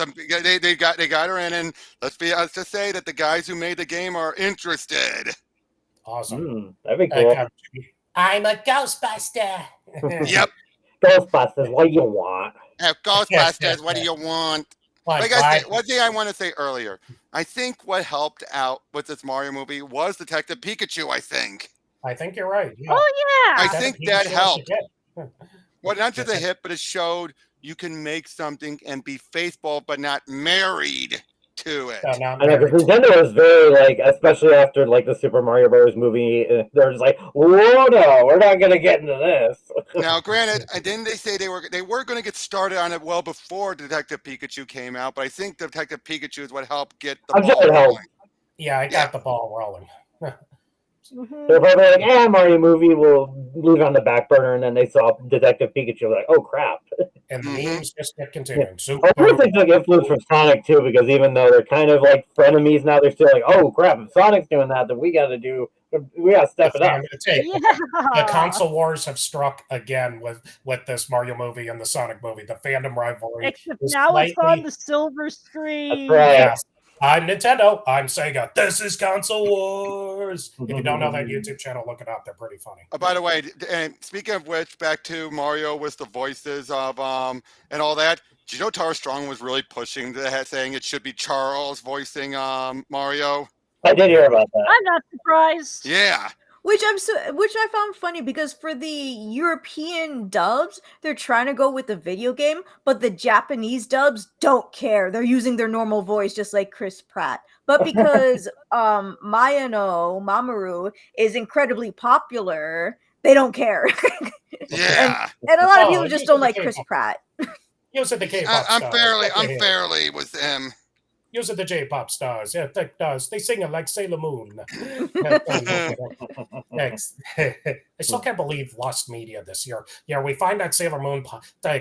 they got her in, and let's just say that the guys who made the game are interested. Awesome. That'd be cool. I'm a Ghostbuster. Yep. Ghostbusters, what do you want? Ghostbusters, what do you want? One thing I want to say earlier. I think what helped out with this Mario movie was Detective Pikachu, I think. I think you're right. Yeah. Oh, yeah. I think that helped. Well, not just a hit, but it showed you can make something and be faithful, but not married to it. I know, because Nintendo was very, especially after, the Super Mario Bros. Movie, they're just like, whoa, no, we're not going to get into this. Now, granted, didn't they say they were going to get started on it well before Detective Pikachu came out, but I think Detective Pikachu is what helped get the ball rolling. Yeah, I got the ball rolling. They're probably like, Mario movie will leave it on the back burner, and then they saw Detective Pikachu, like, oh crap. And the memes just kept continuing. I think they took influence from Sonic too, because even though they're kind of like frenemies now, they're still like, oh crap, if Sonic's doing that, then we got to step it up. The console wars have struck again with this Mario movie and the Sonic movie. The fandom rivalry. Except now it's on the silver screen. That's right. Yes. I'm Nintendo. I'm Sega. This is Console Wars. If you don't know that YouTube channel, look it up. They're pretty funny. By the way, and speaking of which, back to Mario with the voices of and all that. Did you know Tara Strong was really pushing that, saying it should be Charles voicing Mario? I did hear about that. I'm not surprised. Yeah. Which I found funny because for the European dubs, they're trying to go with the video game, but the Japanese dubs don't care. They're using their normal voice, just like Chris Pratt. But because Mayano Mamoru is incredibly popular, they don't care. Yeah. and a lot of people just don't like Chris Pratt. Use it the K-pop I'm stars. fairly with him. Use it the J-pop stars. Yeah, they sing it like Sailor Moon. Thanks. I still can't believe Lost Media this year. Yeah, we find that Sailor Moon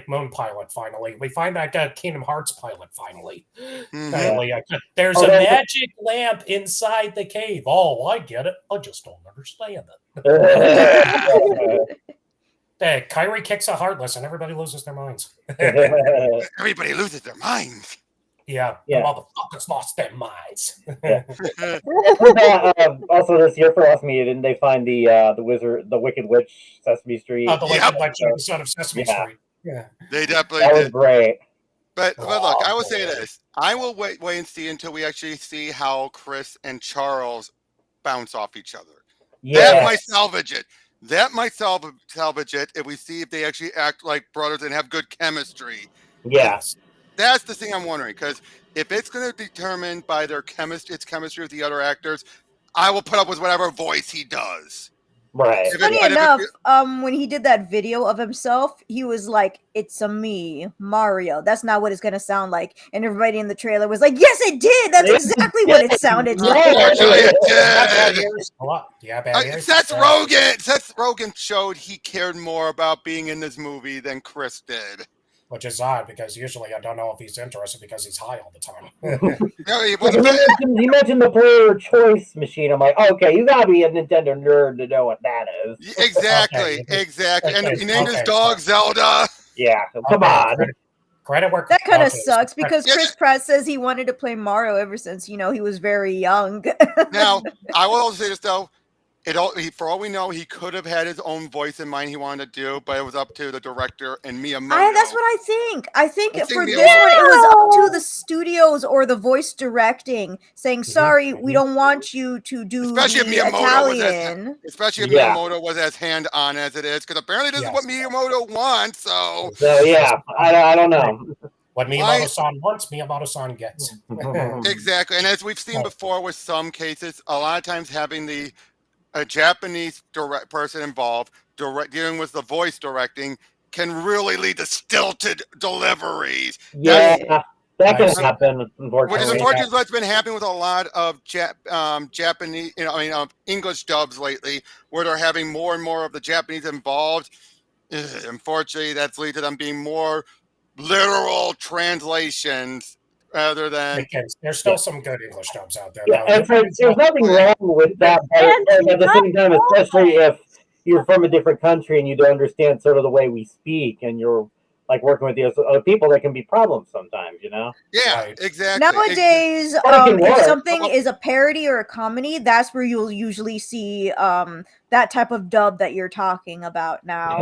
Moon pilot finally. We find that Kingdom Hearts pilot finally. Finally, there's a magic lamp inside the cave. Oh, I get it. I just don't understand it. Kyrie kicks a Heartless and everybody loses their minds. Everybody loses their minds. Yeah, the motherfuckers lost their minds. Also, this year for Lost Media, didn't they find the Wicked Witch, Sesame Street? The Wicked Witch episode of Sesame Street. Yeah, they definitely that was did. great. But look, I will say this: I will wait and see until we actually see how Chris and Charles bounce off each other. Yes. That might salvage it. That might salvage it if we see if they actually act like brothers and have good chemistry. Yes. That's the thing I'm wondering, because if it's going to be determined by their chemistry with the other actors, I will put up with whatever voice he does. Right. Funny enough, when he did that video of himself, he was like, "It's a me, Mario." That's not what it's gonna sound like. And everybody in the trailer was like, "Yes, it did. That's exactly what it sounded like." Actually, it did. Seth Rogen showed he cared more about being in this movie than Chris did. Which is odd because usually I don't know if he's interested because he's high all the time. He mentioned the player choice machine. I'm like, okay, you gotta be a Nintendo nerd to know what that is. Exactly. And he named his dog Zelda. Yeah, come on. Credit work. That kind of sucks because Chris Pratt says he wanted to play Mario ever since he was very young. Now, I will also say this though. For all we know, he could have had his own voice in mind he wanted to do, but it was up to the director and Miyamoto. That's what I think. I think for this one, it was up to the studios or the voice directing saying, "Sorry, we don't want you to do Italian." Especially if Miyamoto was as hand-on as it is, because apparently this is what Miyamoto wants. So yeah, I don't know. What Miyamoto-san wants, Miyamoto-san gets. Exactly, and as we've seen before with some cases, a lot of times having a Japanese person involved dealing with the voice directing can really lead to stilted deliveries. Yeah, that can happen, unfortunately. Which is unfortunately what's been happening with a lot of Japanese, English dubs lately, where they're having more and more of the Japanese involved. Unfortunately, that's leading to them being more literal translations rather than there's still some good English dubs out there. Yeah, and there's nothing wrong with that. But at the same time, especially if you're from a different country and you don't understand sort of the way we speak, and you're like working with other people, that can be problems sometimes, Yeah, exactly. Nowadays, if something is a parody or a comedy, that's where you'll usually see that type of dub that you're talking about now.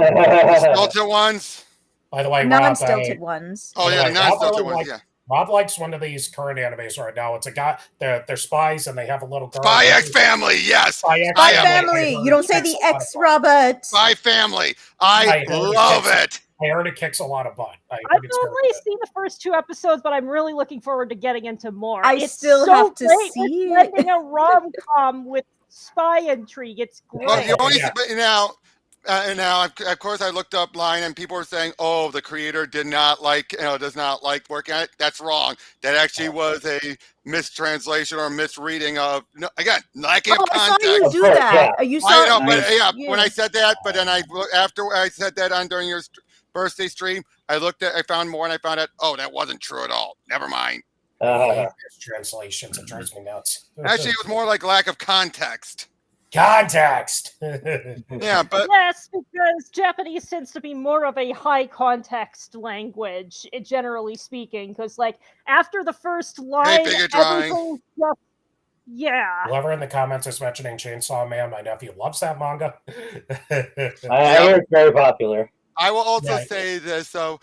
Stilted ones. By the way, non-stilted ones. Oh yeah, non-stilted ones. Yeah. Rob likes one of these current animes right now. It's a guy. They're spies and they have a little girl. Spy X Family. Yes. Spy Family. You don't say the X, Robert. Spy Family. I love it. I heard it kicks a lot of butt. I've only seen the first 2 episodes, but I'm really looking forward to getting into more. I still have to see it. Blending a rom-com with spy intrigue. It's great. Well, now, of course, I looked up line and people were saying, "Oh, the creator does not like working on it." That's wrong. That actually was a mistranslation or misreading of lacking of context. I saw you do that. You saw. I know, but when I said that, but then after I said that during your birthday stream, I found more, and I found out, oh, that wasn't true at all. Never mind. Translations, it drives me nuts. Actually, it was more like lack of context. Context. Yeah, but yes, because Japanese tends to be more of a high context language, generally speaking. Because after the first line, everything's just Whoever in the comments is mentioning Chainsaw Man, my nephew loves that manga. I hear it's very popular. I will also say this: so,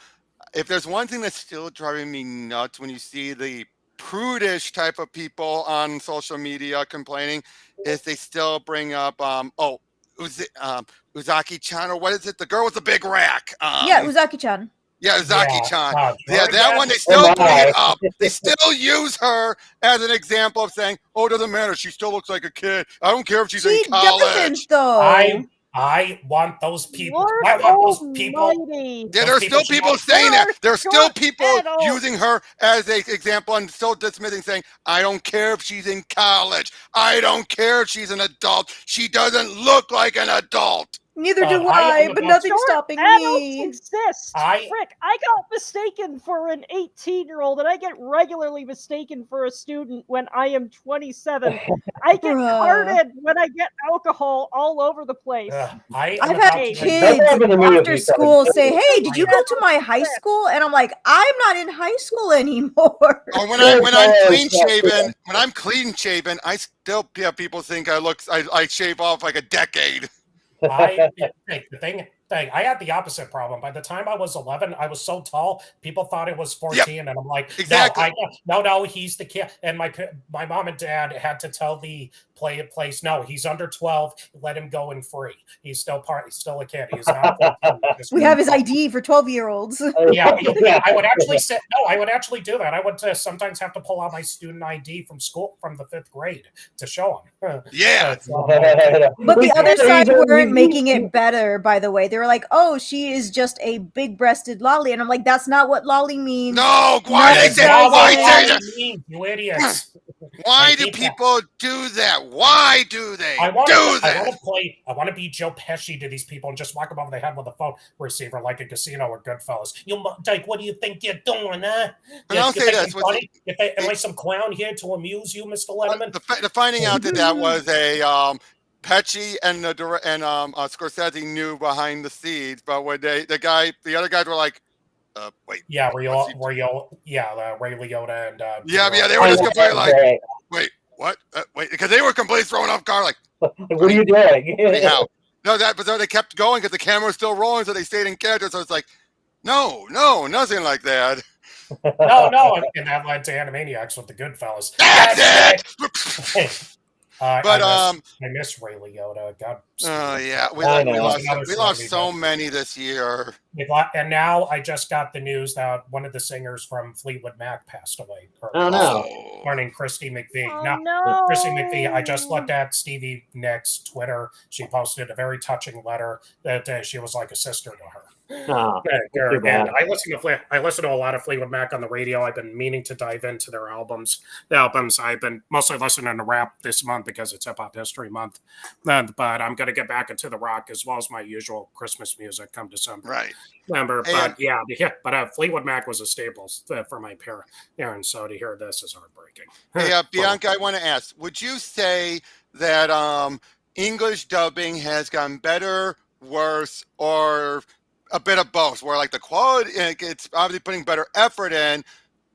if there's one thing that's still driving me nuts when you see the prudish type of people on social media complaining is they still bring up Uzaki-chan, or what is it? The girl with the big rack. Yeah, Uzaki-chan. Yeah, Uzaki-chan. Yeah, that one, they still bring it up. They still use her as an example of saying, oh, it doesn't matter. She still looks like a kid. I don't care if she's in college. Doesn't, though. I want those people. Lord I want those people. Almighty. Yeah, there are still people saying that. There are still people using her as an example and still dismissing, saying, I don't care if she's in college. I don't care if she's an adult. She doesn't look like an adult. Neither do I, but nothing's stopping me. Exist. Frick, I got mistaken for an 18-year-old, and I get regularly mistaken for a student when I am 27. I get carded when I get alcohol all over the place. I've had kids after school say, hey, did you go to my high school? And I'm like, I'm not in high school anymore. Or when I'm clean shaven, I still have people think I shave off like a decade. The thing, I had the opposite problem. By the time I was 11, I was so tall, people thought it was 14, and I'm like, exactly. No, he's the kid. And my mom and dad had to tell the place, no, he's under 12. Let him go in free. He's still a kid. He's not. We have his ID for 12-year-olds. Yeah, I would actually say no. I would actually do that. I would sometimes have to pull out my student ID from school from the 5th grade to show him. Yeah. But the other side weren't making it better, by the way. They were like, oh, she is just a big-breasted lolly. And I'm like, that's not what lolly means. No, why they say that? You idiots. Why do people do that? Why do they I want that? to be Joe Pesci to these people and just walk them over the head with a phone receiver like a casino or Goodfellas. Like, what do you think you're doing, huh? And I'll say this. Am I some clown here to amuse you, Mr. Letterman? The finding out that was a Pesci and Scorsese knew behind the scenes, but when the other guys were like, wait. Yeah, Ray Liotta and they were just completely like, wait, what? Wait, because they were completely throwing off guard, like, what are you doing? Anyhow, but they kept going because the camera was still rolling, so they stayed in character. So it's like, no, nothing like that. No, and that led to Animaniacs with the Goodfellas. That's it. I miss Ray Liotta. God. Oh yeah, we lost so many this year. And now I just got the news that one of the singers from Fleetwood Mac passed away. Oh no! Her name Christy McVie. No. Christy McVie. I just looked at Stevie Nicks' Twitter. She posted a very touching letter that she was like a sister to her. Oh, and I listen to a lot of Fleetwood Mac on the radio. I've been meaning to dive into their albums. I've been mostly listening to rap this month because it's Hip Hop History Month. But I'm going to get back into the rock as well as my usual Christmas music come December. Right. But Fleetwood Mac was a staple for my parents. So to hear this is heartbreaking. Hey, Bianca, I want to ask: would you say that English dubbing has gotten better, worse, or a bit of both, where like the quality, it's obviously putting better effort in,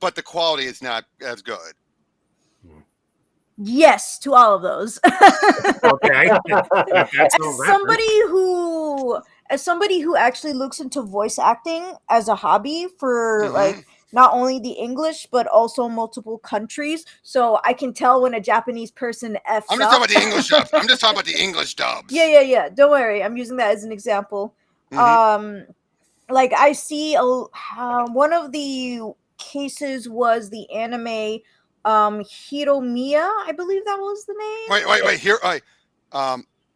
but the quality is not as good? Yes, to all of those. Okay. As somebody who actually looks into voice acting as a hobby for like not only the English but also multiple countries, so I can tell when a Japanese person F's I'm just talking about the English dubs. I'm just talking about the English dubs. Yeah. Don't worry, I'm using that as an example. Like I see one of the cases was the anime Hiromiya, I believe that was the name. Wait. Here, oh,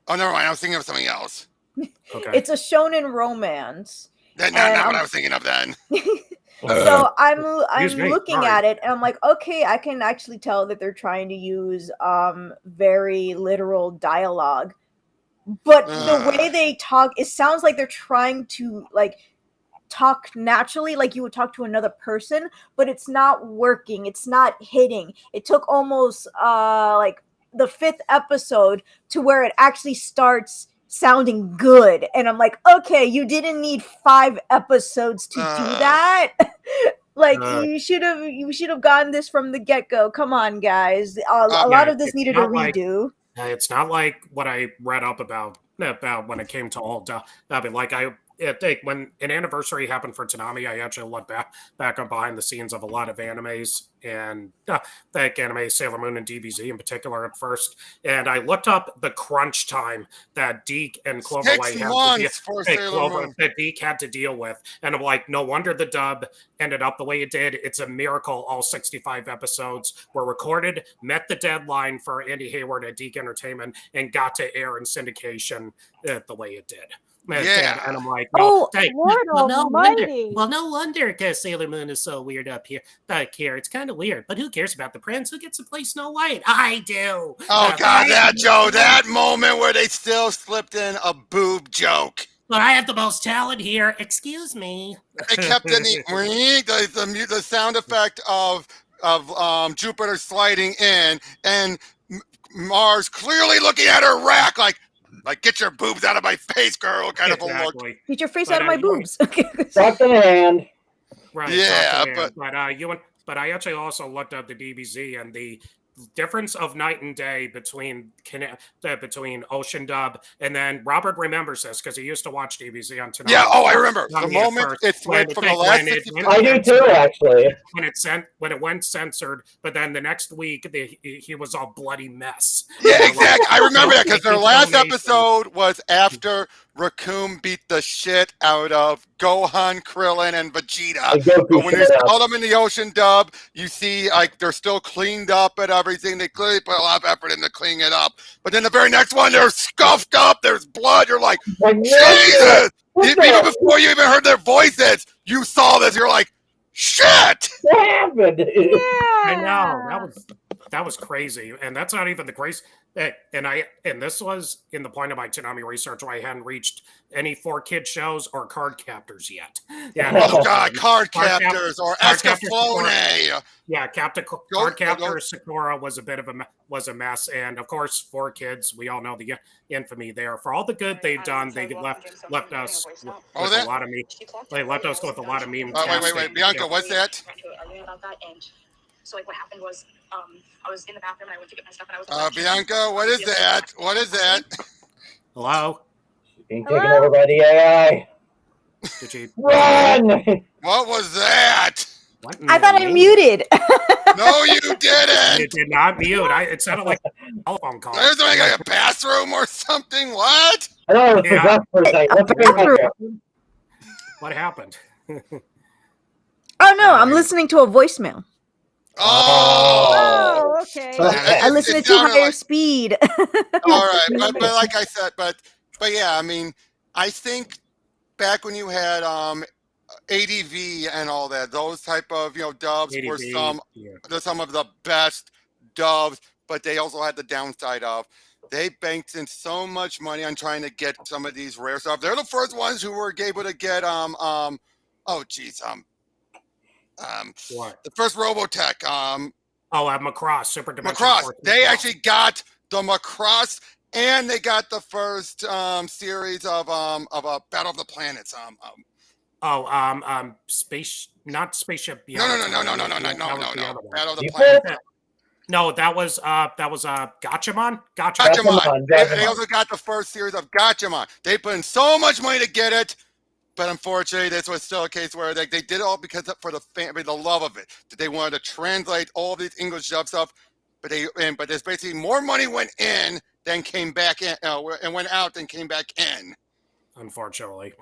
never mind. I was thinking of something else. Okay. It's a shonen romance. That's not what I was thinking of then. So I'm looking at it and I'm like, okay, I can actually tell that they're trying to use very literal dialogue. But the way they talk, it sounds like they're trying to like talk naturally, like you would talk to another person, but it's not working. It's not hitting. It took almost like the 5th episode to where it actually starts sounding good. And I'm like, okay, you didn't need 5 episodes to do that. Like you should have gotten this from the get-go. Come on, guys. A lot of this needed a redo. It's not like what I read up about when it came to old dubbing. Like I think when an anniversary happened for Toonami, I actually looked back on behind the scenes of a lot of animes, and like anime Sailor Moon and DBZ in particular at first. And I looked up the crunch time that Deke and Cloverway 6 months for Sailor Moon. that Deke had to deal with. And I'm like, no wonder the dub ended up the way it did. It's a miracle all 65 episodes were recorded, met the deadline for Andy Hayward at Deke Entertainment, and got to air in syndication the way it did. Yeah. And I'm like, Oh, thank- Lord Almighty. no wonder because Sailor Moon is so weird up here. Back here, it's kind of weird. But who cares about the prince? Who gets to play Snow White? I do. Oh God, that moment where they still slipped in a boob joke. But I have the most talent here. Excuse me. They kept in the sound effect of Jupiter sliding in, and Mars clearly looking at her rack like get your boobs out of my face, girl, kind of a look. Get your face out of my boobs. Sock in the hand. Right. Yeah, but I actually also looked up the DBZ and the difference of night and day between Ocean Dub, and then Robert remembers this because he used to watch DBZ on tonight. Yeah, I remember the moment it went from the last. I do too, actually. When it went censored, but then the next week he was all bloody mess. Yeah, exactly. I remember that because their last episode was after Raccoon beat the shit out of Gohan, Krillin, and Vegeta. But when you saw them in the Ocean Dub, you see like they're still cleaned up and everything. They clearly put a lot of effort into cleaning it up. But then the very next one, they're scuffed up. There's blood. You're like, Jesus! Even before you even heard their voices, you saw this. You're like, shit! What happened? Yeah. I know that was crazy, and that's not even the crazy. And this was in the point of my Toonami research where I hadn't reached any 4-kid shows or Card Captors yet. Yeah, oh God, Card Captors or Escaflowne. Yeah, Card Captors Sakura was a bit of a mess, and of course 4Kids. We all know the infamy there for all the good they've done. They left us with a lot of They left us with a lot of memes. Wait, Bianca, what's that? So what happened was, I was in the bathroom and I went to get my stuff and I was. Bianca, what is that? What is that? Hello. Being taken over by the AI. Did you run? What was that? What I thought I muted. No, you didn't. You did not mute. It sounded like a telephone call. There's like a bathroom or something. What? I know it was for a second. What happened? Oh no, I'm listening to a voicemail. Oh, okay. I listen to higher speed. All right, but like I said, but yeah, I mean, I think back when you had ADV and all that, those type of dubs were some of the best dubs, but they also had the downside of they banked in so much money on trying to get some of these rare stuff. They're the first ones who were able to get what? The first Robotech. Macross, Super Dimension. Macross. They actually got the Macross, and they got the first series of Battle of the Planets. Space, not Spaceship. No. Battle of the Planets. No, that was Gatchaman. Gatchaman. They also got the first series of Gatchaman. They put in so much money to get it. But unfortunately, this was still a case where they did it all because for the love of it. They wanted to translate all of these English dub stuff, but there's basically more money went in than came back in, and went out than came back in. Unfortunately,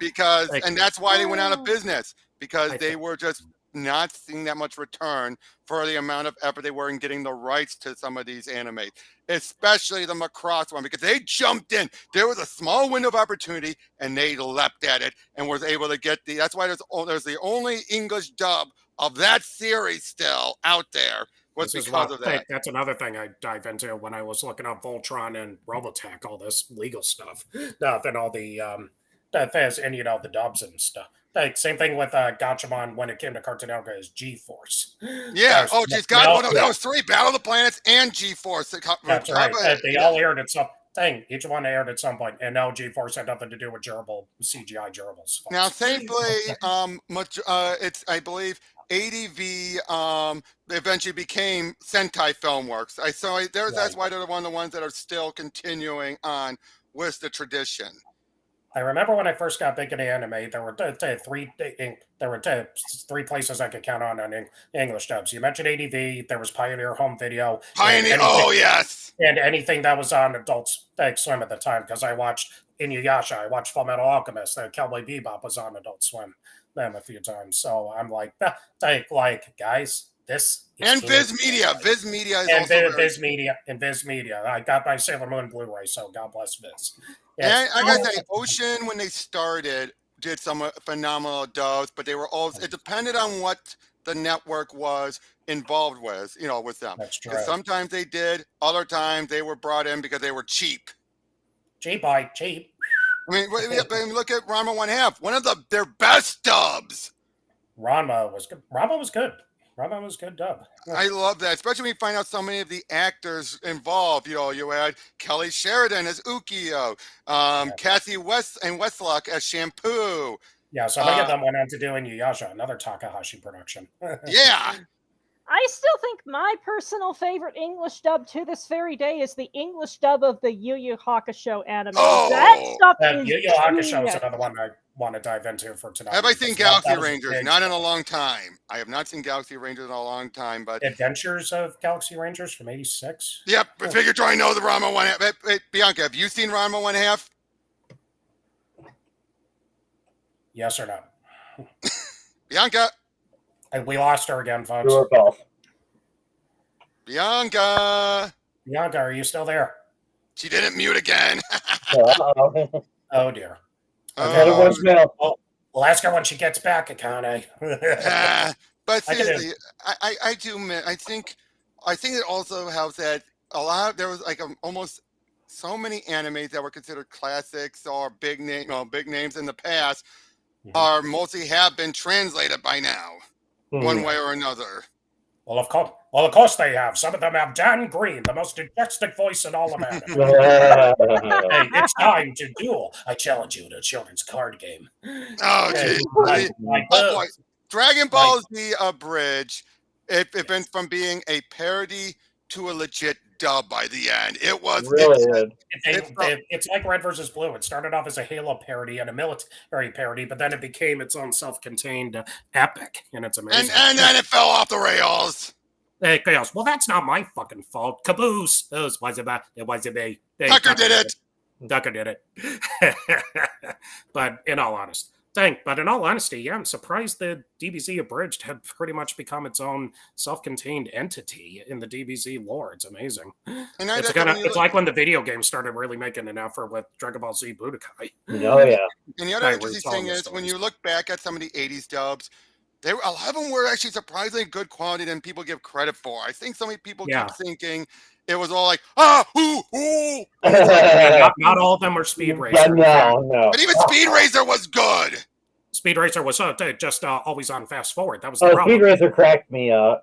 and that's why they went out of business because they were just not seeing that much return for the amount of effort they were in getting the rights to some of these animes, especially the Macross one, because they jumped in. There was a small window of opportunity, and they leapt at it and was able to get that's why there's the only English dub of that series still out there was because of that. That's another thing I dive into when I was looking up Voltron and Robotech, all this legal stuff. Then all the the dubs and stuff. Same thing with Gatchaman when it came to Cartoon Network is G-Force. Yeah. That was 3: Battle of the Planets and G-Force. That's right. They all aired at some thing. Each one aired at some point, and now G-Force had nothing to do with CGI gerbils. Now, thankfully, I believe ADV eventually became Sentai Filmworks. That's why they're one of the ones that are still continuing on with the tradition. I remember when I first got big into anime, there were three places I could count on English dubs. You mentioned ADV. There was Pioneer Home Video. Pioneer. Oh yes. And anything that was on Adult Swim at the time, because I watched Inuyasha, I watched Fullmetal Alchemist, Cowboy Bebop was on Adult Swim them a few times. So I'm like, guys, this. And Viz Media. Viz Media is and also Viz Media. I got my Sailor Moon Blu-ray, so God bless Viz. Yes. And I gotta say, Ocean, when they started, did some phenomenal dubs, but they were always, it depended on what the network was involved with, with them. That's true. Because sometimes they did, other times they were brought in because they were cheap. Cheap. I mean, look at Ranma 1/2, one of their best dubs. Ranma was good. Ranma was good dub. I love that, especially when you find out so many of the actors involved. You had Kelly Sheridan as Ukio, Kathy Westlock as Shampoo. Yeah, so many of them went on to do Inuyasha, another Takahashi production. Yeah. I still think my personal favorite English dub to this very day is the English dub of the Yu Yu Hakusho anime. That stuff is Yu Yu Hakusho is another one I want to dive into for tonight. Have I seen Galaxy Rangers? Not in a long time. I have not seen Galaxy Rangers in a long time, but Adventures of Galaxy Rangers from '86. Yep, I figured I know the Ranma 1/2. Hey, Bianca, have you seen Ranma 1/2? Yes or no? Bianca. We lost her again, folks. True or false? Bianca, are you still there? She didn't mute again. Oh dear. We'll ask her when she gets back, Akane. But seriously, I do admit, I think it also helps that there was like almost so many animes that were considered classics or big names in the past are mostly have been translated by now, one way or another. Well, of course they have. Some of them have Dan Green, the most majestic voice in all of anime. Hey, it's time to duel. I challenge you to a children's card game. Oh, geez. Boy. Dragon Ball Z Abridged, it went from being a parody to a legit dub by the end. It was really it's like Red versus Blue. It started off as a Halo parody and a military parody, but then it became its own self-contained epic, and it's amazing. And then it fell off the rails. Hey, Chaos. Well, that's not my fucking fault. Caboose. It wasn't me. Tucker did it. Tucker did it. But in all honesty, yeah, I'm surprised the DBZ Abridged had pretty much become its own self-contained entity in the DBZ lore. It's amazing. And it's like when the video game started really making an effort with Dragon Ball Z Budokai. Oh yeah. And the other interesting thing is when you look back at some of the '80s dubs, a lot of them were actually surprisingly good quality than people give credit for. I think so many people keep thinking it was all like, not all of them were Speed Racer. No. But even Speed Racer was good. Speed Racer was just always on fast forward. That was the problem. Speed Racer cracks me up.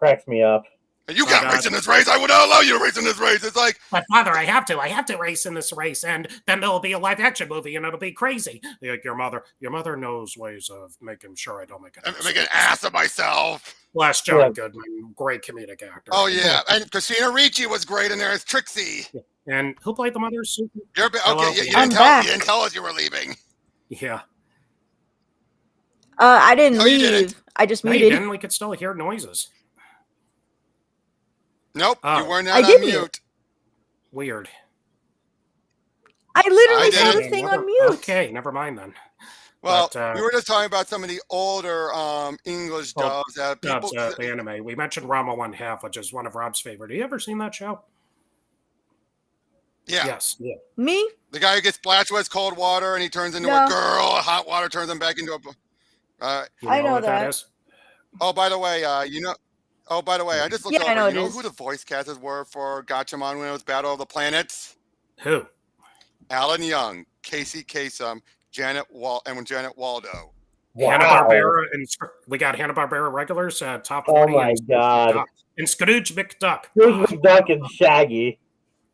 And you can't race in this race. I would not allow you to race in this race. It's like, but father, I have to race in this race, and then there'll be a live action movie, and it'll be crazy. Like your mother knows ways of making sure I don't make an ass of myself. Last John Goodman, great comedic actor. Oh yeah, and Christina Ricci was great in there as Trixie. And who played the mother? You didn't tell us you were leaving. Yeah. I didn't leave. I just muted. Then we could still hear noises. Nope, you were not on mute. Weird. I literally had the thing on mute. Okay, never mind then. Well, we were just talking about some of the older English dubs that people... the anime. We mentioned Ranma 1/2, which is one of Rob's favorite. Have you ever seen that show? Yeah. Yes. Yeah. Me? The guy who gets splashed with cold water and he turns into a girl. Hot water turns him back into a... I know that is? Oh, by the way, I just looked over. You know who the voice casters were for Gatchaman when it was Battle of the Planets? Who? Alan Young, Casey Kasem, Janet Waldo. Wow. Hanna-Barbera, and we got Hanna-Barbera regulars, top 40. Oh my god. And Scrooge McDuck. Scrooge McDuck and Shaggy.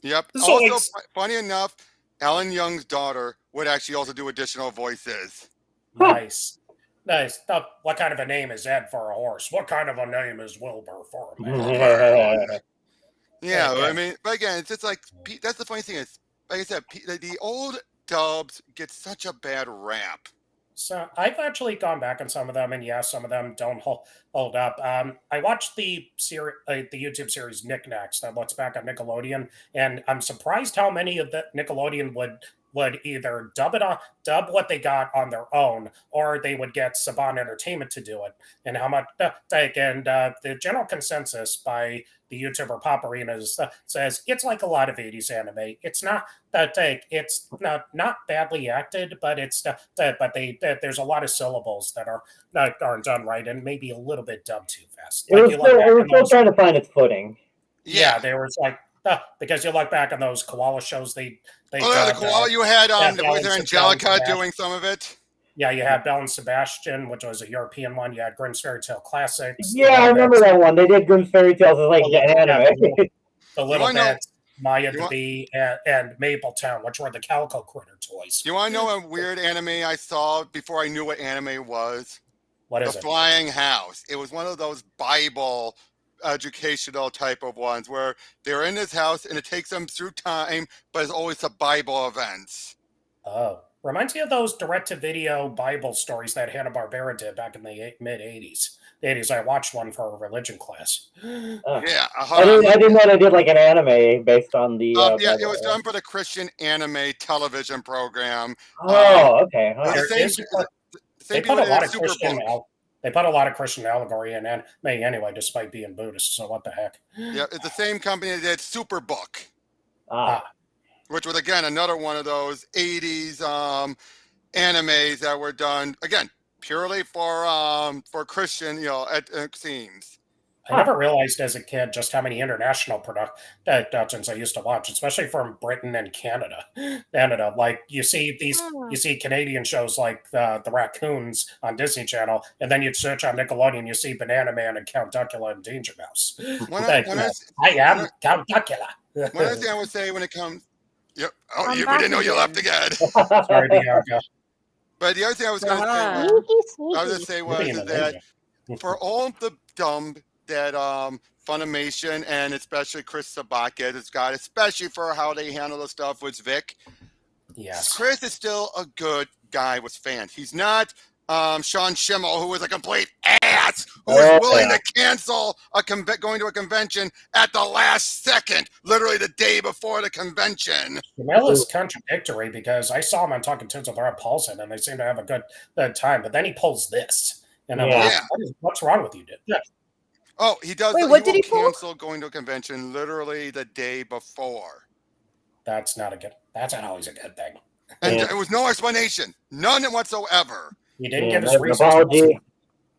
Yep. Also, funny enough, Alan Young's daughter would actually also do additional voices. Nice. What kind of a name is Ed for a horse? What kind of a name is Wilbur for a man? Yeah, I mean, but again, it's just like, that's the funny thing is, like I said, the old dubs get such a bad rap? So I've actually gone back on some of them, and yes, some of them don't hold up. I watched the YouTube series Knickknacks that looks back on Nickelodeon, and I'm surprised how many of the Nickelodeon would either dub what they got on their own, or they would get Saban Entertainment to do it, and how much the general consensus by the YouTuber Pop Arenas says it's like a lot of 80s anime. It's not it's not badly acted, but it's there's a lot of syllables that aren't done right, and maybe a little bit dubbed too fast. It was still trying to find its footing. Yeah, there was like because you look back on those koala shows, they the koala you had with Angelica doing some of it. Yeah, you had Belle and Sebastian, which was a European one. You had Grimm's Fairy Tale Classics. Yeah, I remember that one. They did Grimm's Fairy Tales as like the anime. The Little Bits, Maya the Bee, and Mapletown, which were the Calico Critter toys. You want to know a weird anime I saw before I knew what anime was? What is The it? Flying House. It was one of those Bible educational type of ones where they're in this house and it takes them through time, but it's always a Bible events. Oh. Reminds me of those direct-to-video Bible stories that Hanna-Barbera did back in the mid-'80s. The 80s, I watched one for a religion class. Yeah. I didn't know they did like an anime based on the... yeah, it was done for the Christian anime television program. Oh, okay. They put a lot of Christian... They put a lot of Christian allegory in anime anyway, despite being Buddhist, so what the heck. Yeah, it's the same company that did Superbook. Which was, again, another one of those 80s animes that were done, again, purely for Christian, it seems. I never realized as a kid just how many international productions I used to watch, especially from Britain and Canada. Like you see Canadian shows like the Raccoons on Disney Channel, and then you'd search on Nickelodeon, you see Banana Man and Count Duckula and Danger Mouse. I am Count Duckula. One other thing I would say when it comes... Yep. Oh, we didn't know you left again. Sorry, Bianca. But the other thing I was going to say was that for all the dumb that Funimation and especially Chris Sabat has got, especially for how they handle the stuff with Vic. Yes. Chris is still a good guy with fans. He's not Sean Schimmel, who was a complete ass, who was willing to cancel going to a convention at the last second, literally the day before the convention. Schimmel is contradictory because I saw him on Talking Tunes with Rob Paulson, and they seem to have a good time, but then he pulls this. And I'm like, what's wrong with you, dude? Yeah. Oh, he does. Wait, what did he cancel going to a convention literally the day before? That's not always a good thing. And there was no explanation, none whatsoever. He didn't give us reasons. Apology.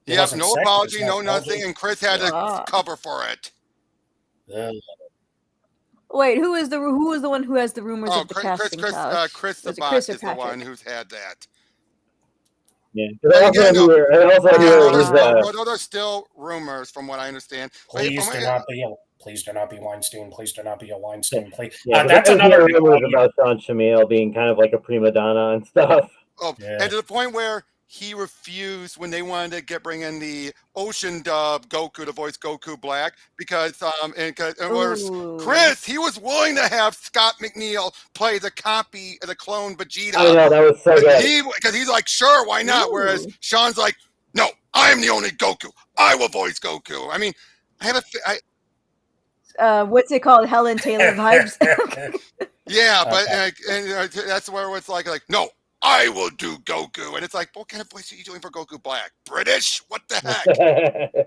Yes, no apology, no nothing, and Chris had to cover for it. Wait, who is the one who has the rumors of the casting couch? Chris Sabat is the one who's had that. Yeah. Again, those are still rumors, from what I understand. Please do not be Weinstein. Please do not be a Weinstein. Please. Yeah, that's another rumors about Sean Schimmel being kind of like a prima donna and stuff. Oh, and to the point where he refused when they wanted to bring in the Ocean dub Goku to voice Goku Black because Chris, he was willing to have Scott McNeil play the clone Vegeta. I know, that was so good. Because he's like, sure, why not? Whereas Sean's like, no, I'm the only Goku. I will voice Goku. I mean, what's it called? Helen Taylor vibes. Yeah, but that's where it's like, no, I will do Goku. And it's like, what kind of voice are you doing for Goku Black? British? What the heck?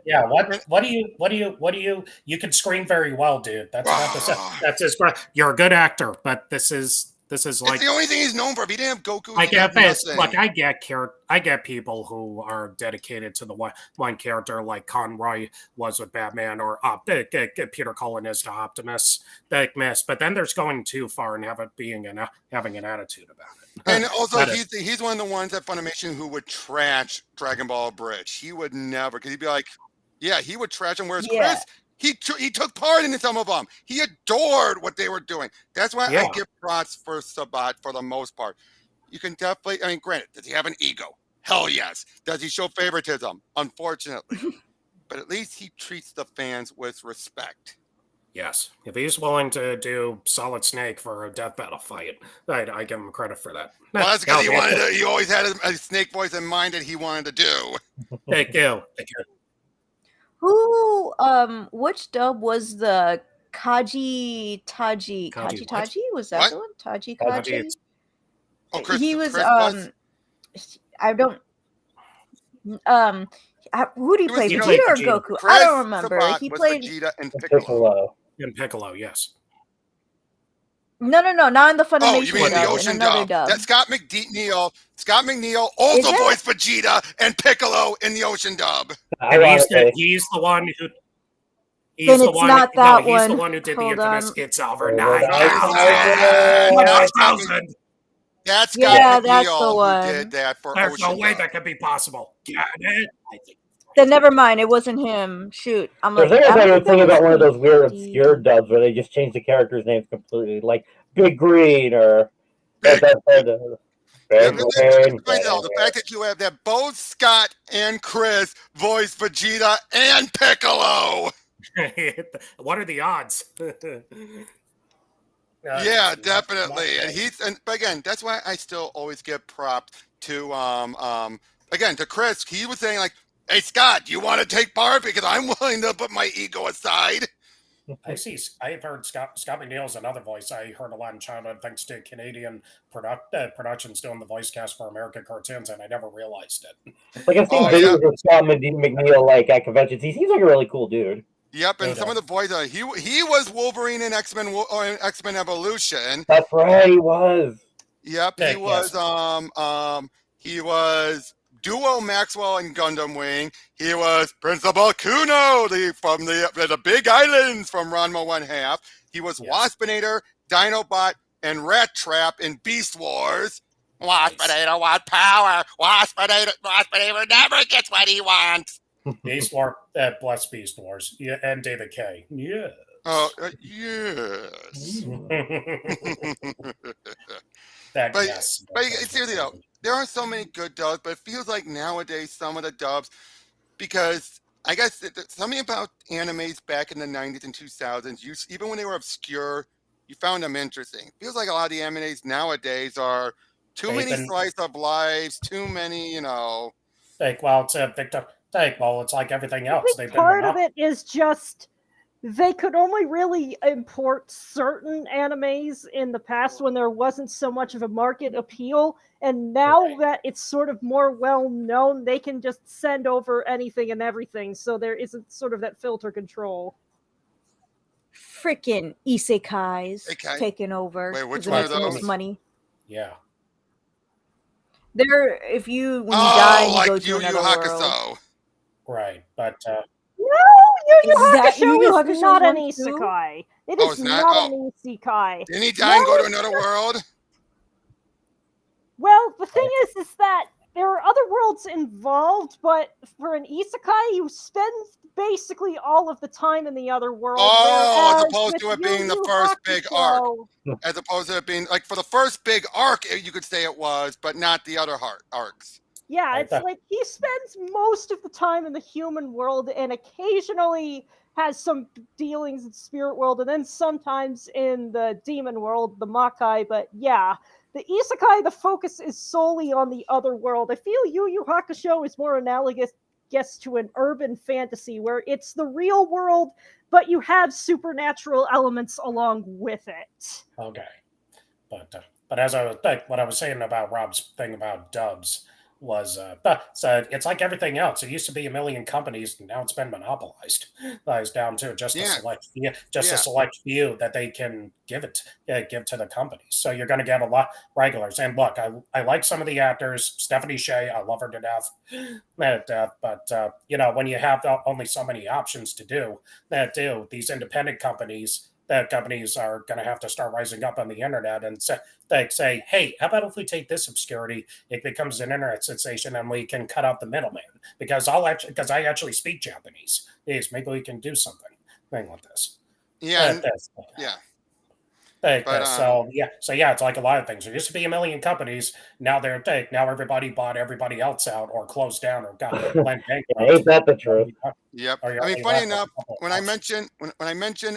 Yeah, what do you can scream very well, dude. That's his you're a good actor, but this is like it's the only thing he's known for. If he didn't have Goku, I get this. Look, I get people who are dedicated to the one character, like Conroy was with Batman, or Peter Cullen is to Optimus. But then there's going too far and having an attitude about it. And also, he's one of the ones at Funimation who would trash Dragon Ball Bridge. He would never, because he'd be like, yeah, he would trash him. Whereas Chris, he took part in some of them. He adored what they were doing. That's why I give props for Sabat for the most part. You can definitely, I mean, granted, does he have an ego? Hell yes. Does he show favoritism? Unfortunately. But at least he treats the fans with respect. Yes, if he's willing to do Solid Snake for a death battle fight, I give him credit for that. Well, that's because he always had a Snake voice in mind that he wanted to do. Thank you. Thank you. Who, which dub was the Kaji Taji? Kaji Kaji Taji? Was that What? the one? Taji Kaji. Kaji? Oh, Chris, He was, Chris was? I don't, who do you He was play? Vegeta. Vegeta or Vegeta. Goku? Chris I don't remember. Sabat He was played, Vegeta and Piccolo. Piccolo. And Piccolo, yes. no, not in the Funimation Oh, you mean dub, the Ocean in another dub? dub. That Scott McNeil Is also it? voiced Vegeta and Piccolo in the Ocean dub. And Ironically, he's the one who. Then it's not that He's the one. one who did Hold the infamous on. "It's over Over 9,000." 9,000. That's Scott Yeah, that's the McNeil one. who did that for There's Ocean no way dub. that could be possible. Get it? I think. Then never mind. It wasn't him. Shoot, I'm there's like, like I a don't thing think about one of that those weird was obscure dubs where they just change the characters' names completely, like Big Green or Big- Big Yeah, Green. the fact that you have that both Scott and Chris voice Vegeta and Piccolo. What are the odds? Yeah, definitely. But again, that's why I still always give props to again to Chris. He was saying like, "Hey Scott, you want to take part because I'm willing to put my ego aside." I've heard Scott McNeil's another voice I heard a lot in childhood thanks to Canadian productions doing the voice cast for American cartoons, and I never realized it. Like I've seen Oh, videos of Scott McNeil like at conventions. He seems like a really cool dude. Yep, and No some of doubt. the boys, he was Wolverine in X-Men Evolution. That's right, he was. Yep, Yeah, he was Duo Maxwell in Gundam Wing. He was Principal Kuno from the Big Islands from Ranma 1/2. He was Yes. Waspinator, Dinobot, and Rat Trap in Beast Wars. Waspinator want power. Waspinator never gets what he wants. Beast War, bless Beast Wars, yeah, and David K. Yeah. Oh, yes. That But- yes. but seriously though, there are so many good dubs, but it feels like nowadays some of the dubs, because I guess something about animes back in the 90s and 2000s, even when they were obscure, you found them interesting. Feels like a lot of the animes nowadays are too They've many been- slice of lives, too many, It's like everything I else. think They've been part of it is just they could only really import certain animes in the past when there wasn't so much of a market appeal, and now Right. that it's sort of more well known, they can just send over anything and everything, so there isn't sort of that filter control. freaking isekais Okay. taking over. Wait, which 'cause it one makes of the most those? money. Yeah. When you die, you like go to Yu Yu another world. Hakusho. Right. But No, Yu Yu Is that Yu Yu Hakusho is Hakusho's not an one too? isekai. It Oh, is it's not? not an isekai. Didn't he die and go No, to another world? Well, the thing is that there are other worlds involved, but for an isekai, you spend basically all of the time in the other world. Oh, as whereas opposed with to it Yu being the Yu first big arc. Hakusho, As opposed to it being like for the first big arc, you could say it was, but not the other arcs. Yeah, I it's thought- like he spends most of the time in the human world and occasionally has some dealings in spirit world and then sometimes in the demon world, the Makai. But yeah, the isekai, the focus is solely on the other world. I feel Yu Yu Hakusho is more analogous, guess, to an urban fantasy where it's the real world, but you have supernatural elements along with it. Okay. But as what I was saying about Rob's thing about dubs was, so it's like everything else. It used to be a million companies, and now it's been monopolized. It's down to just a Yeah. a select few that they can give to the companies. So you're going to get a lot regulars. And look, I like some of the actors. Stephanie Shea, I love her to death. But when you have only so many options to do these independent companies. That companies are going to have to start rising up on the internet and say, hey, how about if we take this obscurity, it becomes an internet sensation, and we can cut out the middleman? Because I actually speak Japanese. Maybe we can do something like this. Yeah, That's- yeah. So yeah, it's like a lot of things. There used to be a million companies. Now now everybody bought everybody else out, or closed down, or got went bankrupt. Ain't that the truth? Yep. I mean, funny enough, when I mentioned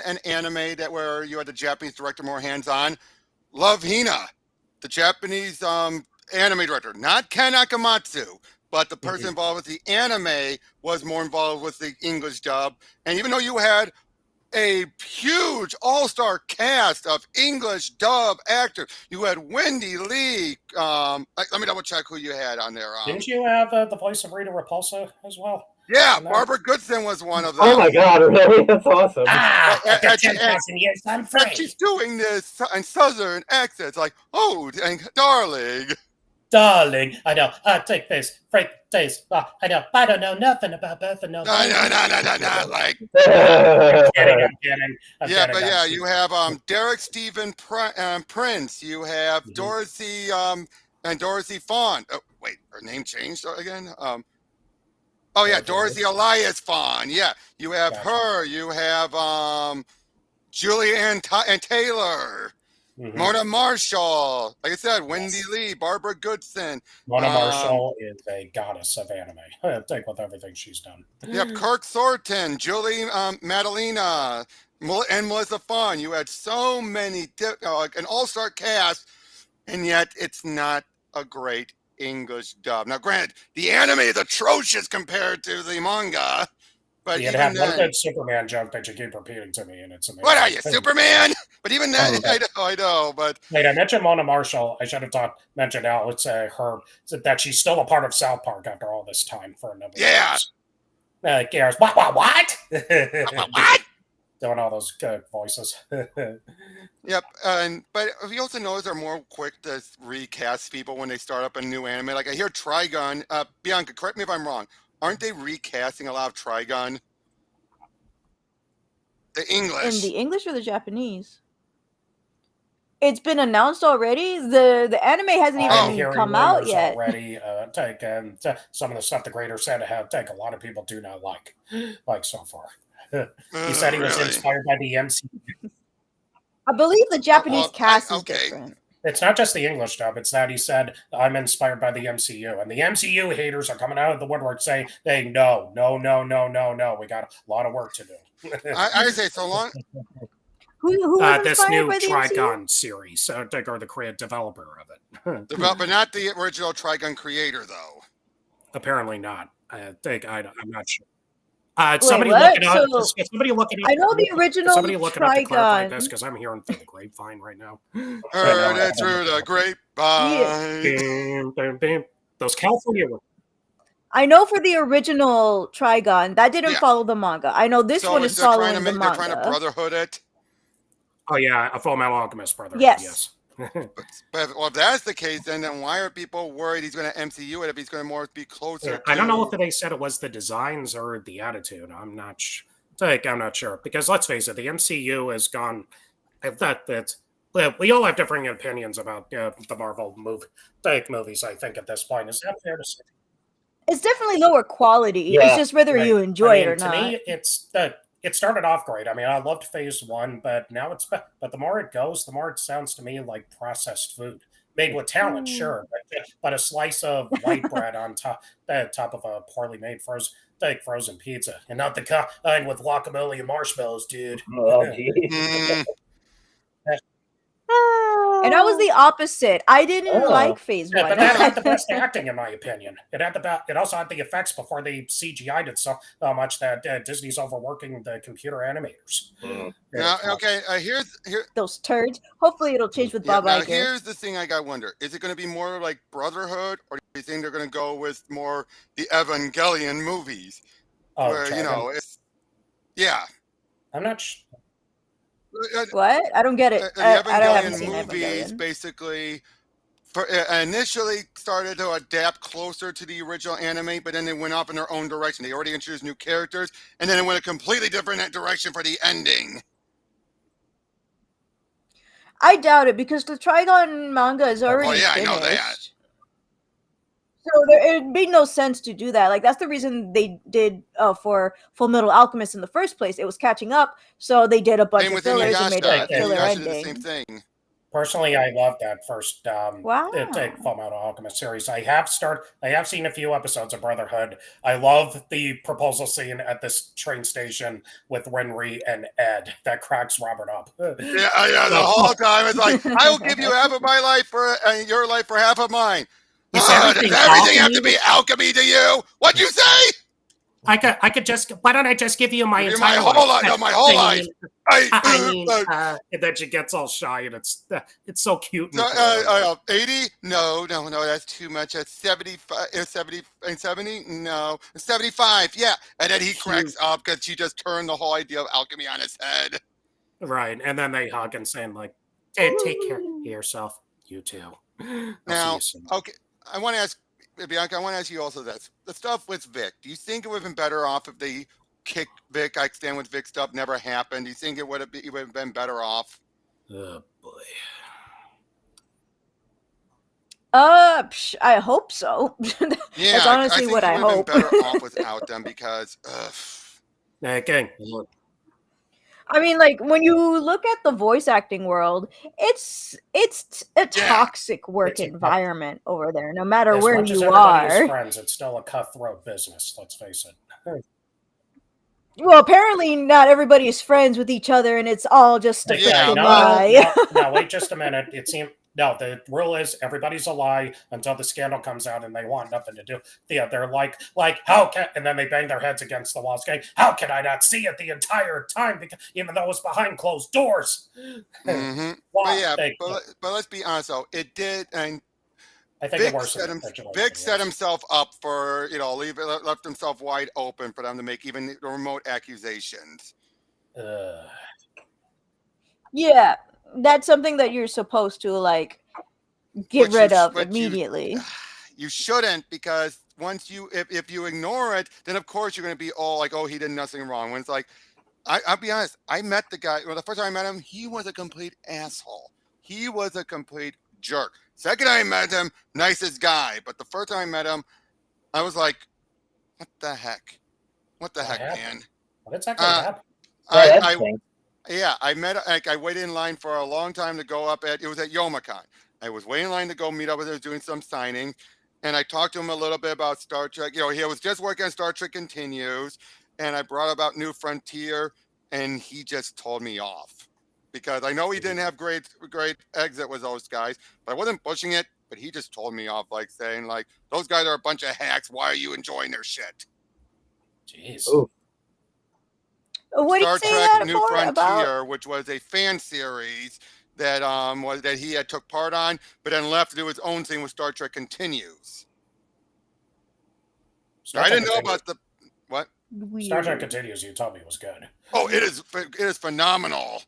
an anime that where you had the Japanese director more hands-on, Love Hina, the Japanese anime director, not Ken Akamatsu, but the person involved with the anime was more involved with the English dub. And even though you had a huge all-star cast of English dub actors, you had Wendy Lee. Let me double check who you had on there. Didn't you have the voice of Rita Repulsa as well? Yeah, Barbara Goodson was one of them. Oh my God, really? That's awesome. After 10,000 years, I'm free. And she's doing this in southern accents, like, oh, darling. Darling, I know. Take this. Freak this. I know. I don't know nothing about birth and no. No. Like. I'm kidding. You have Derek Stephen Prince. You have Dorothy and Dorothy Fawn. Oh, wait, her name changed again. Dorothy Elias Fawn. Yeah, you have her. You have Julianne and Taylor. Mona Marshall, like I said, Wendy Lee, Barbara Goodson. Mona Marshall is a goddess of anime. I think with everything she's done. Yep, Kirk Thornton, Julie Madalena, and Melissa Fawn. You had so many, an all-star cast, and yet it's not a great English dub. Now, granted, the anime is atrocious compared to the manga. But you have one good Superman joke that you keep repeating to me, and it's amazing. What are you, Superman? But even then, I know. But wait, I mentioned Mona Marshall. I should have mentioned her that she's still a part of South Park after all this time for a number of years. Gareth, what? What? Doing all those good voices. Yep, but you also notice they're more quick to recast people when they start up a new anime. Like I hear Trigun. Bianca, correct me if I'm wrong. Aren't they recasting a lot of Trigun? The English. In the English or the Japanese? It's been announced already. The anime hasn't even come out yet. Already, some of the stuff the creator said a lot of people do not like so far. He said he was inspired by the MCU. I believe the Japanese cast is different. It's not just the English dub. It's that he said, I'm inspired by the MCU. And the MCU haters are coming out of the woodwork saying, no. We got a lot of work to do. I say so long. Who this new Trigun series, or the creative developer of it. But not the original Trigun creator, though. Apparently not. I'm not sure. Somebody look it up. Somebody look it up. I know the original somebody look it up to clarify this, because I'm hearing through the grapevine right now. Heard it through the grapevine. Yeah. Those California. I know for the original Trigun, that didn't follow the manga. I know this one is following the manga. They're trying to brotherhood it. Oh yeah, a Full Metal Alchemist brotherhood. Yes. But if that's the case, then why are people worried he's going to MCU it if he's going to more be closer? I don't know if they said it was the designs or the attitude. I'm not sure, because let's face it, the MCU has gone. We all have differing opinions about the Marvel movies. I think at this point, is that fair to say? It's definitely lower quality. Yeah. It's just whether you enjoy it or not. To me, it started off great. I mean, I loved Phase 1, but now but the more it goes, the more it sounds to me like processed food. Made with talent, sure, but a slice of white bread on top of a poorly made frozen pizza, and not the kind with guacamole and marshmallows, dude. Oh, geez. And I was the opposite. I didn't like Phase 1. But that had the best acting, in my opinion. It also had the effects before they CGI'd it so much that Disney's overworking the computer animators. Here's those turds. Hopefully it'll change with Bob Iger. Here's the thing I got to wonder. Is it going to be more like Brotherhood, or do you think they're going to go with more the Evangelion movies? Where, it's... Yeah. I'm not sure. What? I don't get it. The Evangelion movies basically initially started to adapt closer to the original anime, but then they went off in their own direction. They already introduced new characters, and then it went a completely different direction for the ending. I doubt it, because the Trigun manga is already finished. I know that. So it made no sense to do that. Like that's the reason they did for Full Metal Alchemist in the first place. It was catching up, so they did a bunch of fillers and made a filler ending. Did the same thing. Personally, I love that first wow. Full Metal Alchemist series. I have seen a few episodes of Brotherhood. I love the proposal scene at this train station with Renri and Ed. That cracks Robert up. Yeah. The whole time it's like, I will give you half of my life for your life for half of mine. Does everything have to be alchemy to you? What'd you say? I could just. Why don't I just give you my entire whole life? No, my whole life. I mean, and then she gets all shy, and it's so cute. 80? No, that's too much. That's 75, 70? No, 75. Yeah, and then he cracks up because she just turned the whole idea of alchemy on his head. Right, and then they hug and saying like, "Hey, take care of yourself. You too." Now, okay, I want to ask Bianca. I want to ask you also this: the stuff with Vic. Do you think it would have been better off if they kick Vic, I Stand With Vic stuff never happened? Do you think it would have been better off? Oh boy. I hope so. Yeah, that's honestly what I hope. Been better off without them because. Again. I mean, like when you look at the voice acting world, it's a toxic work environment over there. No matter where you are, friends, it's still a cutthroat business. Let's face it. Well, apparently not everybody is friends with each other, and it's all just a freaking lie. No, wait just a minute. It seems. No, the rule is everybody's a lie until the scandal comes out and they want nothing to do. Yeah, they're like, how can, and then they bang their heads against the walls going, how can I not see it the entire time? Because even though it was behind closed doors. Mm-hmm. But let's be honest though, it did, and I think Vic set himself up for, left himself wide open for them to make even remote accusations. Yeah. That's something that you're supposed to get rid of immediately. You shouldn't, because once if you ignore it, then of course you're going to be all like, oh, he did nothing wrong. When it's like, I'll be honest, I met the guy. Well, the first time I met him, he was a complete asshole. He was a complete jerk. Second time I met him, nicest guy. But the first time I met him, I was like, what the heck? What the heck, man? What exactly happened? Yeah, I met. I waited in line for a long time to go up at. It was at Youmacon. I was waiting in line to go meet up with him, doing some signing, and I talked to him a little bit about Star Trek. He was just working on Star Trek Continues, and I brought about New Frontier, and he just told me off because I know he didn't have great exit with those guys, but I wasn't pushing it. But he just told me off, saying those guys are a bunch of hacks. Why are you enjoying their shit? Jeez. Ooh. What Star Trek New Frontier, which was a fan series that that he had took part on, but then left to do his own thing with Star Trek Continues. I didn't know about the what? Star Trek Continues. You told me was good. Oh, it is phenomenal.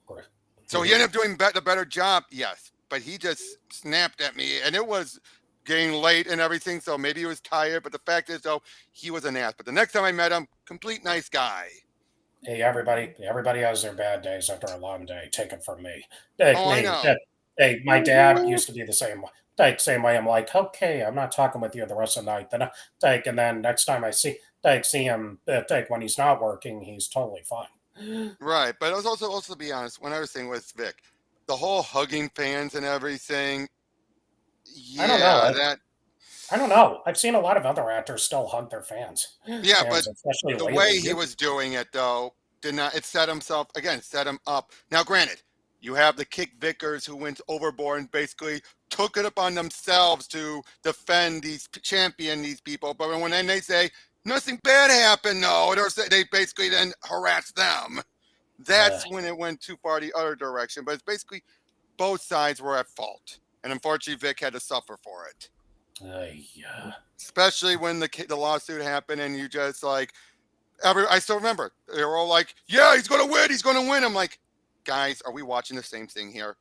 Great. So he ended up doing the better job, yes, but he just snapped at me, and it was getting late and everything, so maybe he was tired. But the fact is, though, he was an ass. But the next time I met him, complete nice guy. Hey, everybody has their bad days after a long day. Take it from me. I know. Hey, my dad used to be the same way. I'm like, okay, I'm not talking with you the rest of the night. Then and then next time I see him, when he's not working, he's totally fine. Right, but I was also to be honest, when I was saying with Vic, the whole hugging fans and everything. Yeah, I don't know. I've seen a lot of other actors still hug their fans. Yeah, but the way he was doing it, though, it set him up. Now, granted, you have the Kick Vickers who went overboard and basically took it upon themselves to defend champion these people. But when they say nothing bad happened, no, they basically then harass them. That's when it went too far the other direction. But it's basically both sides were at fault. And unfortunately, Vic had to suffer for it. Yeah. Especially when the lawsuit happened and you just I still remember they were all like, yeah, he's going to win. I'm like, guys, are we watching the same thing here?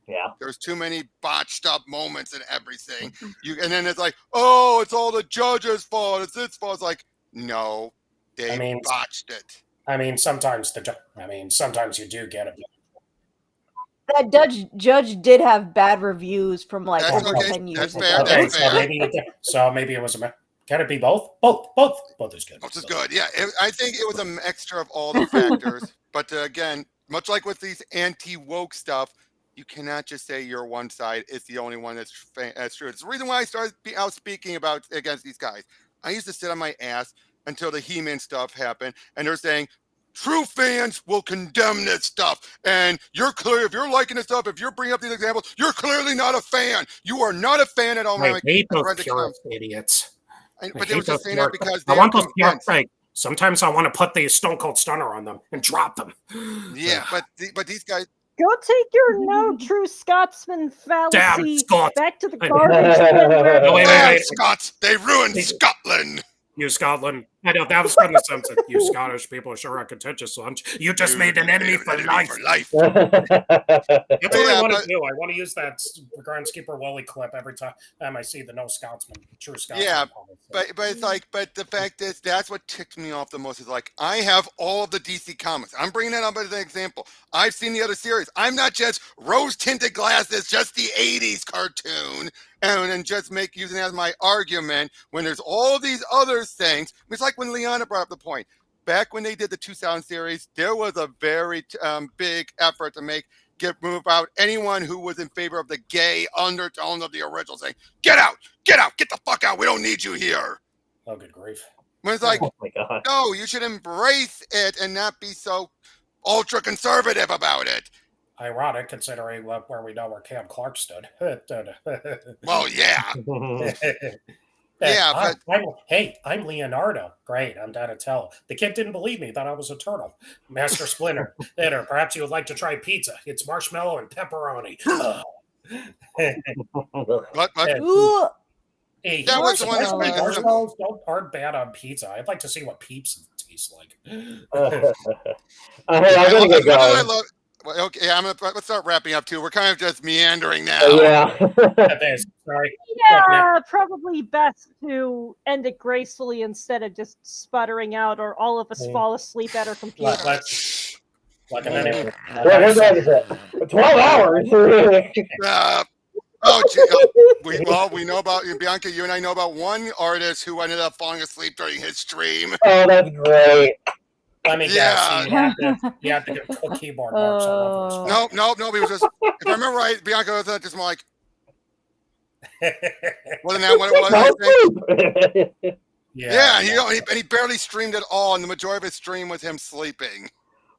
Yeah. There's too many botched up moments and everything. And then it's like, oh, it's all the judge's fault. It's its fault. It's like, no, they botched it. Sometimes you do get it. that judge did have bad reviews from like That's over okay. 10 years That's ago. fair. Okay, That's so fair. maybe it was a. Can it be both? Both is good. Both is good. Yeah, I think it was a mixture of all the factors. But again, much like with these anti-woke stuff, you cannot just say your one side is the only one that's true. It's the reason why I started out speaking about against these guys. I used to sit on my ass until the He-Man stuff happened, and they're saying true fans will condemn this stuff. And you're clear if you're liking this stuff, if you're bringing up these examples, you're clearly not a fan. You are not a fan at all. I hate those purist idiots. But they were just saying that because I they want were those convinced. like sometimes I want to put the Stone Cold Stunner on them and drop them. Yeah, but these guys. Go take your no true Scotsman fallacy Damn Scots. back to the garbage bin where No, wait, Damn, wait. Scots! They ruined Scotland. You Scotland. I know that was from the Simpsons. You Scottish people sure are contentious lunch. You just made an enemy for life. For life. That's what I Yeah, want but- to do. I want to use that Groundskeeper Willie clip every time I see the no Scotsman, true Scotsman. Yeah, policy. but it's like, but the fact is, that's what ticks me off the most. Is like, I have all of the DC comics. I'm bringing that up as an example. I've seen the other series. I'm not just rose-tinted glasses, just the '80s cartoon, and just using that as my argument when there's all of these other things. It's like when Liana brought up the point. Back when they did the 2000 series, there was a very big effort to move out anyone who was in favor of the gay undertones of the original, saying, get out, get the fuck out. We don't need you here. Oh, good grief. When it's like, Oh my God. no, you should embrace it and not be so ultra conservative about it. Ironic, considering where we know where Cam Clark stood. Well, yeah. Yeah, but I'm Leonardo. Great, I'm Donatello. The kid didn't believe me; thought I was a turtle. Master Splinter. Later, perhaps you would like to try pizza. It's marshmallow and pepperoni. What? Ooh, Hey, That was the one that's Marshmallow. marshmallows aren't bad on pizza. I'd like to see what Peeps taste like. Hey, I'm gonna get going. Well, okay, let's start wrapping up too. We're kind of just meandering now. Yeah. Sorry. Yeah, probably best to end it gracefully instead of just sputtering out, or all of us fall asleep at our computer. Let's. Like a minute. What time is it? 12 hours. We know about Bianca. You and I know about one artist who ended up falling asleep during his stream. Oh, that's great. Let me guess. You have to get keyboard marks all over his phone. No. He was just. If I remember right, Bianca was just more like. Wasn't that what it was? Yeah, and he barely streamed at all, and the majority of his stream was him sleeping.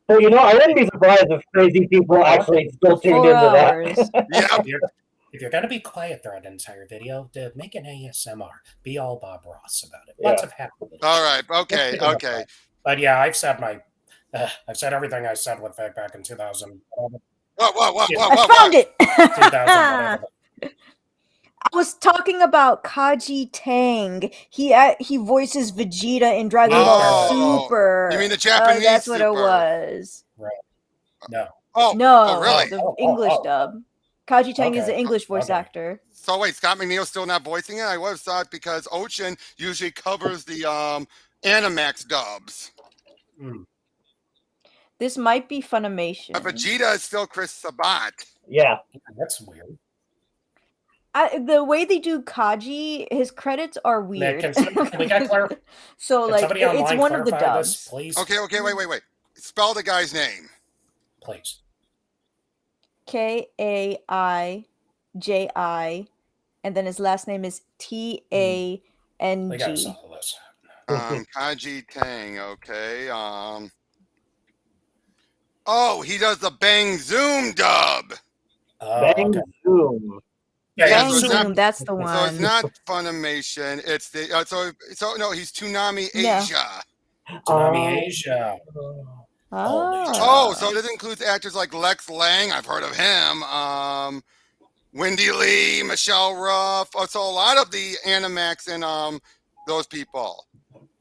Well, I wouldn't be surprised if crazy people actually still tuned into that. Yeah. If you're going to be quiet throughout an entire video, make an ASMR. Be all Bob Ross about it. Lots of happy. All right. Okay. But yeah, I've said everything I said with Vic back in 2000. What? I found it. 2000, I was talking about Kaji Tang. He voices Vegeta in Dragon Ball Super. You mean the Japanese that's what Super. it was. Right. No. No, really? the English dub. Kaji Tang is Okay. an English voice actor. So wait, Scott McNeil's still not voicing it? I would have thought because Ocean usually covers the Animax dubs. This might be Funimation. But Vegeta is still Chris Sabat. Yeah. That's weird. The way they do Kaji, his credits are weird. Can we get clarify? So like it's one of the dubs. This, please? Okay, wait. Spell the guy's name. Please. Kaiji, and then his last name is Tang. We got some of this. Kaji Tang, okay. Oh, he does the Bang Zoom dub. Bang Zoom. Bang so Zoom, that's the one. So it's not Funimation. It's the so no, he's Toonami Asia. Toonami Asia. Oh, so this includes actors like Lex Lang. I've heard of him. Wendy Lee, Michelle Ruff. So a lot of the Animax and those people.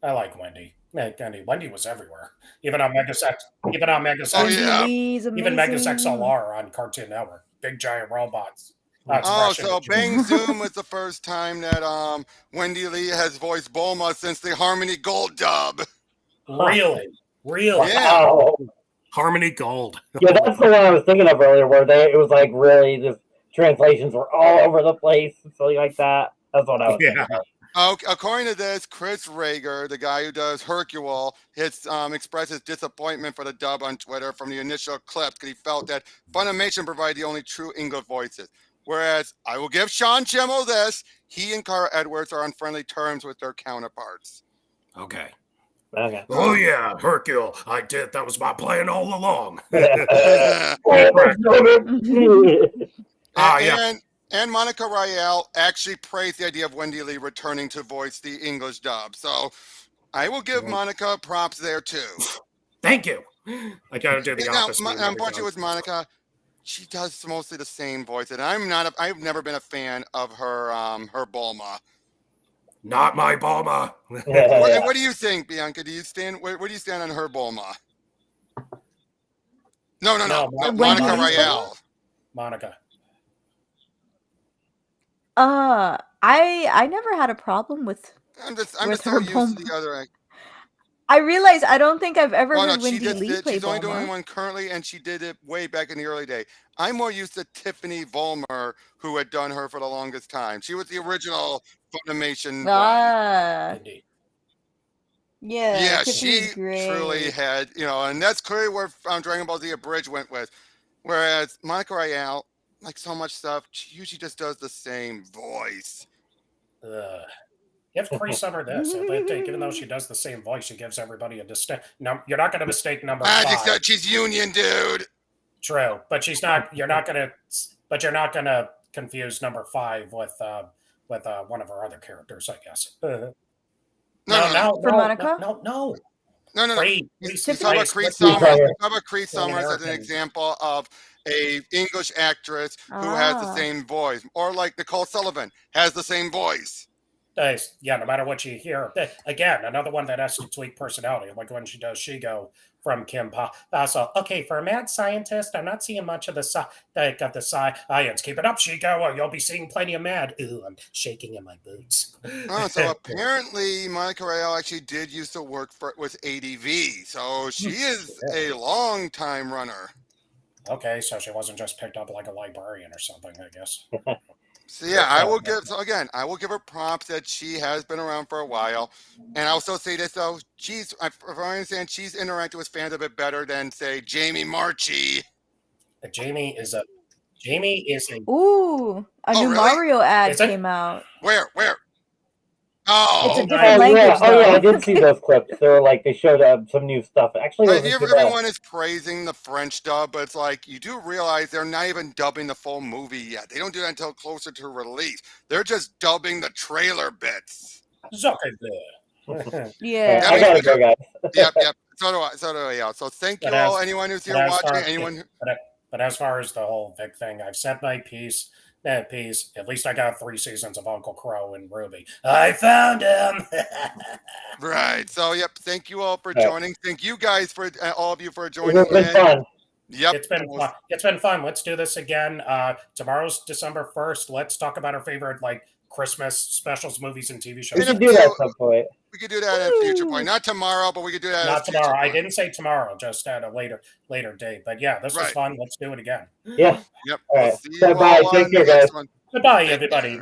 I like Wendy. Wendy was everywhere. Even on Megasex. Even Megasex XLR on Cartoon Network. Big giant robots. So Bang Zoom was the first time that Wendy Lee has voiced Bulma since the Harmony Gold dub. Really? Yeah. Harmony Gold. Yeah, that's the one I was thinking of earlier, where it was like really the translations were all over the place and something like that. That's what I was thinking of. According to this, Chris Rager, the guy who does Hercule, has expressed his disappointment for the dub on Twitter from the initial clips because he felt that Funimation provided the only true English voices. Whereas I will give Sean Schimmel this, he and Cara Edwards are on friendly terms with their counterparts. Okay. Okay. Oh yeah, Hercule. I did. That was my plan all along. And Monica Rial actually praised the idea of Wendy Lee returning to voice the English dub. So I will give Monica props there too. Thank you. I gotta do the opposite. Unfortunately, with Monica, she does mostly the same voice, and I've never been a fan of her her Bulma. Not my Bulma. What do you think, Bianca? Do you stand? Where do you stand on her Bulma? No, Monica Rial. Monica. I never had a problem with. I'm just so used to the other. I realize I don't think I've ever heard Wendy Lee play She's only Bulma. doing one currently, and she did it way back in the early day. I'm more used to Tiffany Vollmer, who had done her for the longest time. She was the original Funimation. Yeah, she truly had, and that's clearly where Dragon Ball Z Abridged went with. Whereas Monica Rial, like so much stuff, she usually just does the same voice. You have to pre-summer this. Even though she does the same voice, she gives everybody a distinct. No, you're not going to mistake number 5. She's Union, dude. True, but she's not. You're not going to confuse number 5 with one of her other characters, I guess. No. For Monica? No. He's talking about Cree Summers. Cree Summers as an example of a English actress who has the same voice, or like Nicole Sullivan has the same voice. Yeah, no matter what you hear. Again, another one that has to tweak personality, like when she does Shigo from Kim Possible. Okay, for a mad scientist, I'm not seeing much of the science. Keep it up, Shigo, or you'll be seeing plenty of mad. Ooh, I'm shaking in my boots. So apparently Monica Rial actually did used to work with ADV, so she is a long time runner. Okay, so she wasn't just picked up like a librarian or something, I guess. So yeah, I will give her props that she has been around for a while. And I'll also say this though, if I understand, she's interacted with fans a bit better than say Jamie Marchi. Jamie is a Ooh, a new Mario ad came out. Where? Oh, it's a different language. I did see those clips. They were like they showed some new stuff. Actually, everyone is praising the French dub, but it's like you do realize they're not even dubbing the full movie yet. They don't do that until closer to release. They're just dubbing the trailer bits. Yeah, I gotta go, guys. Yep. So do I. Yeah. So thank you all. Anyone who's here watching. But as far as the whole Vic thing, I've said my piece. At least I got 3 seasons of Uncle Crow and Ruby. I found him. Right. So, thank you all for joining. Thank you guys all of you for joining. It's been fun. Yep. It's been fun. Let's do this again. Tomorrow's December 1st. Let's talk about our favorite Christmas specials, movies, and TV shows. We can do that at some point. We could do that at a future point. Not tomorrow, but we could do that Not tomorrow. I didn't say tomorrow, just at a later date. But yeah, this was fun. Let's do it again. Yeah. Yep. All right. Bye. Take care, guys. Goodbye, everybody.